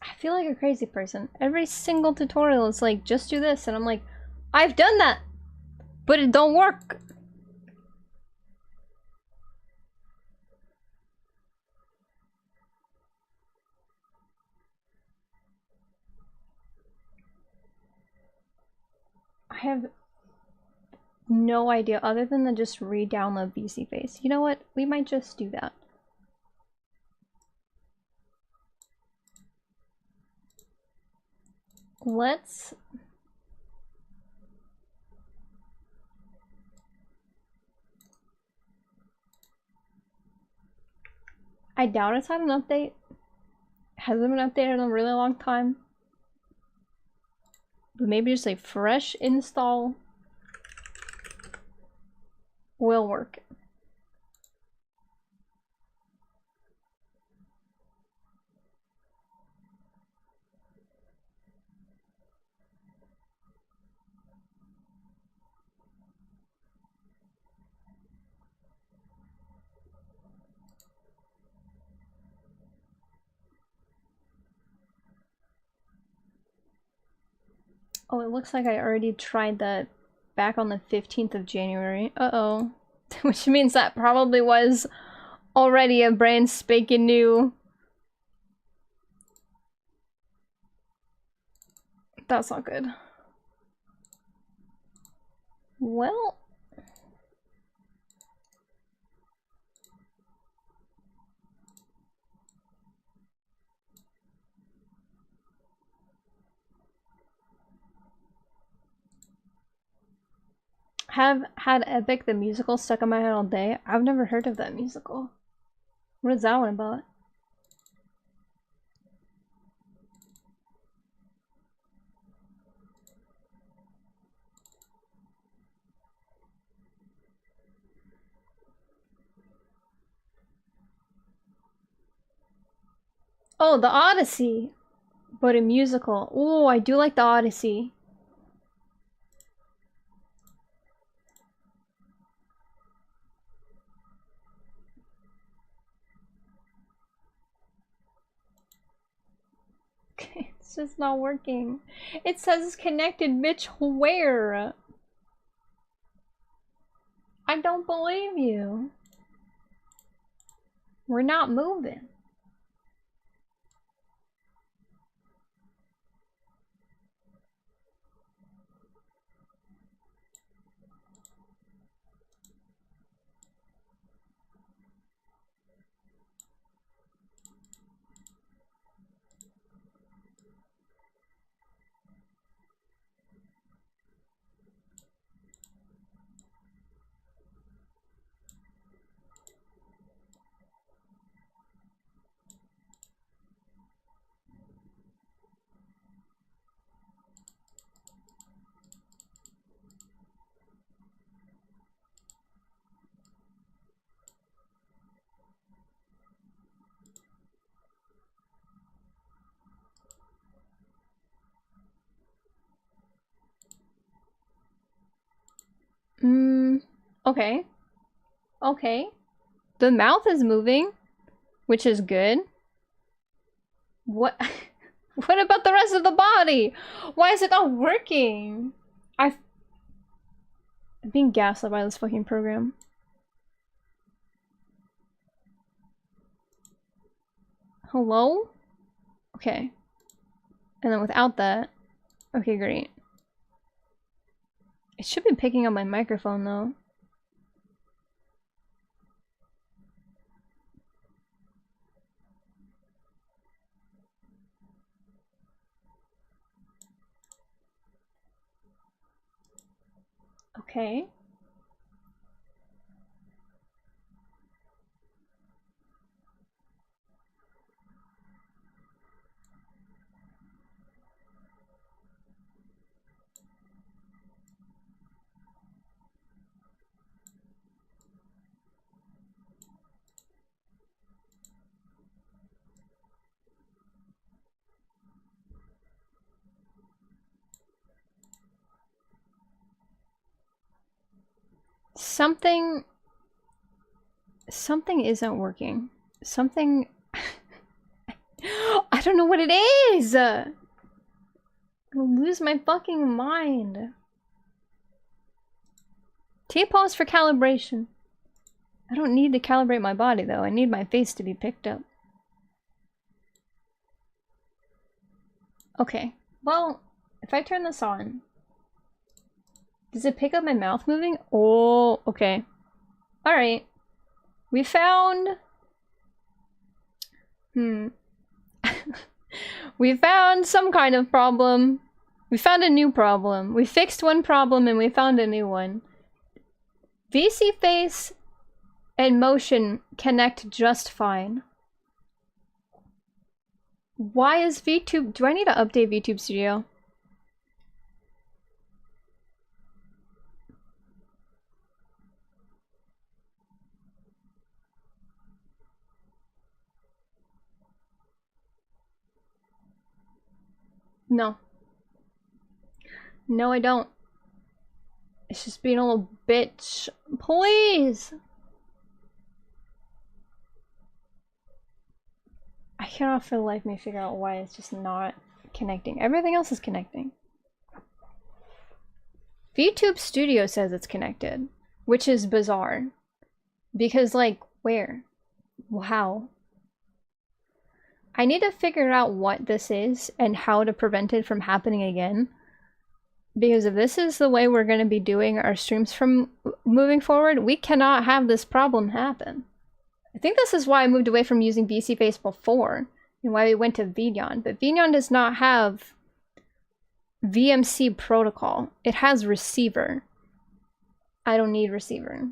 I feel like a crazy person. Every single tutorial is like, just do this, and I'm like, I've done that, but it don't work. I have no idea other than to just re-download BC Face. You know what? We might just do that. Let's... I doubt it's had an update. Hasn't been updated in a really long time. But maybe just a fresh install will work. Oh, it looks like I already tried that back on the 15th of January. Uh-oh. Which means that probably was already a brand spanking new That's not good. Well... Have had Epic the musical stuck in my head all day. I've never heard of that musical. What is that one about? Oh, the Odyssey! But a musical. Oh, I do like the Odyssey. It's just not working. It says it's connected, bitch. Where? I don't believe you. We're not moving. Okay. Okay. The mouth is moving, which is good. What? What about the rest of the body? Why is it not working? I'm being gaslit by this fucking program. Hello? Okay. And then without that... Okay, great. It should be picking up my microphone, though. Okay. Something isn't working. Something... I don't know what it is! I'm gonna lose my fucking mind. T-pause for calibration. I don't need to calibrate my body though. I need my face to be picked up. Okay. Well, if I turn this on... Does it pick up my mouth moving? Oh, okay. Alright. We found... We found some kind of problem. We found a new problem. We fixed one problem and we found a new one. VC face and motion connect just fine. Why is VTube... Do I need to update VTube Studio? No. No, I don't. It's just being a little bitch. Please! I cannot for the life of me figure out why it's just not connecting. Everything else is connecting. VTube Studio says it's connected, which is bizarre. Because, like, where? How? I need to figure out what this is and how to prevent it from happening again. Because if this is the way we're going to be doing our streams from moving forward, we cannot have this problem happen. I think this is why I moved away from using VC Face before, and why we went to VNyan. But VNyan does not have VMC protocol. It has receiver. I don't need receiver.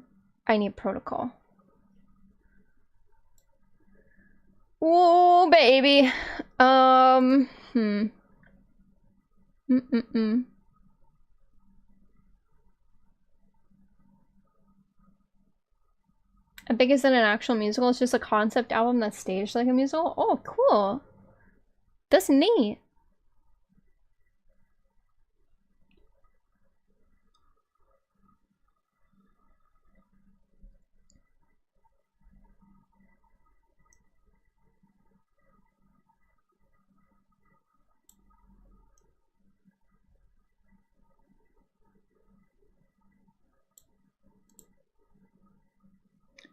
I need protocol. Oh, baby. I think it's in an actual musical. It's just a concept album that's staged like a musical. Oh, cool. That's neat.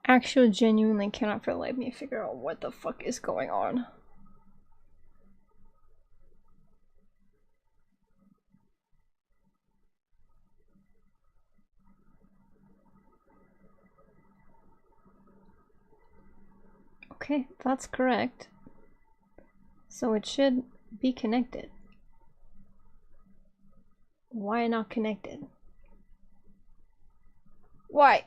Actually, genuinely cannot for the life of me figure out what the fuck is going on. Okay, that's correct. So it should be connected. Why not connected? Why?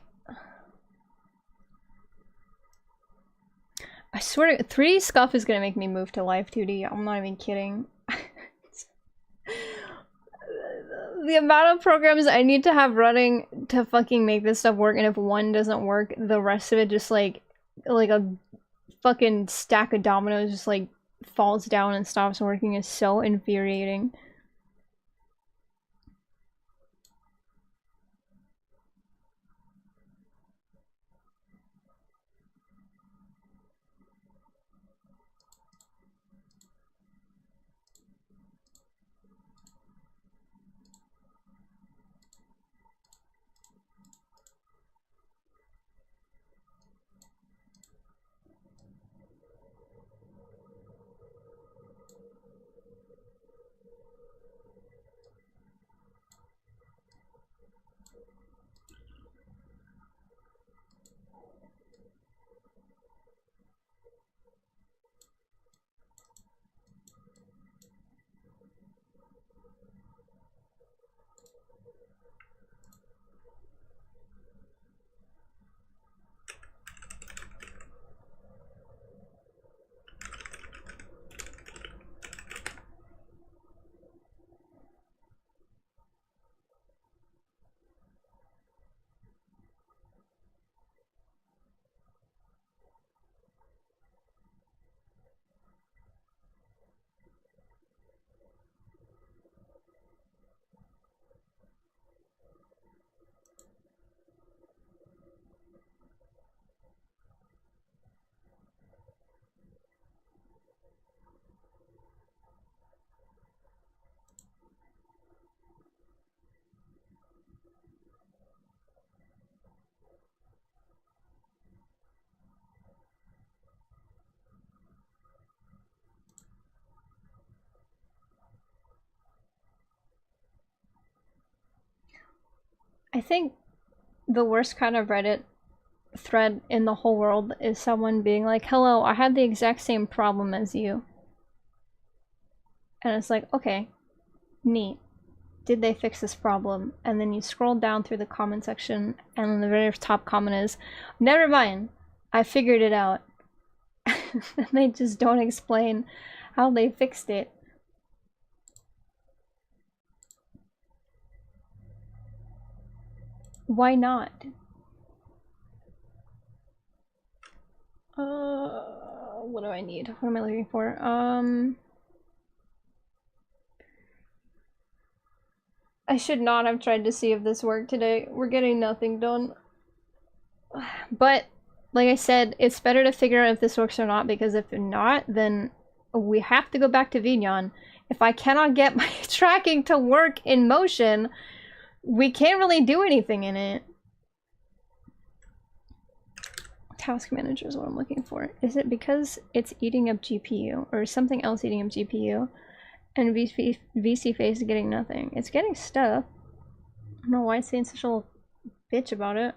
I swear, 3D Scuff is gonna make me move to Live 2D. I'm not even kidding. The amount of programs I need to have running to fucking make this stuff work, and if one doesn't work, the rest of it just like a fucking stack of dominoes just like falls down and stops working is so infuriating. I think the worst kind of Reddit thread in the whole world is someone being like, hello, I had the exact same problem as you. And it's like, okay, neat. Did they fix this problem? And then you scroll down through the comment section, and then the very top comment is, never mind, I figured it out. And they just don't explain how they fixed it. Why not? What do I need? What am I looking for? I should not have tried to see if this worked today. We're getting nothing done. But, like I said, it's better to figure out if this works or not, because if not, then we have to go back to VNyan. If I cannot get my tracking to work in motion, we can't really do anything in it. task manager is what I'm looking for. Is it because it's eating up GPU or something else eating up GPU and VC face is getting nothing? It's getting stuff. I don't know why it's saying such a little bitch about it.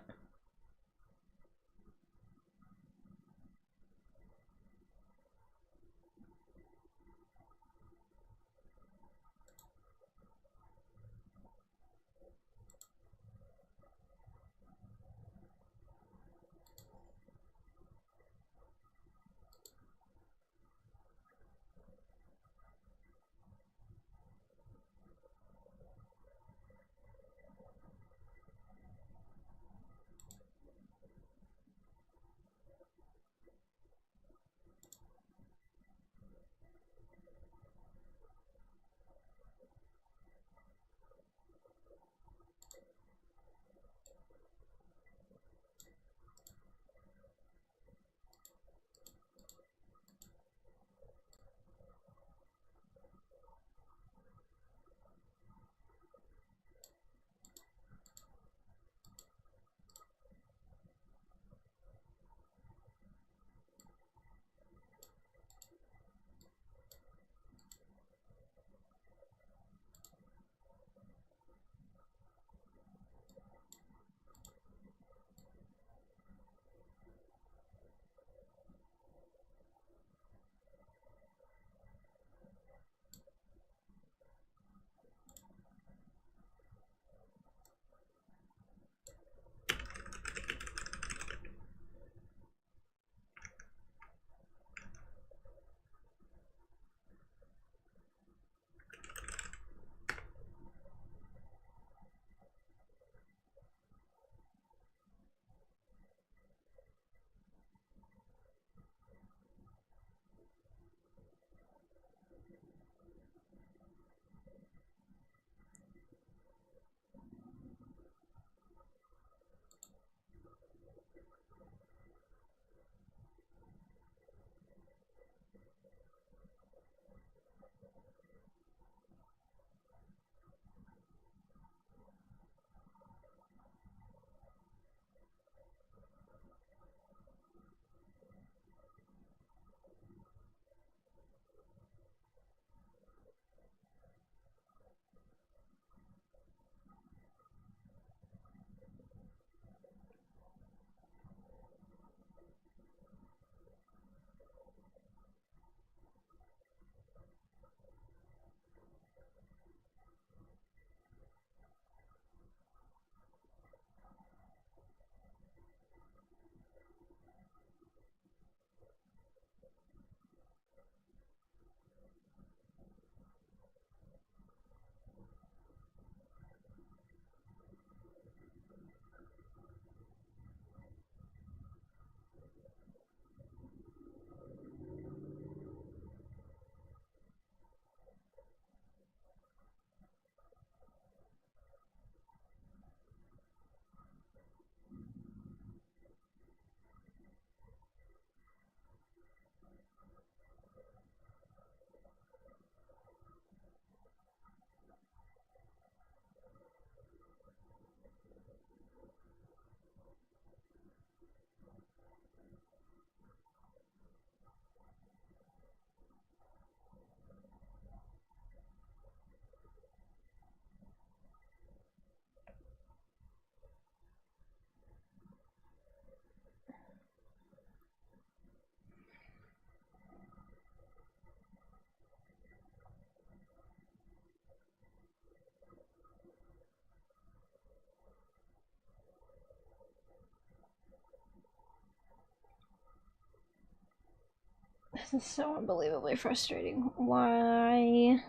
This is so unbelievably frustrating. Why?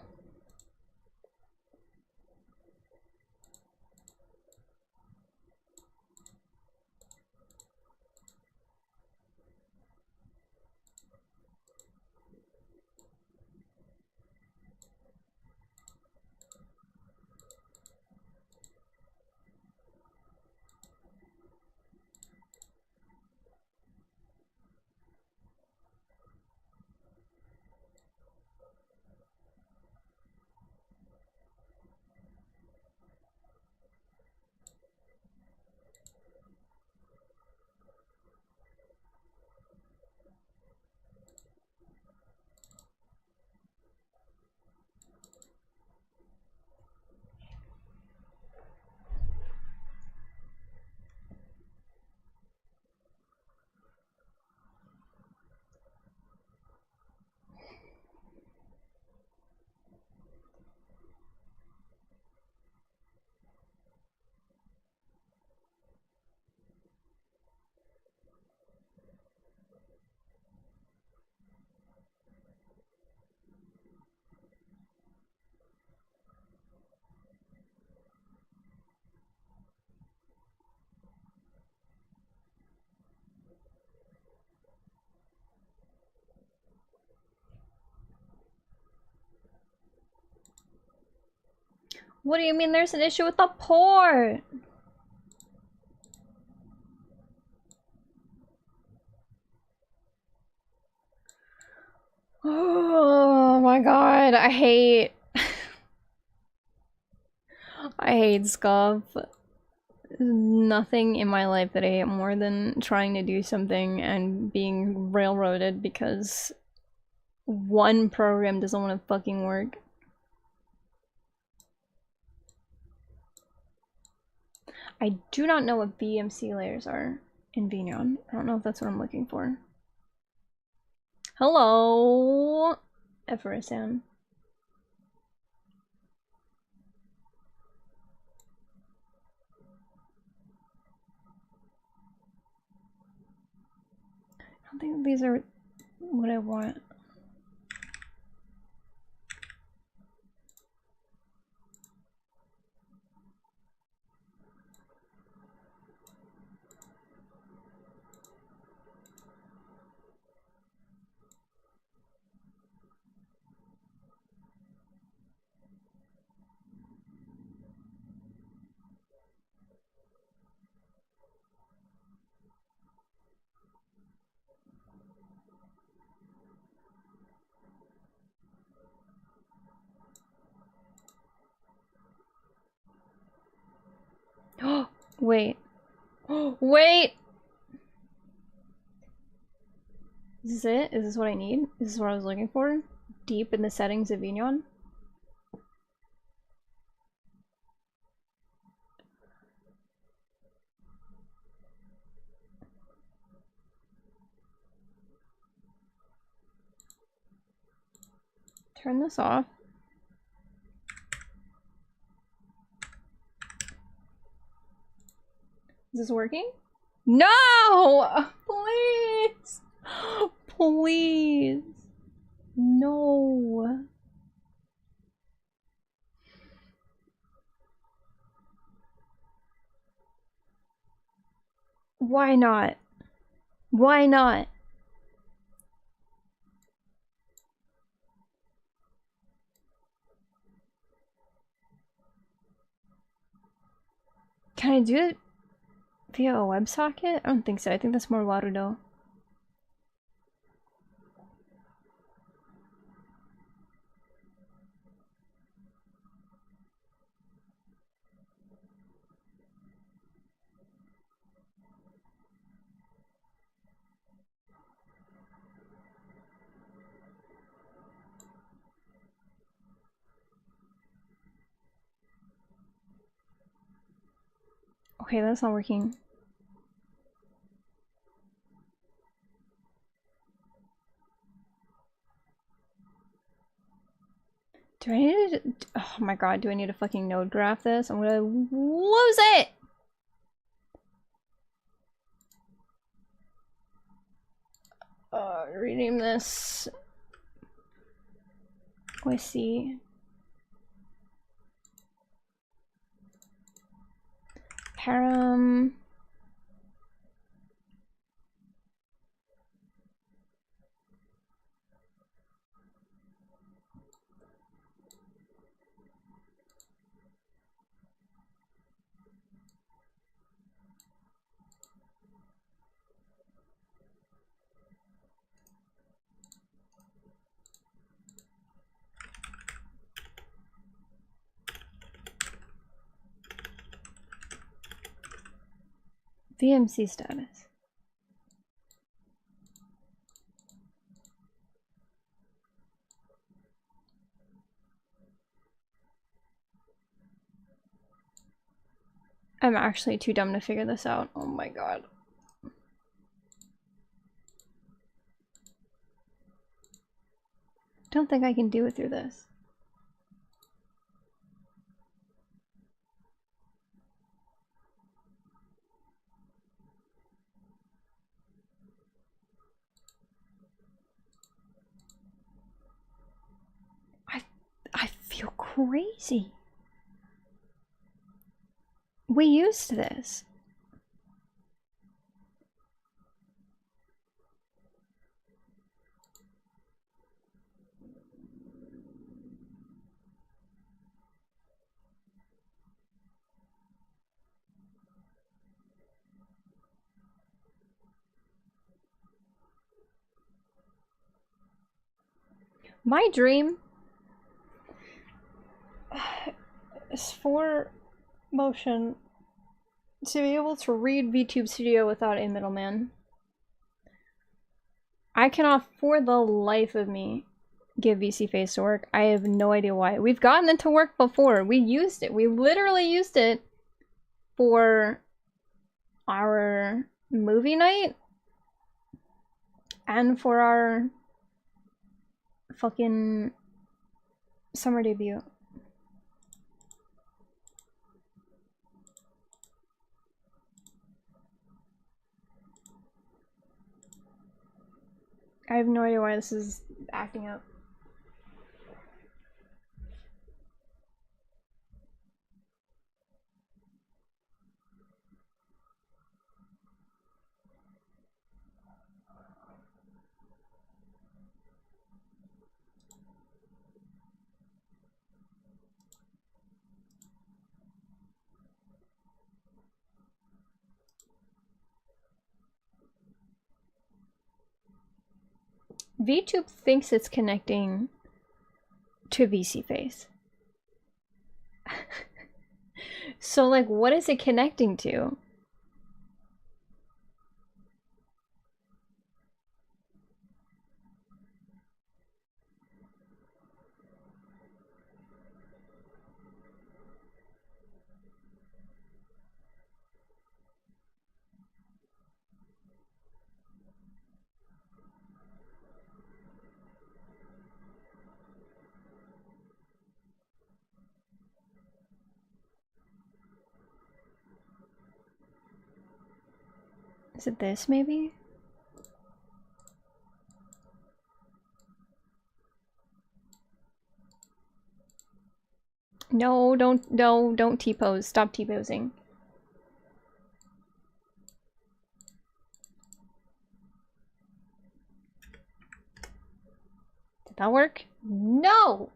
What do you mean there's an issue with the port? Oh my god, I hate I hate Scuff. Nothing in my life that I hate more than trying to do something and being railroaded because one program doesn't want to fucking work. I do not know what BMC layers are in Vignon. I don't know if that's what I'm looking for. Hello, Efrasan. I don't think these are what I want. Wait. Wait! Is this it? Is this what I need? Is this what I was looking for? Deep in the settings of Vignon? Turn this off. Is this working? No! Please! Please! No! Why not? Why not? Can I do it via a WebSocket? I don't think so. I think that's more Larudo. Okay, that's not working. Do I need to... Oh my god, do I need to fucking node graph this? I'm gonna lose it! Rename this... Let's see. Param... VMC status. I'm actually too dumb to figure this out. Oh my god. Don't think I can do it through this. I feel crazy. We used this. My dream is for motion to be able to read VTube Studio without a middleman. I cannot for the life of me get VC Face to work. I have no idea why. We've gotten it to work before. We used it. We literally used it for our movie night and for our fucking summer debut. I have no idea why this is acting up. VTube thinks it's connecting to VC Face. So, like, what is it connecting to? Is it this, maybe? No, don't T-pose. Stop T-posing. Did that work? No!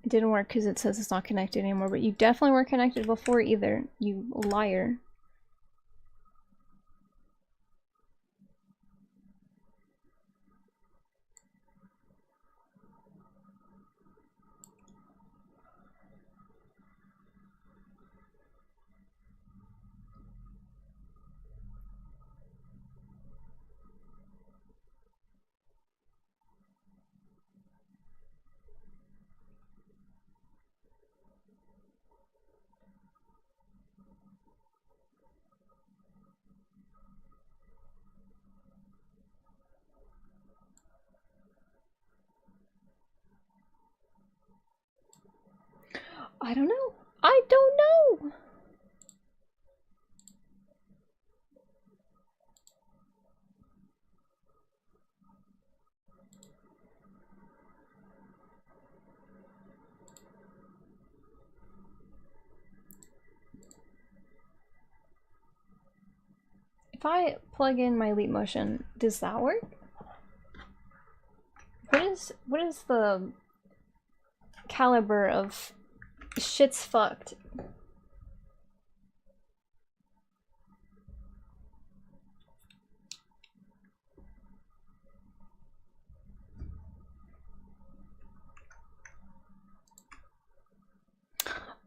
It didn't work because it says it's not connected anymore, but you definitely weren't connected before either, you liar. I don't know. I don't know! If I plug in my Leap Motion, does that work? What is the caliber of shit's fucked?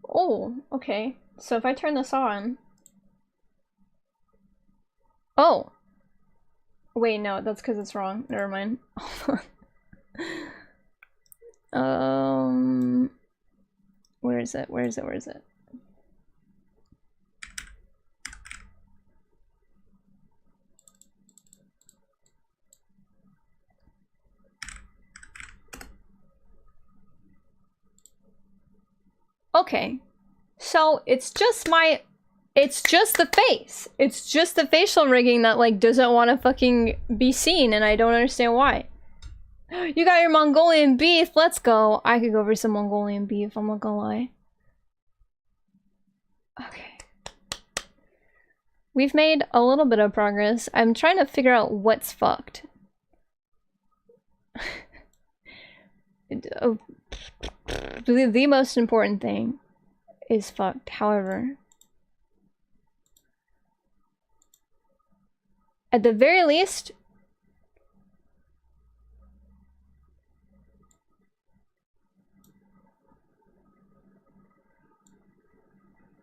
Oh, okay. So if I turn this on... Oh! Wait, no, that's because it's wrong. Never mind. Hold on. Where is it? Where is it? Where is it? Okay. So it's just my... It's just the face. It's just the facial rigging that, like, doesn't want to fucking be seen, and I don't understand why. You got your Mongolian beef, let's go. I could go for some Mongolian beef, I'm not gonna lie. Okay. We've made a little bit of progress. I'm trying to figure out what's fucked. The most important thing is fucked, however. At the very least,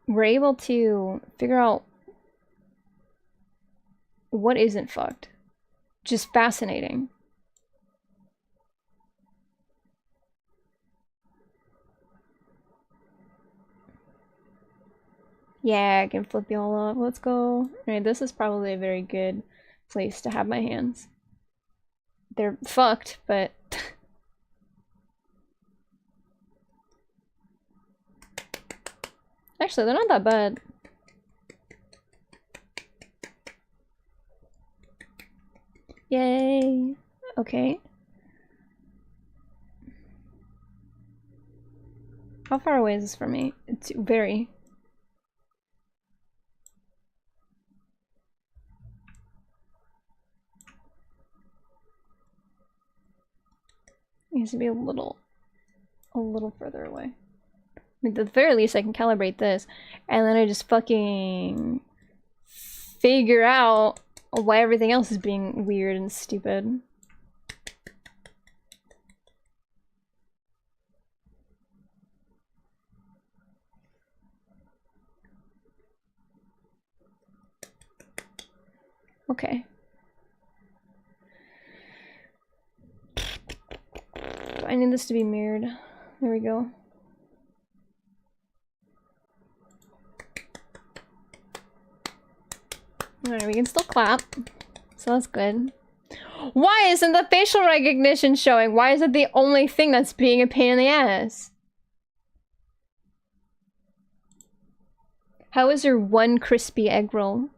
we're able to figure out what isn't fucked. Just fascinating. Yeah, I can flip y'all off. Let's go. Alright, this is probably a very good place to have my hands. They're fucked, but... Actually, they're not that bad. Yay! Okay. How far away is this from me? It's very... It needs to be a little further away. I mean, at the very least, I can calibrate this, and then I just fucking figure out why everything else is being weird and stupid. Okay. I need this to be mirrored. There we go. Alright, we can still clap. So that's good. Why isn't the facial recognition showing? Why is it the only thing that's being a pain in the ass? How is your one crispy egg roll?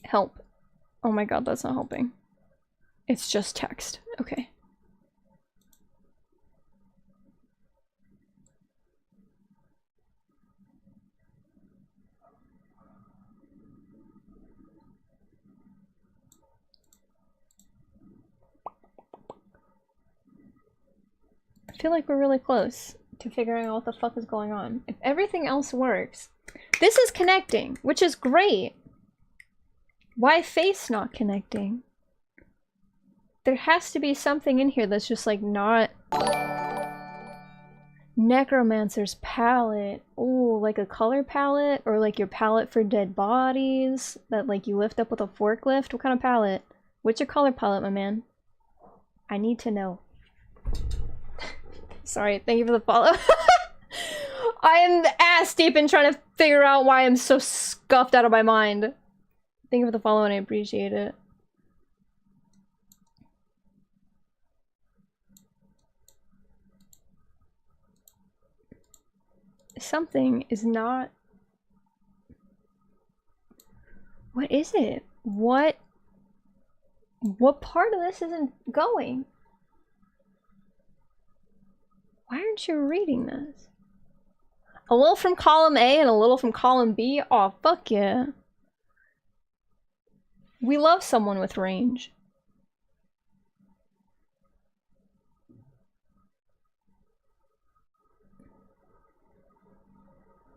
Help. Oh my god, that's not helping. It's just text. Okay. I feel like we're really close to figuring out what the fuck is going on. If everything else works, this is connecting, which is great. Why face not connecting? There has to be something in here that's just like not... Necromancer's palette. Ooh, like a color palette? Or like your palette for dead bodies that like you lift up with a forklift? What kind of palette? What's your color palette, my man? I need to know. Sorry, thank you for the follow. I am ass deep in trying to figure out why I'm so scuffed out of my mind. Thank you for the follow and I appreciate it. Something is not... What is it? What part of this isn't going? Why aren't you reading this? A little from column A and a little from column B? Aw, fuck yeah. We love someone with range.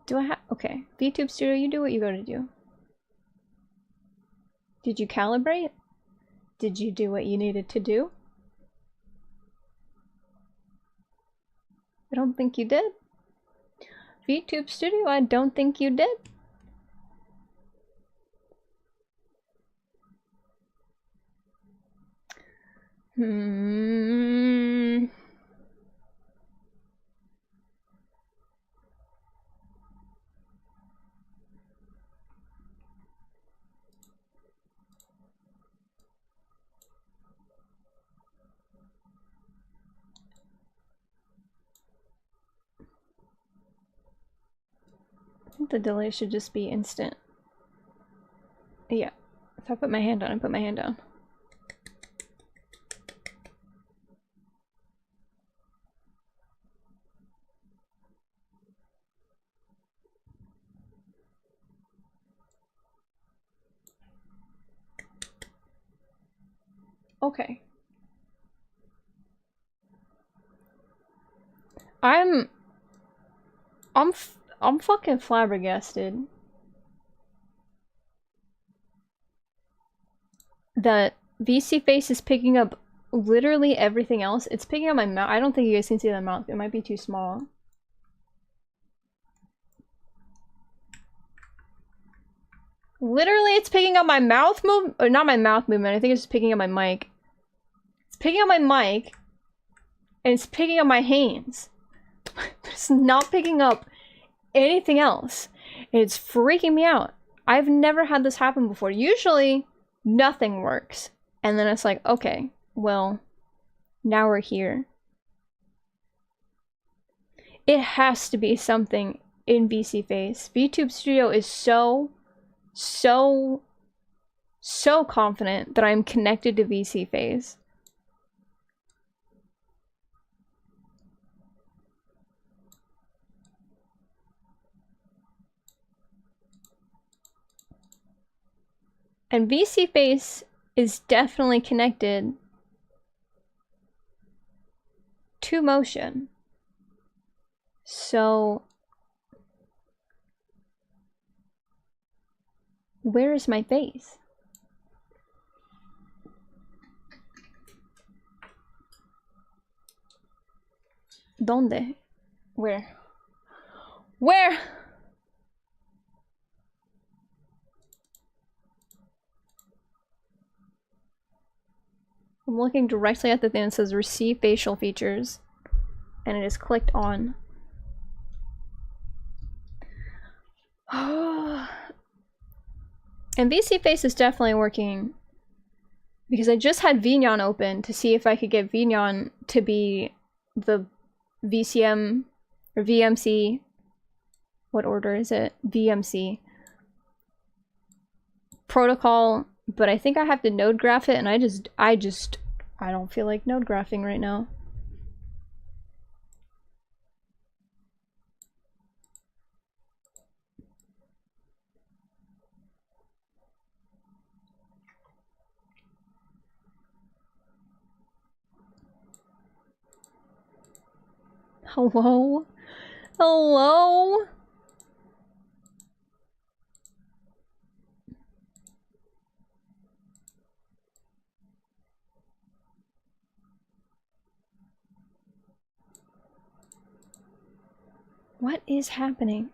Do I have... Okay. VTube Studio, you do what you gotta do. Did you calibrate? Did you do what you needed to do? I don't think you did. VTube Studio, I don't think you did. I think the delay should just be instant. Yeah. If I put my hand down, I put my hand down. Okay. I'm fucking flabbergasted. that VC face is picking up literally everything else. It's picking up my mouth. I don't think you guys can see the mouth. It might be too small. Literally, it's picking up my mouth movement, or not my mouth movement. I think it's just picking up my mic. It's picking up my mic, and it's picking up my hands. It's not picking up anything else. It's freaking me out. I've never had this happen before. Usually, nothing works. And then it's like, okay, well, now we're here. It has to be something in VC Face. VTube Studio is so confident that I'm connected to VC Face. And VC Face is definitely connected to motion. So where is my face? ¿Dónde? Where? Where? I'm looking directly at the thing that says receive facial features, and it is clicked on. And VC Face is definitely working, because I just had Vignon open to see if I could get Vignon to be the VCM or VMC. What order is it? VMC protocol, but I think I have to node graph it, and I don't feel like node graphing right now. Hello? Hello? What is happening?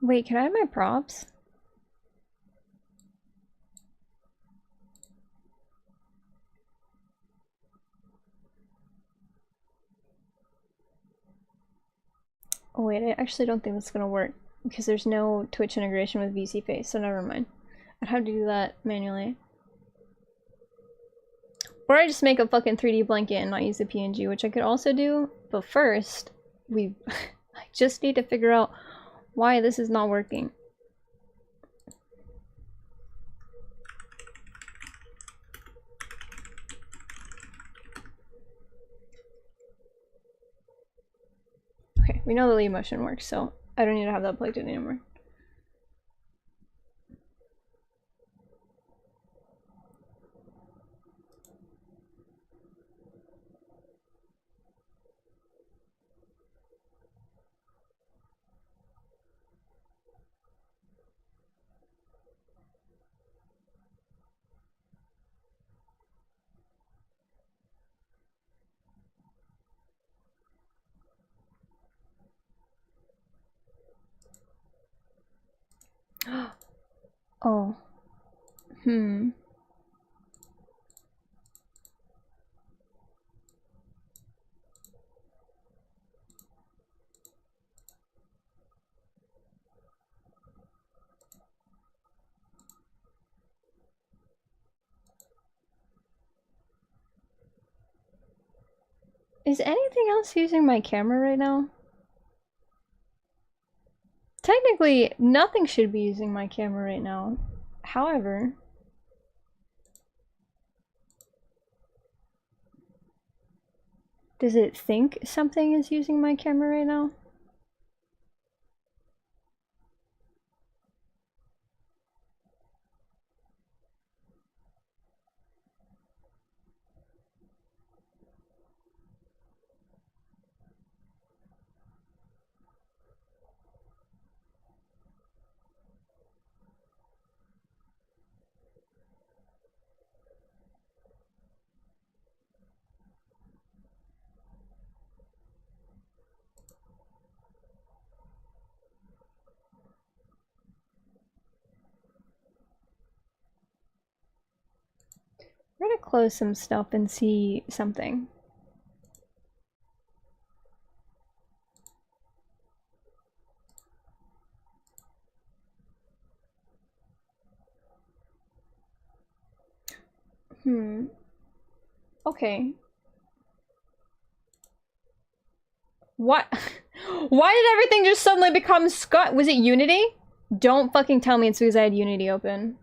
Wait, can I have my props? Oh wait, I actually don't think that's gonna work, because there's no Twitch integration with VC Face, so never mind. I'd have to do that manually. Or I just make a fucking 3D blanket and not use the PNG, which I could also do, but first, I just need to figure out why this is not working. Okay, we know the lead motion works, so I don't need to have that plugged in anymore. Oh. Is anything else using my camera right now? technically, nothing should be using my camera right now. However... Does it think something is using my camera right now? We're gonna close some stuff and see something. Okay. What? Why did everything just suddenly become Scott? Was it Unity? Don't fucking tell me it's because I had Unity open.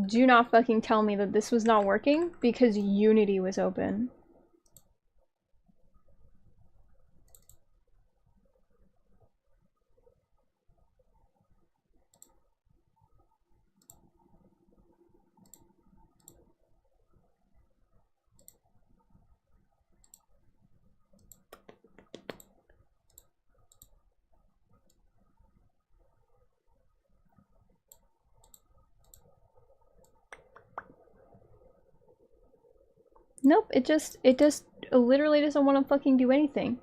Do not fucking tell me that this was not working because Unity was open. Nope, it just literally doesn't want to fucking do anything.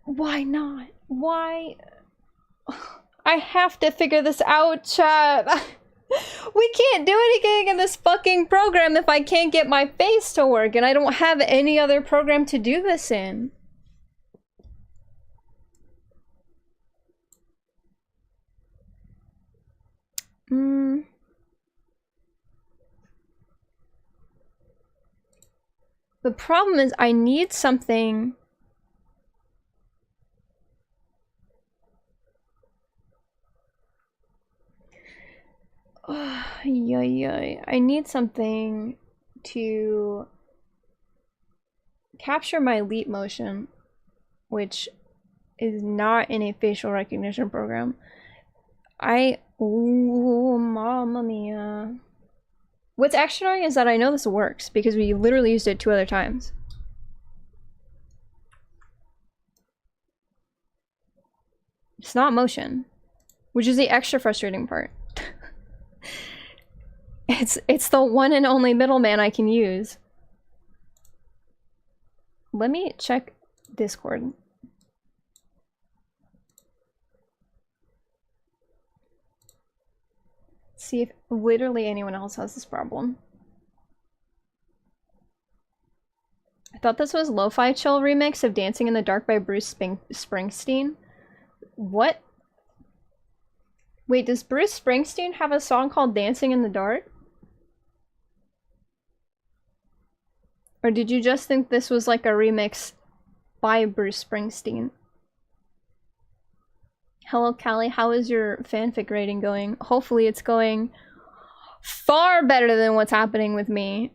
Why not? Why? I have to figure this out, chat. We can't do anything in this fucking program if I can't get my face to work, and I don't have any other program to do this in. The problem is I need something. I need something to capture my leap motion, which is not in a facial recognition program. Oh, mamma mia. What's extra annoying is that I know this works because we literally used it 2 other times. It's not motion, which is the extra frustrating part. It's the one and only middleman I can use. Let me check Discord. See if literally anyone else has this problem. I thought this was Lo-Fi Chill remix of Dancing in the Dark by Bruce Springsteen. What? Wait, does Bruce Springsteen have a song called Dancing in the Dark? Or did you just think this was like a remix by Bruce Springsteen? Hello, Callie. How is your fanfic rating going? Hopefully it's going far better than what's happening with me.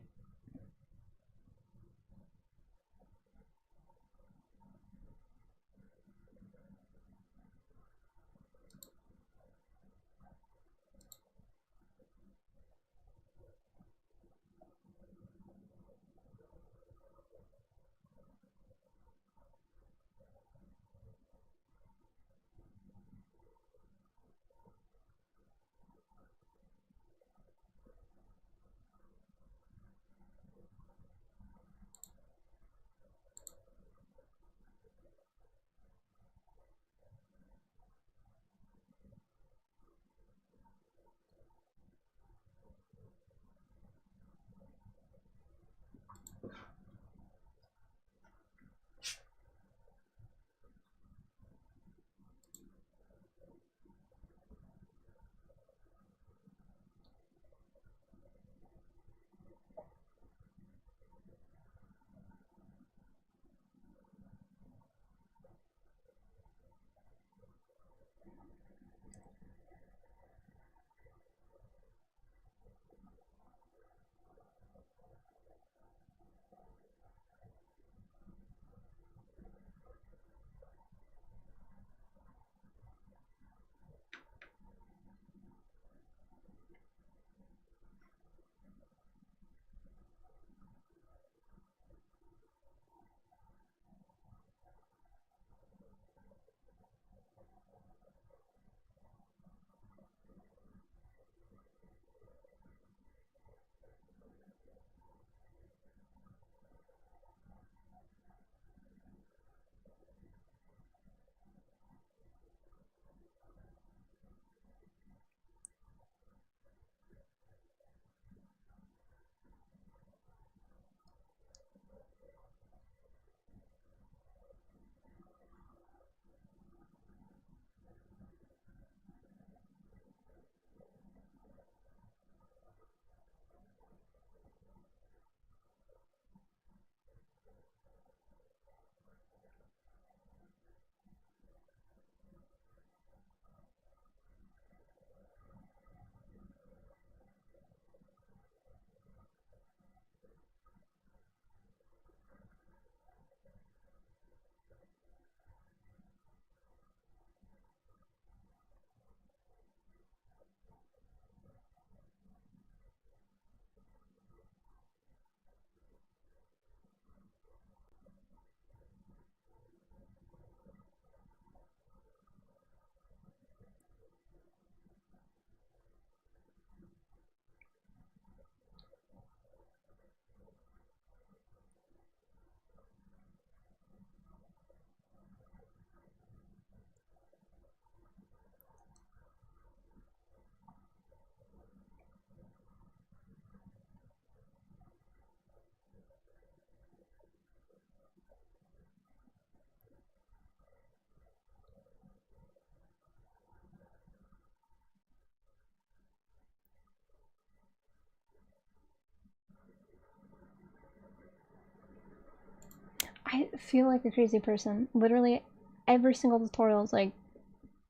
feel like a crazy person. Literally every single tutorial is like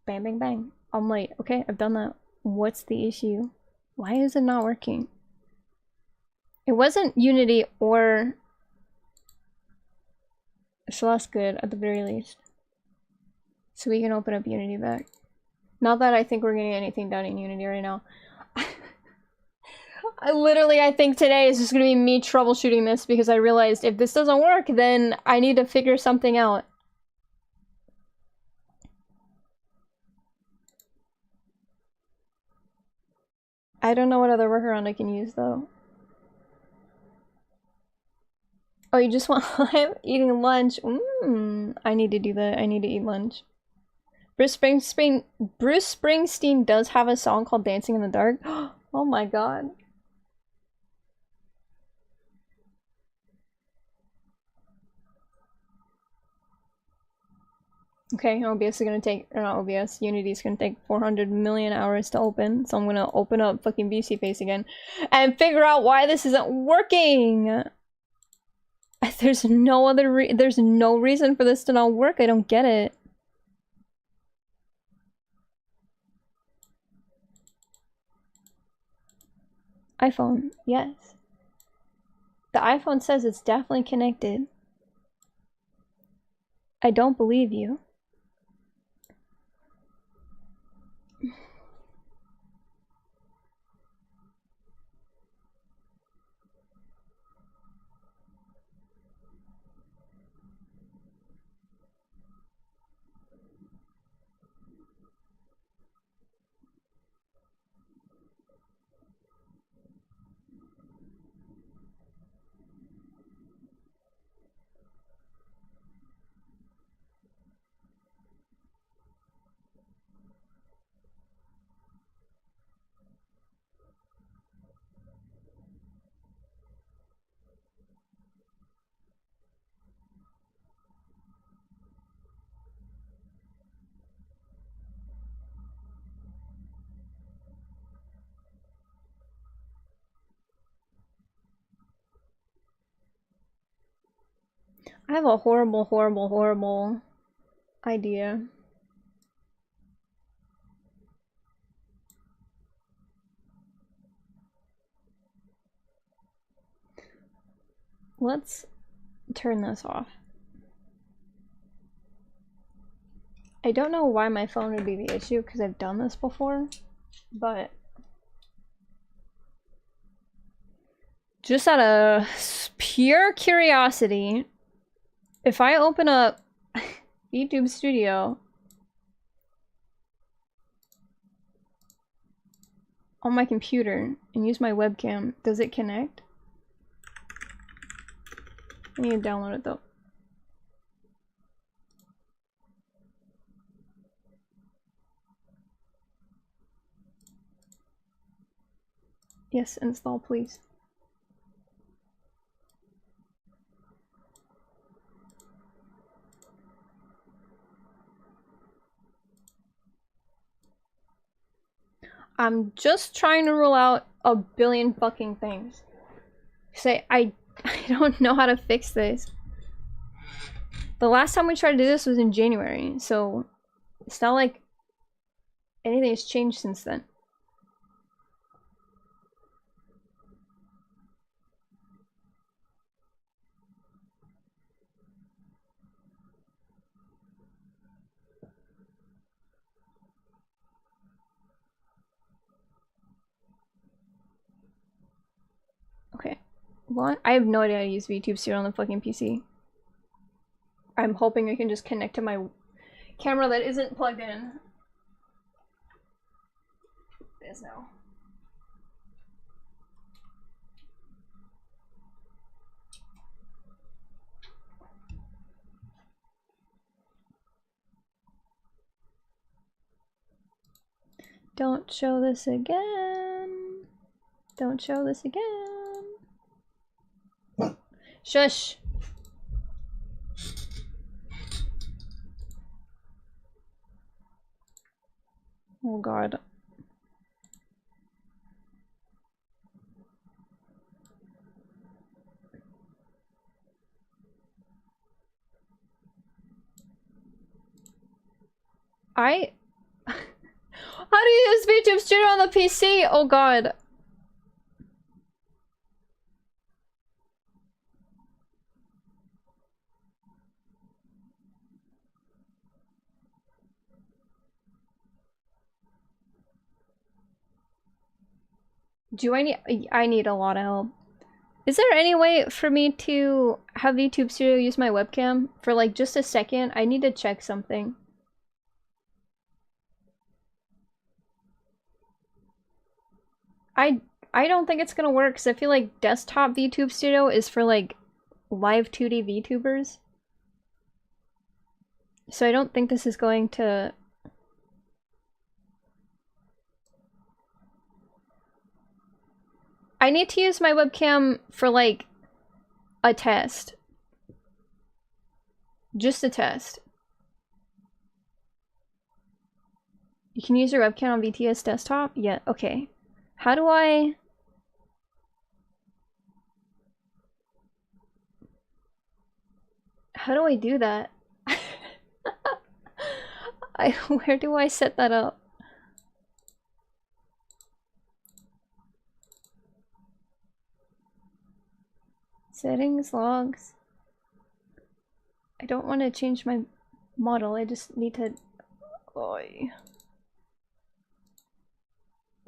bang bang bang. I'm like, okay, I've done that. What's the issue? Why is it not working? It wasn't Unity or... So that's good at the very least. So we can open up Unity back. Not that I think we're getting anything done in Unity right now. I think today is just gonna be me troubleshooting this because I realized if this doesn't work, then I need to figure something out. I don't know what other workaround I can use though. Oh, you just want live eating lunch? I need to do that. I need to eat lunch. Bruce Springsteen does have a song called Dancing in the Dark. Oh my god. Okay, OBS is gonna take, or not OBS, Unity is gonna take 400 million hours to open, so I'm gonna open up fucking VC Face again and figure out why this isn't working! There's no there's no reason for this to not work, I don't get it. iPhone, yes. The iPhone says it's definitely connected. I don't believe you. I have a horrible idea. Let's turn this off. I don't know why my phone would be the issue because I've done this before, but just out of pure curiosity, if I open up YouTube Studio on my computer and use my webcam, does it connect? I need to download it though. Yes, install please. I'm just trying to rule out a billion fucking things. Say, I don't know how to fix this. The last time we tried to do this was in January, so it's not like anything has changed since then. Okay. What? I have no idea how to use VTube Studio on the fucking PC. I'm hoping I can just connect to my camera that isn't plugged in. It is now. Don't show this again. Don't show this again. Shush. Oh god. I... How do you use VTube Studio on the PC? Oh god. I need a lot of help. Is there any way for me to have VTube Studio use my webcam for like just a second? I need to check something. I don't think it's gonna work because I feel like desktop VTube Studio is for like live 2D VTubers. So I don't think this is going to... I need to use my webcam for like a test. Just a test. You can use your webcam on VTS desktop? Yeah, okay. How do I... How do I do that? Where do I set that up? Settings, logs. I don't want to change my model, I just need to... Oy.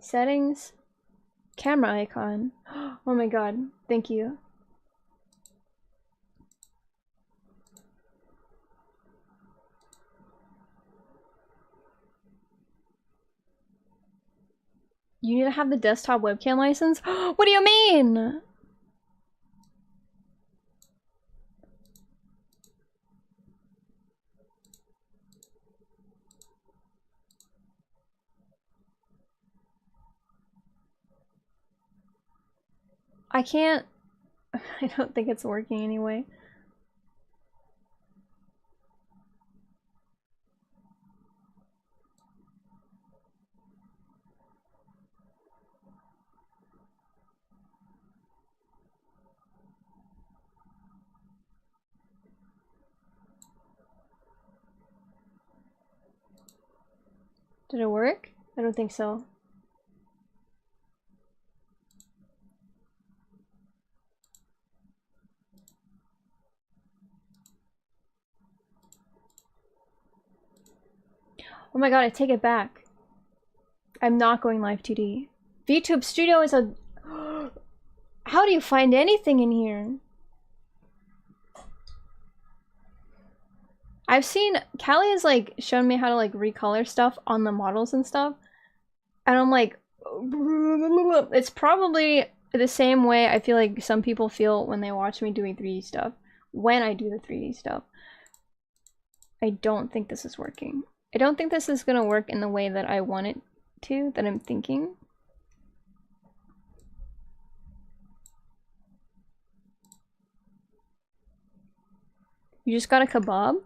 Settings. Camera icon. Oh my god, thank you. You need to have the desktop webcam license? What do you mean? I can't... I don't think it's working anyway. Did it work? I don't think so. Oh my god, I take it back. I'm not going live 2D. VTube Studio is a... How do you find anything in here? I've seen... Callie has like shown me how to like recolor stuff on the models and stuff. And I'm like... It's probably the same way I feel like some people feel when they watch me doing 3D stuff. When I do the 3D stuff. I don't think this is working. I don't think this is gonna work in the way that I want it to, that I'm thinking. You just got a kebab?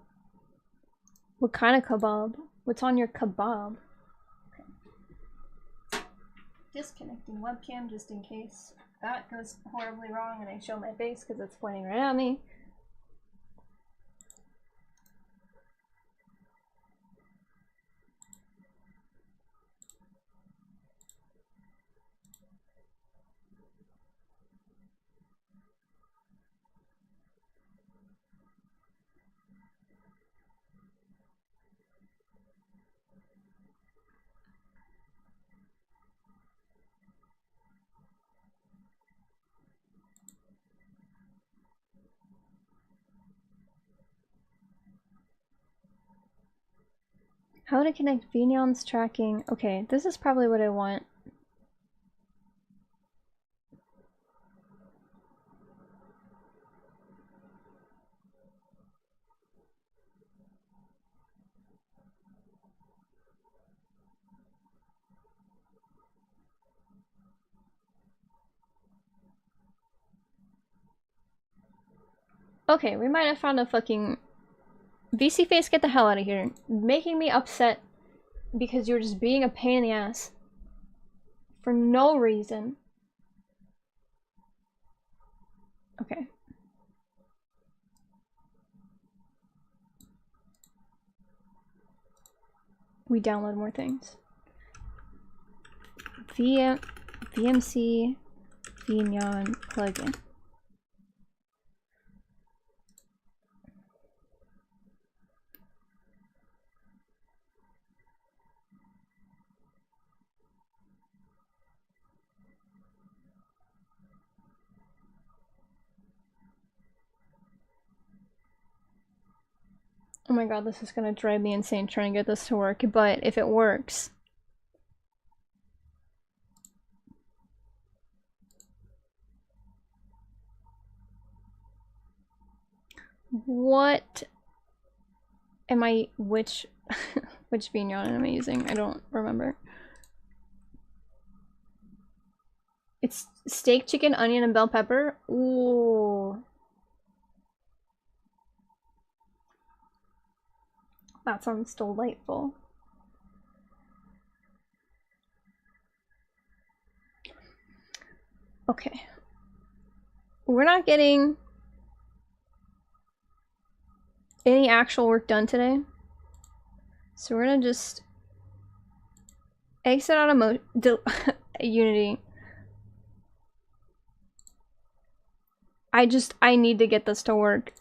What kind of kebab? What's on your kebab? Okay. Disconnecting webcam just in case that goes horribly wrong and I show my face because it's pointing right at me. How to connect VNeon's tracking. Okay, this is probably what I want. Okay, we might have found a fucking... VC face, get the hell out of here. Making me upset because you're just being a pain in the ass. For no reason. Okay. we download more things. VMC Vignon plugin. Oh my god, this is gonna drive me insane trying to get this to work, but if it works... What am I, which Vignon am I using? I don't remember. It's steak, chicken, onion, and bell pepper? Ooh. That sounds delightful. Okay. We're not getting any actual work done today. So we're gonna just exit out of Unity. I need to get this to work.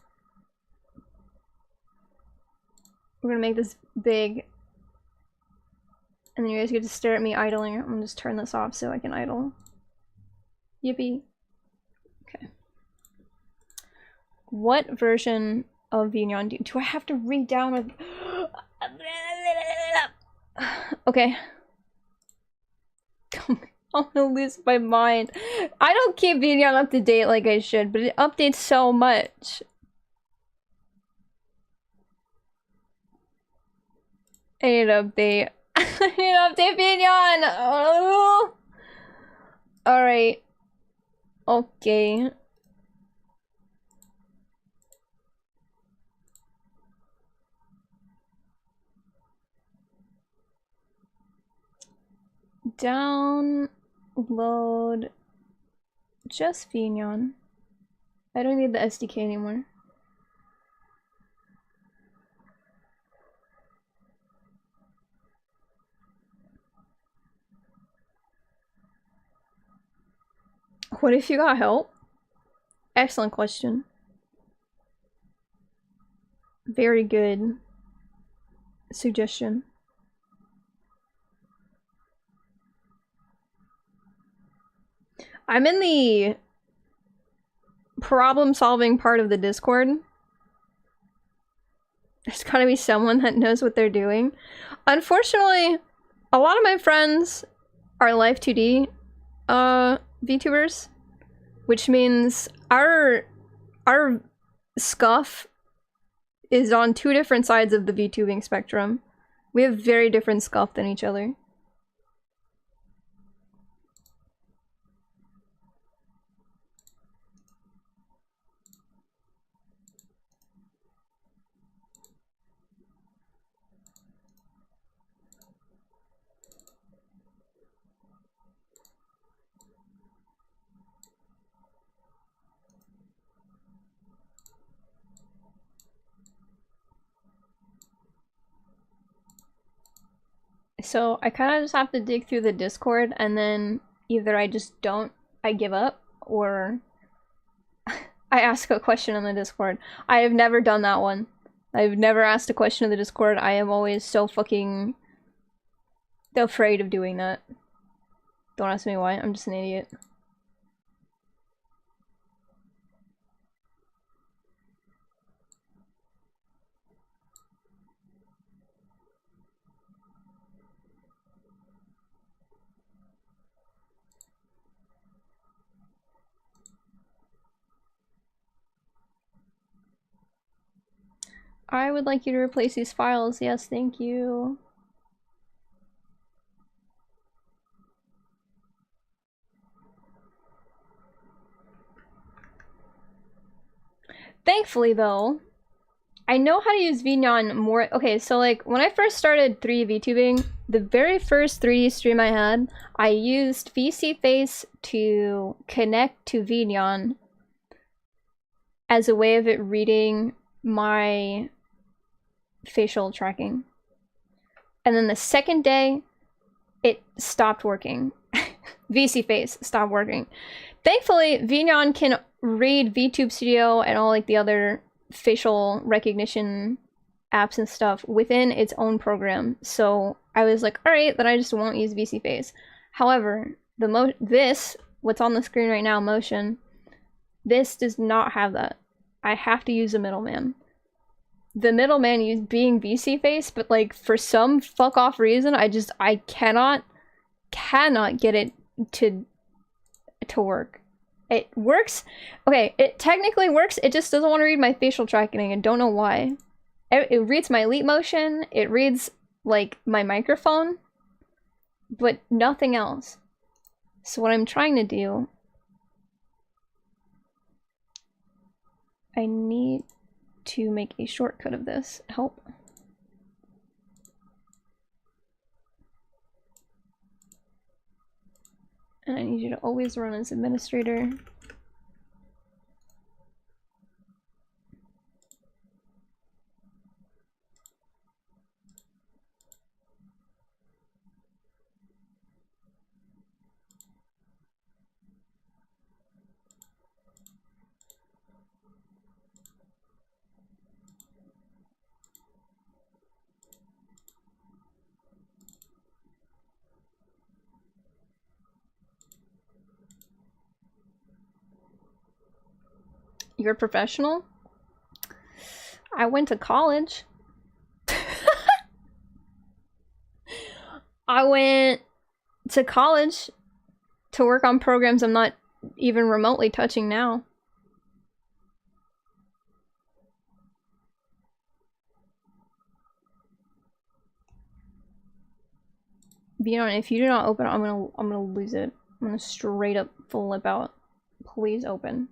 We're gonna make this big. And then you guys get to stare at me idling. I'm gonna just turn this off so I can idle. Yippee. Okay. What version of Vignon do I have to re-download? Okay. I'm gonna lose my mind. I don't keep Vignon up to date like I should, but it updates so much. I need to update. I need to update Vignon! Oh. Alright. Okay. Download just Vignon. I don't need the SDK anymore. What if you got help? Excellent question. Very good suggestion. I'm in the problem-solving part of the Discord. There's gotta be someone that knows what they're doing. Unfortunately, a lot of my friends are Live2D VTubers, which means our scuff is on two different sides of the VTubing spectrum. We have very different scuff than each other. So I kind of just have to dig through the Discord, and then either I just don't, I give up, or I ask a question on the Discord. I have never done that one. I've never asked a question in the Discord. I am always so fucking afraid of doing that. Don't ask me why, I'm just an idiot. I would like you to replace these files. Yes, thank you. Thankfully, though, I know how to use Vignon more. Okay, so like when I first started 3D VTubing, the very first 3D stream I had, I used VC Face to connect to Vignon as a way of it reading my facial tracking. And then the second day, it stopped working. VC Face stopped working. Thankfully, Vignon can read VTube Studio and all like the other facial recognition apps and stuff within its own program. So I was like, all right, then I just won't use VC Face. However, what's on the screen right now, Motion, this does not have that. I have to use a middleman. The middleman being VC Face, but like for some fuck off reason, I cannot get it to work. It works. Okay, it technically works. It just doesn't want to read my facial tracking. I don't know why. It reads my leap motion. It reads like my microphone, but nothing else. So what I'm trying to do, I need to make a shortcut of this. Help. And I need you to always run as administrator. You're a professional? I went to college. I went to college to work on programs I'm not even remotely touching now. Beyond, if you do not open it, I'm gonna lose it. I'm gonna straight up flip out. Please open.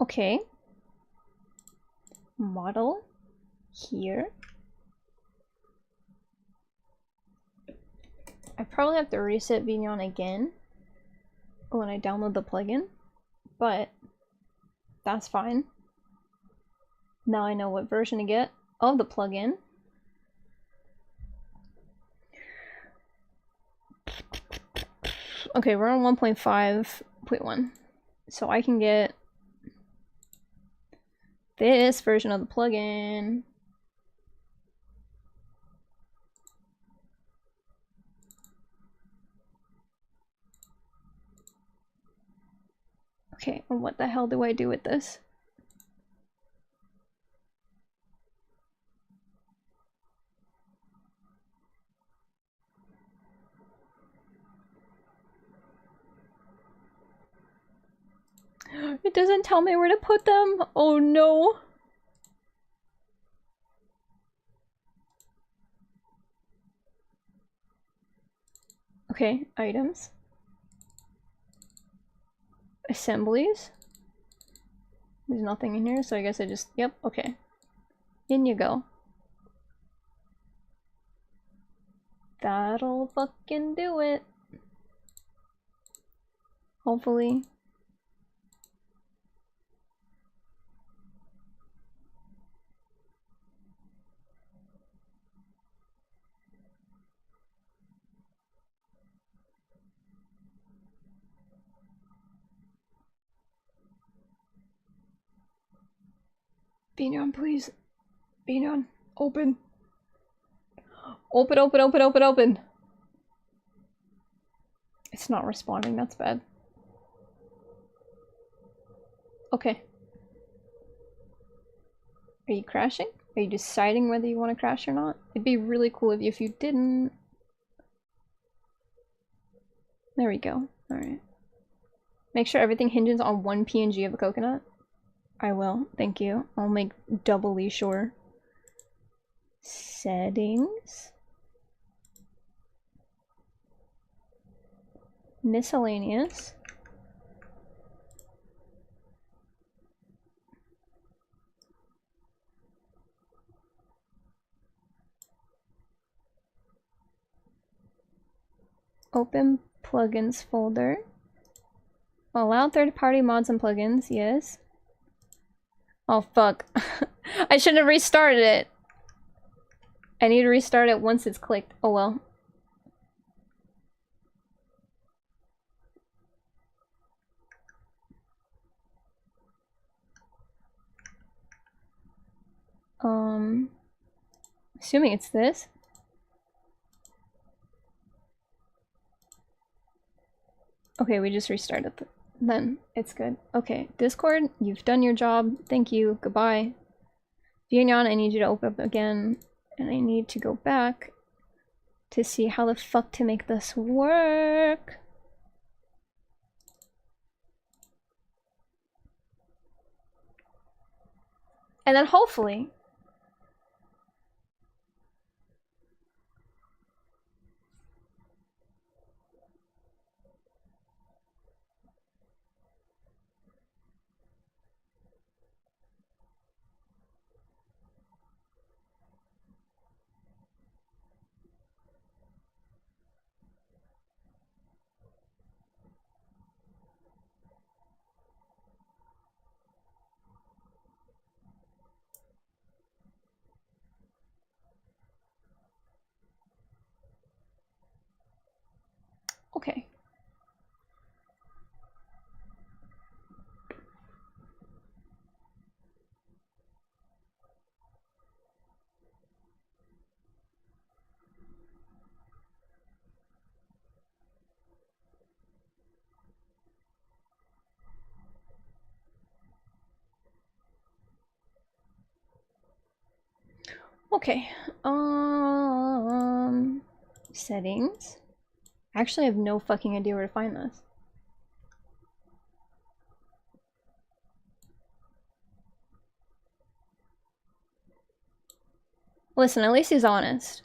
Okay. Model here. I probably have to reset Vignon again when I download the plugin, but that's fine. Now I know what version to get of the plugin. Okay, we're on 1.5.1, so I can get this version of the plugin. Okay, and what the hell do I do with this? It doesn't tell me where to put them. Oh no. Okay, items. Assemblies. There's nothing in here, so I guess I just, yep, okay. In you go. That'll fucking do it. Hopefully. Vignon, please. Vignon, open. Open, open, open, open, open. It's not responding, that's bad. Okay. Are you crashing? Are you deciding whether you want to crash or not? It'd be really cool if you didn't. There we go. Alright. Make sure everything hinges on one PNG of a coconut. I will. Thank you. I'll make doubly sure. Settings. Miscellaneous. Open plugins folder. Allow third-party mods and plugins, yes. Oh fuck. I should have restarted it. I need to restart it once it's clicked. Oh well. Assuming it's this. Okay, we just restarted then. It's good. Okay, Discord, you've done your job. Thank you. Goodbye. Viognon, I need you to open up again. And I need to go back to see how the fuck to make this work. And then hopefully... Okay. Okay. Settings. Actually, I have no fucking idea where to find this. Listen, at least he's honest.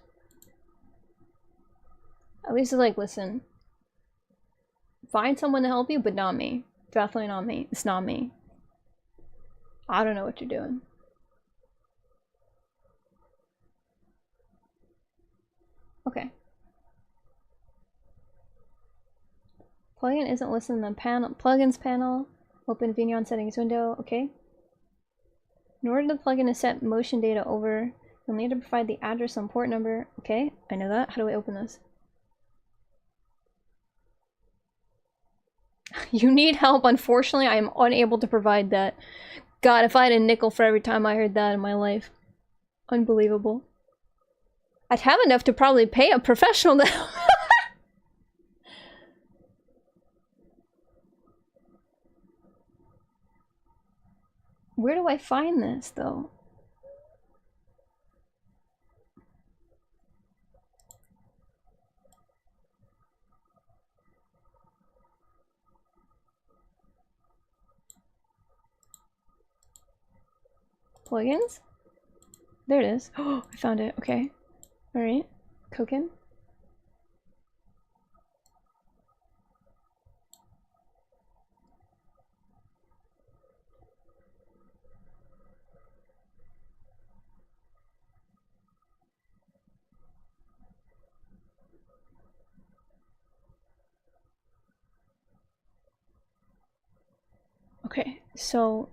At least he's like, listen. Find someone to help you, but not me. Definitely not me. It's not me. I don't know what you're doing. Okay. Plugin isn't listed in the panel. Plugins panel. Open Vignon settings window. Okay. In order the plugin to set motion data over, you'll need to provide the address and port number. Okay, I know that. How do I open this? You need help. Unfortunately, I am unable to provide that. God, if I had a nickel for every time I heard that in my life. Unbelievable. I'd have enough to probably pay a professional to help. Where do I find this, though? Plugins? There it is. Oh, I found it. Okay. Alright. Cooking. Okay, so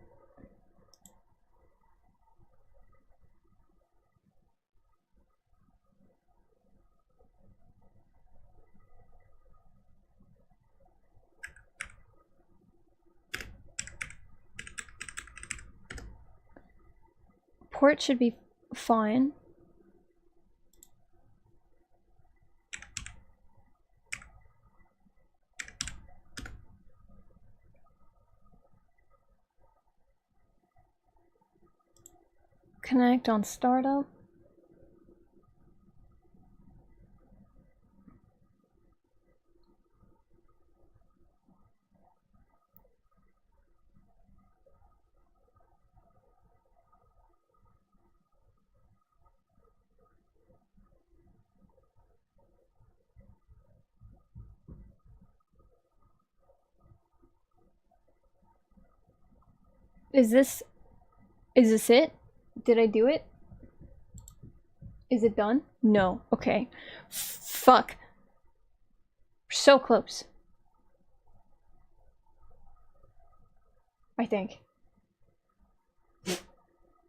port should be fine. Connect on startup. Is this it? Did I do it? Is it done? No. Okay. Fuck. So close. I think.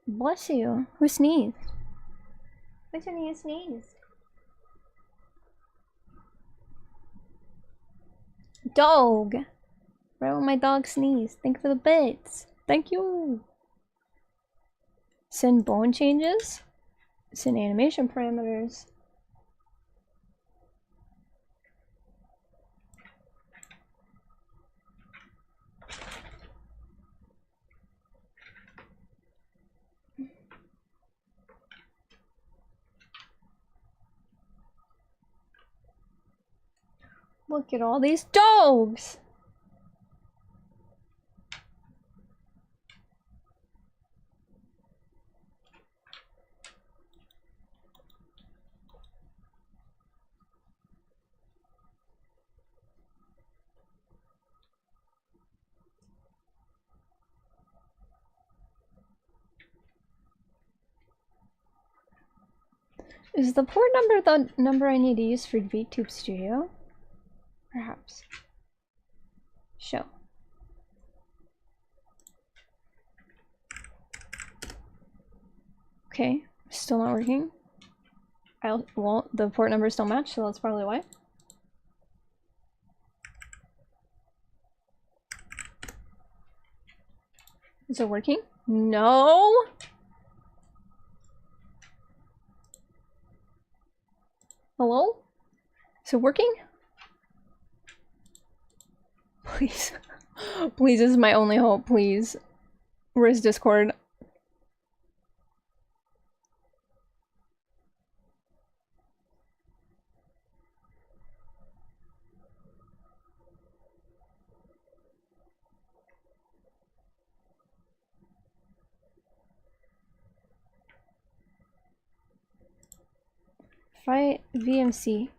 Bless you. Who sneezed? Which one of you sneezed? Dog. Right when my dog sneezed. Thank you for the bits. Thank you. Send bone changes. Send animation parameters. Look at all these dogs! Is the port number the number I need to use for VTube Studio? Perhaps. Show. Okay, still not working. Well, the port numbers don't match, so that's probably why. Is it working? No! Hello? Is it working? Please. Please, this is my only hope, please. Where's Discord? Try VMC.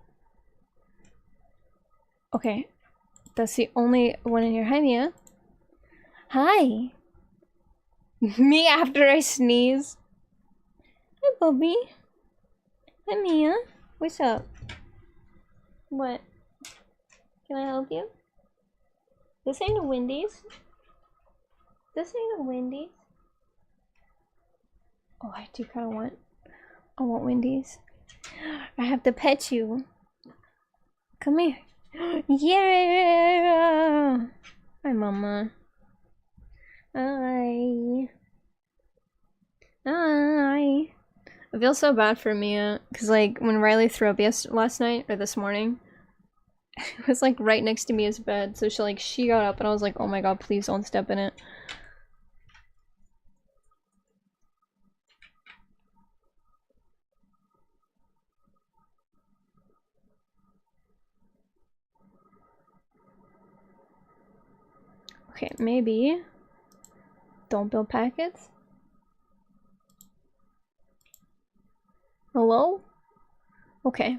Okay. That's the only one in here. Hi, Mia. Hi. Me after I sneeze. Hi, Bobby. Hi, Mia. What's up? What? Can I help you? This ain't a Wendy's. This ain't a Wendy's. Oh, I do kind of want... I want Wendy's. I have to pet you. Come here. Yeah! Hi, Mama. Hi. Hi. I feel so bad for Mia, because like when Riley threw up last night or this morning, it was like right next to Mia's bed, so she got up and I was like, oh my god, please don't step in it. Okay, maybe don't build packets. Hello? Okay.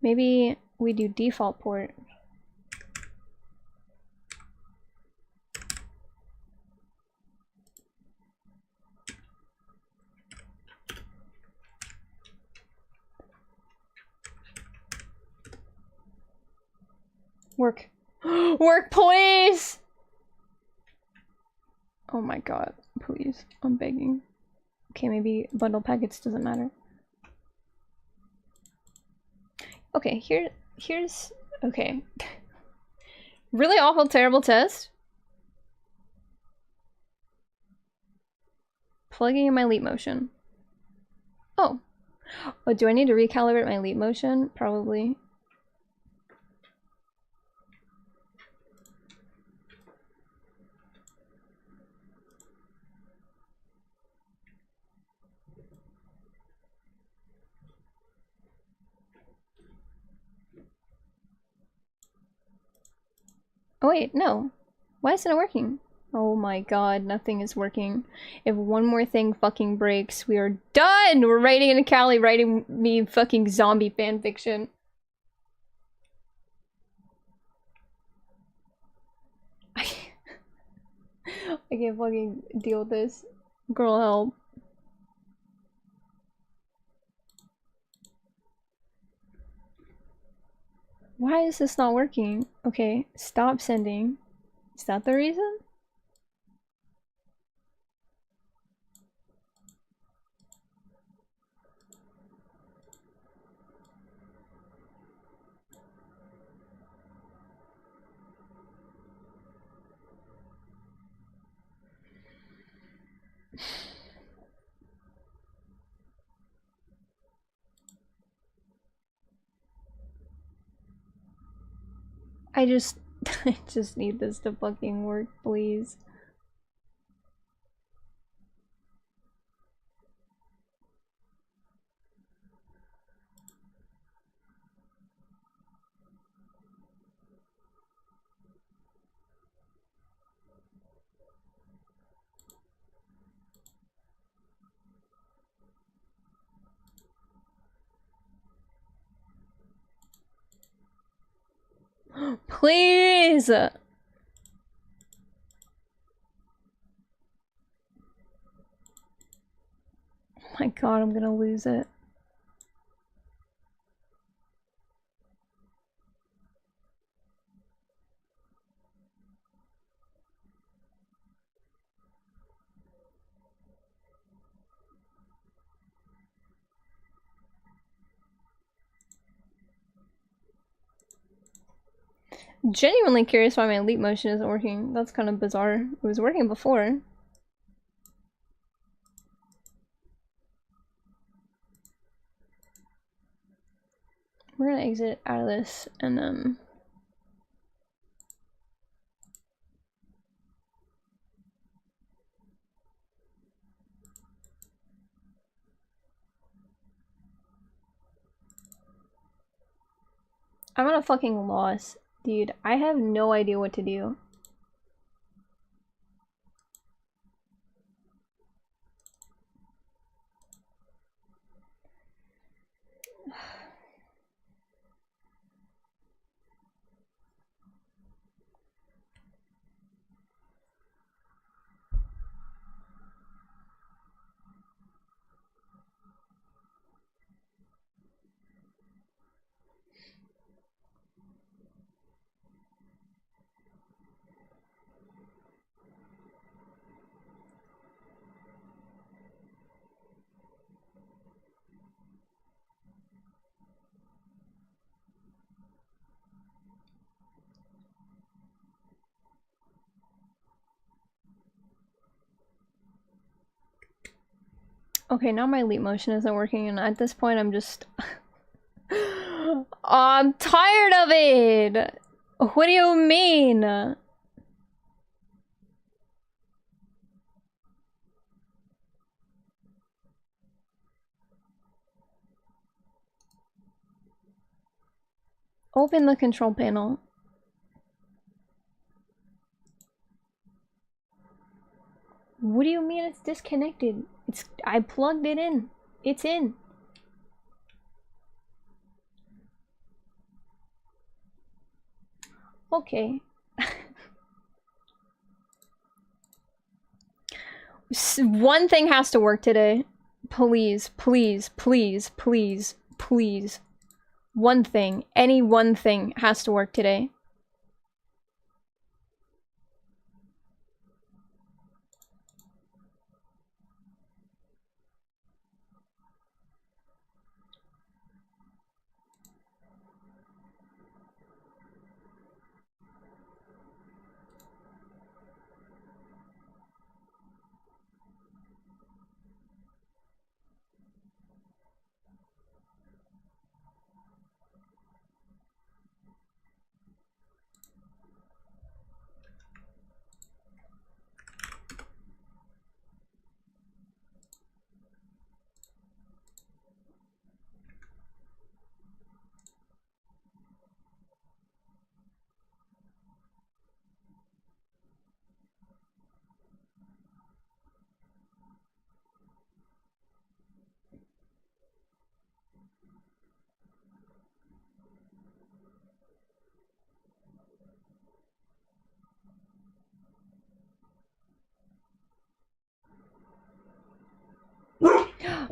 Maybe we do default port. Work. Work, please! Oh my god, please. I'm begging. Okay, maybe bundle packets doesn't matter. Okay, here's... Okay. Really awful, terrible test. Plugging in my leap motion. Oh. Oh, do I need to recalibrate my leap motion? Probably. Oh wait, no. Why isn't it working? Oh my god, nothing is working. If one more thing fucking breaks, we are done! We're writing in Callie writing me fucking zombie fanfiction. I can't fucking deal with this. Girl, help. Why is this not working? Okay, stop sending. Is that the reason? I just I just need this to fucking work, please. Please! Oh my god, I'm gonna lose it. Genuinely curious why my leap motion isn't working. That's kind of bizarre. It was working before. We're gonna exit out of this and I'm at a fucking loss. Dude, I have no idea what to do. Okay, now my leap motion isn't working, and at this point I'm just... I'm tired of it! What do you mean? Open the control panel. What do you mean it's disconnected? I plugged it in. It's in. Okay. One thing has to work today. Please, please, please, please, please. One thing. Any one thing has to work today.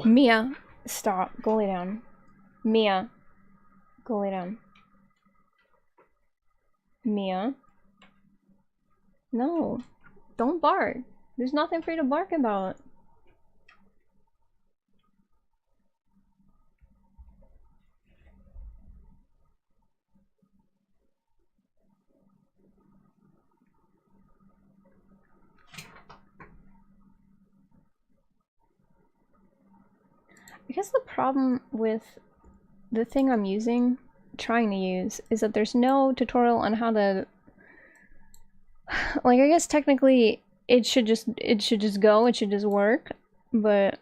Mia, stop. Go lay down. Mia, go lay down. Mia. No. Don't bark. There's nothing for you to bark about. I guess the problem with the thing I'm trying to use, is that there's no tutorial on how to, like, I guess technically it should just go, it should just work, but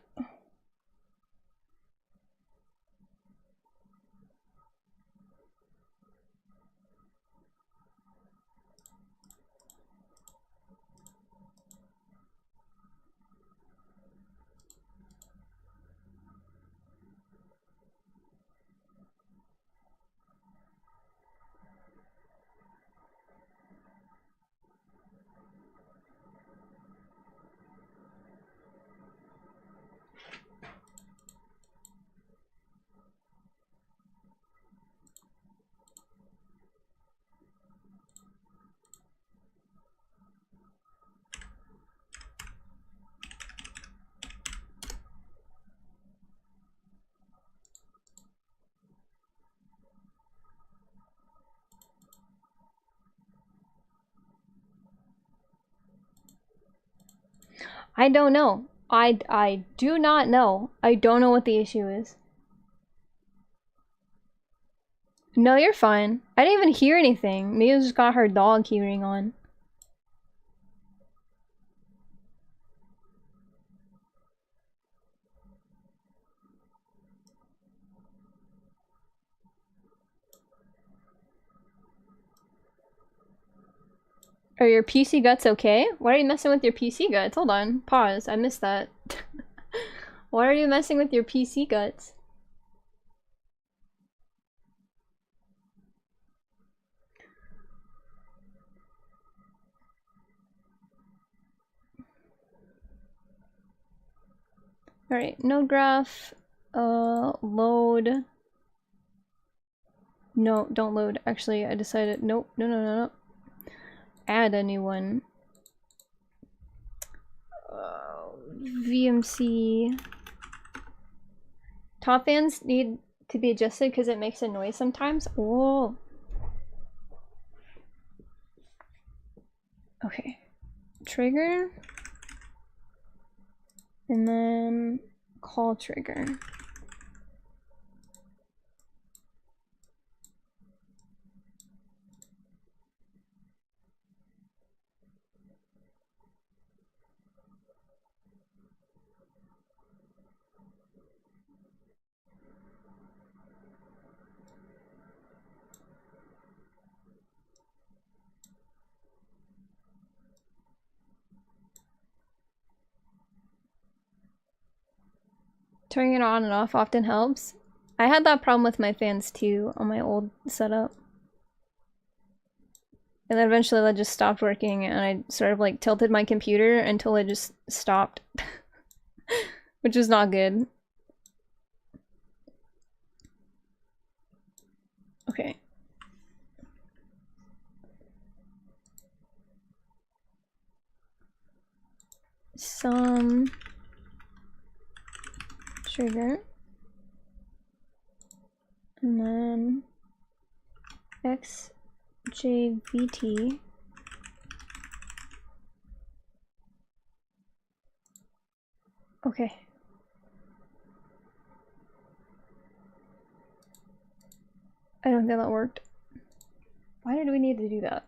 I don't know. I do not know. I don't know what the issue is. No, you're fine. I didn't even hear anything. Mia just got her dog hearing on. Are your PC guts okay? Why are you messing with your PC guts? Hold on. Pause. I missed that. Why are you messing with your PC guts? Alright, node graph. Load. No, don't load. Actually, I decided. Nope. No. Add a new one. VMC. Top fans need to be adjusted because it makes a noise sometimes. Oh. Okay. Trigger. And then call trigger. Turning it on and off often helps. I had that problem with my fans too on my old setup. And then eventually that just stopped working and I sort of like tilted my computer until it just stopped. Which was not good. Okay. Some trigger. And then XJVT. Okay. I don't think that worked. Why did we need to do that?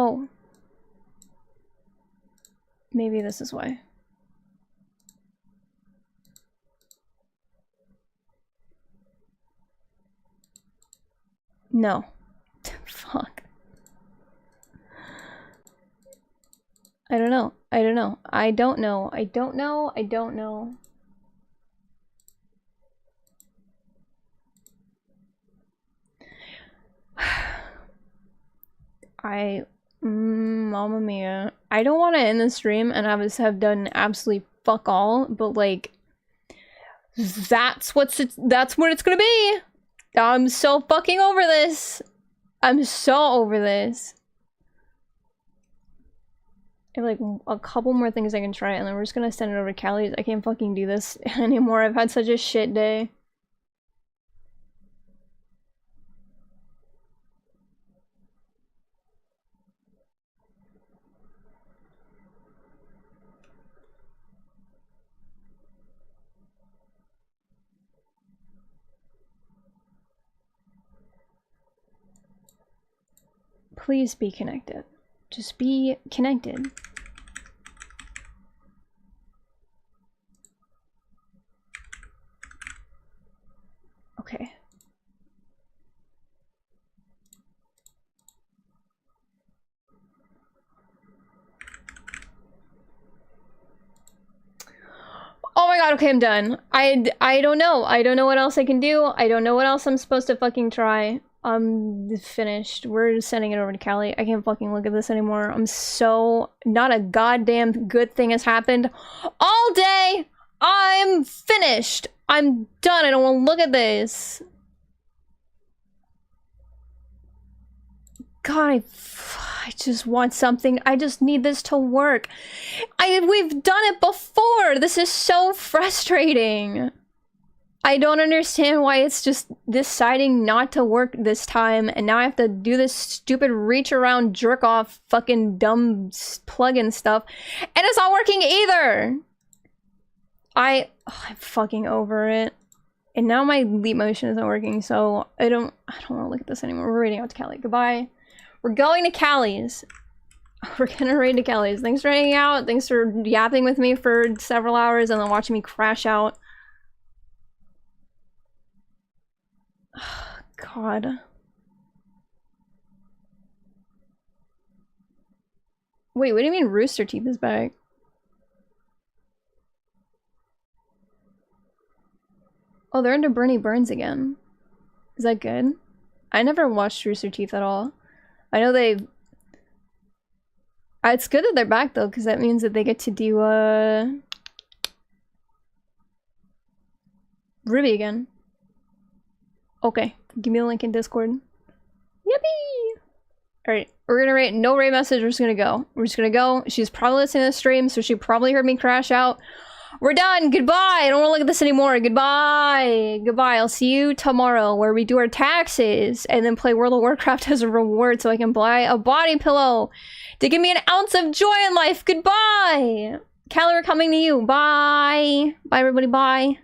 Oh. Maybe this is why. No. Fuck. I don't know. I don't know. I don't know. I don't know. I don't know. Mamma mia. I don't want to end the stream and have done absolutely fuck all, but like, that's what it's gonna be. I'm so fucking over this. I'm so over this. I have like a couple more things I can try, and then we're just gonna send it over to Callie's. I can't fucking do this anymore. I've had such a shit day. Please be connected. Just be connected. Okay. Oh my god, okay, I'm done. I don't know. I don't know what else I can do. I don't know what else I'm supposed to fucking try. I'm finished. We're just sending it over to Callie. I can't fucking look at this anymore. I'm so... Not a goddamn good thing has happened all day! I'm finished! I'm done. I don't want to look at this. God, I just want something. I just need this to work. We've done it before. This is so frustrating. I don't understand why it's just deciding not to work this time, and now I have to do this stupid reach around jerk off fucking dumb plugin stuff, and it's not working either. I'm fucking over it. And now my leap motion isn't working, so I don't want to look at this anymore. We're raiding out to Callie. Goodbye. We're going to Callie's. We're gonna raid to Callie's. Thanks for hanging out. Thanks for yapping with me for several hours and then watching me crash out. God. Wait, what do you mean Rooster Teeth is back? Oh, they're into Bernie Burns again. Is that good? I never watched Rooster Teeth at all. I know they... It's good that they're back though, because that means that they get to do Ruby again. Okay, give me a link in Discord. Yippee! Alright, we're gonna rate no rate message, we're just gonna go. We're just gonna go. She's probably listening to the stream, so she probably heard me crash out. We're done! Goodbye! I don't wanna look at this anymore. Goodbye! Goodbye. I'll see you tomorrow where we do our taxes and then play World of Warcraft as a reward so I can buy a body pillow to give me an ounce of joy in life. Goodbye! Callie, we're coming to you. Bye! Bye everybody, bye.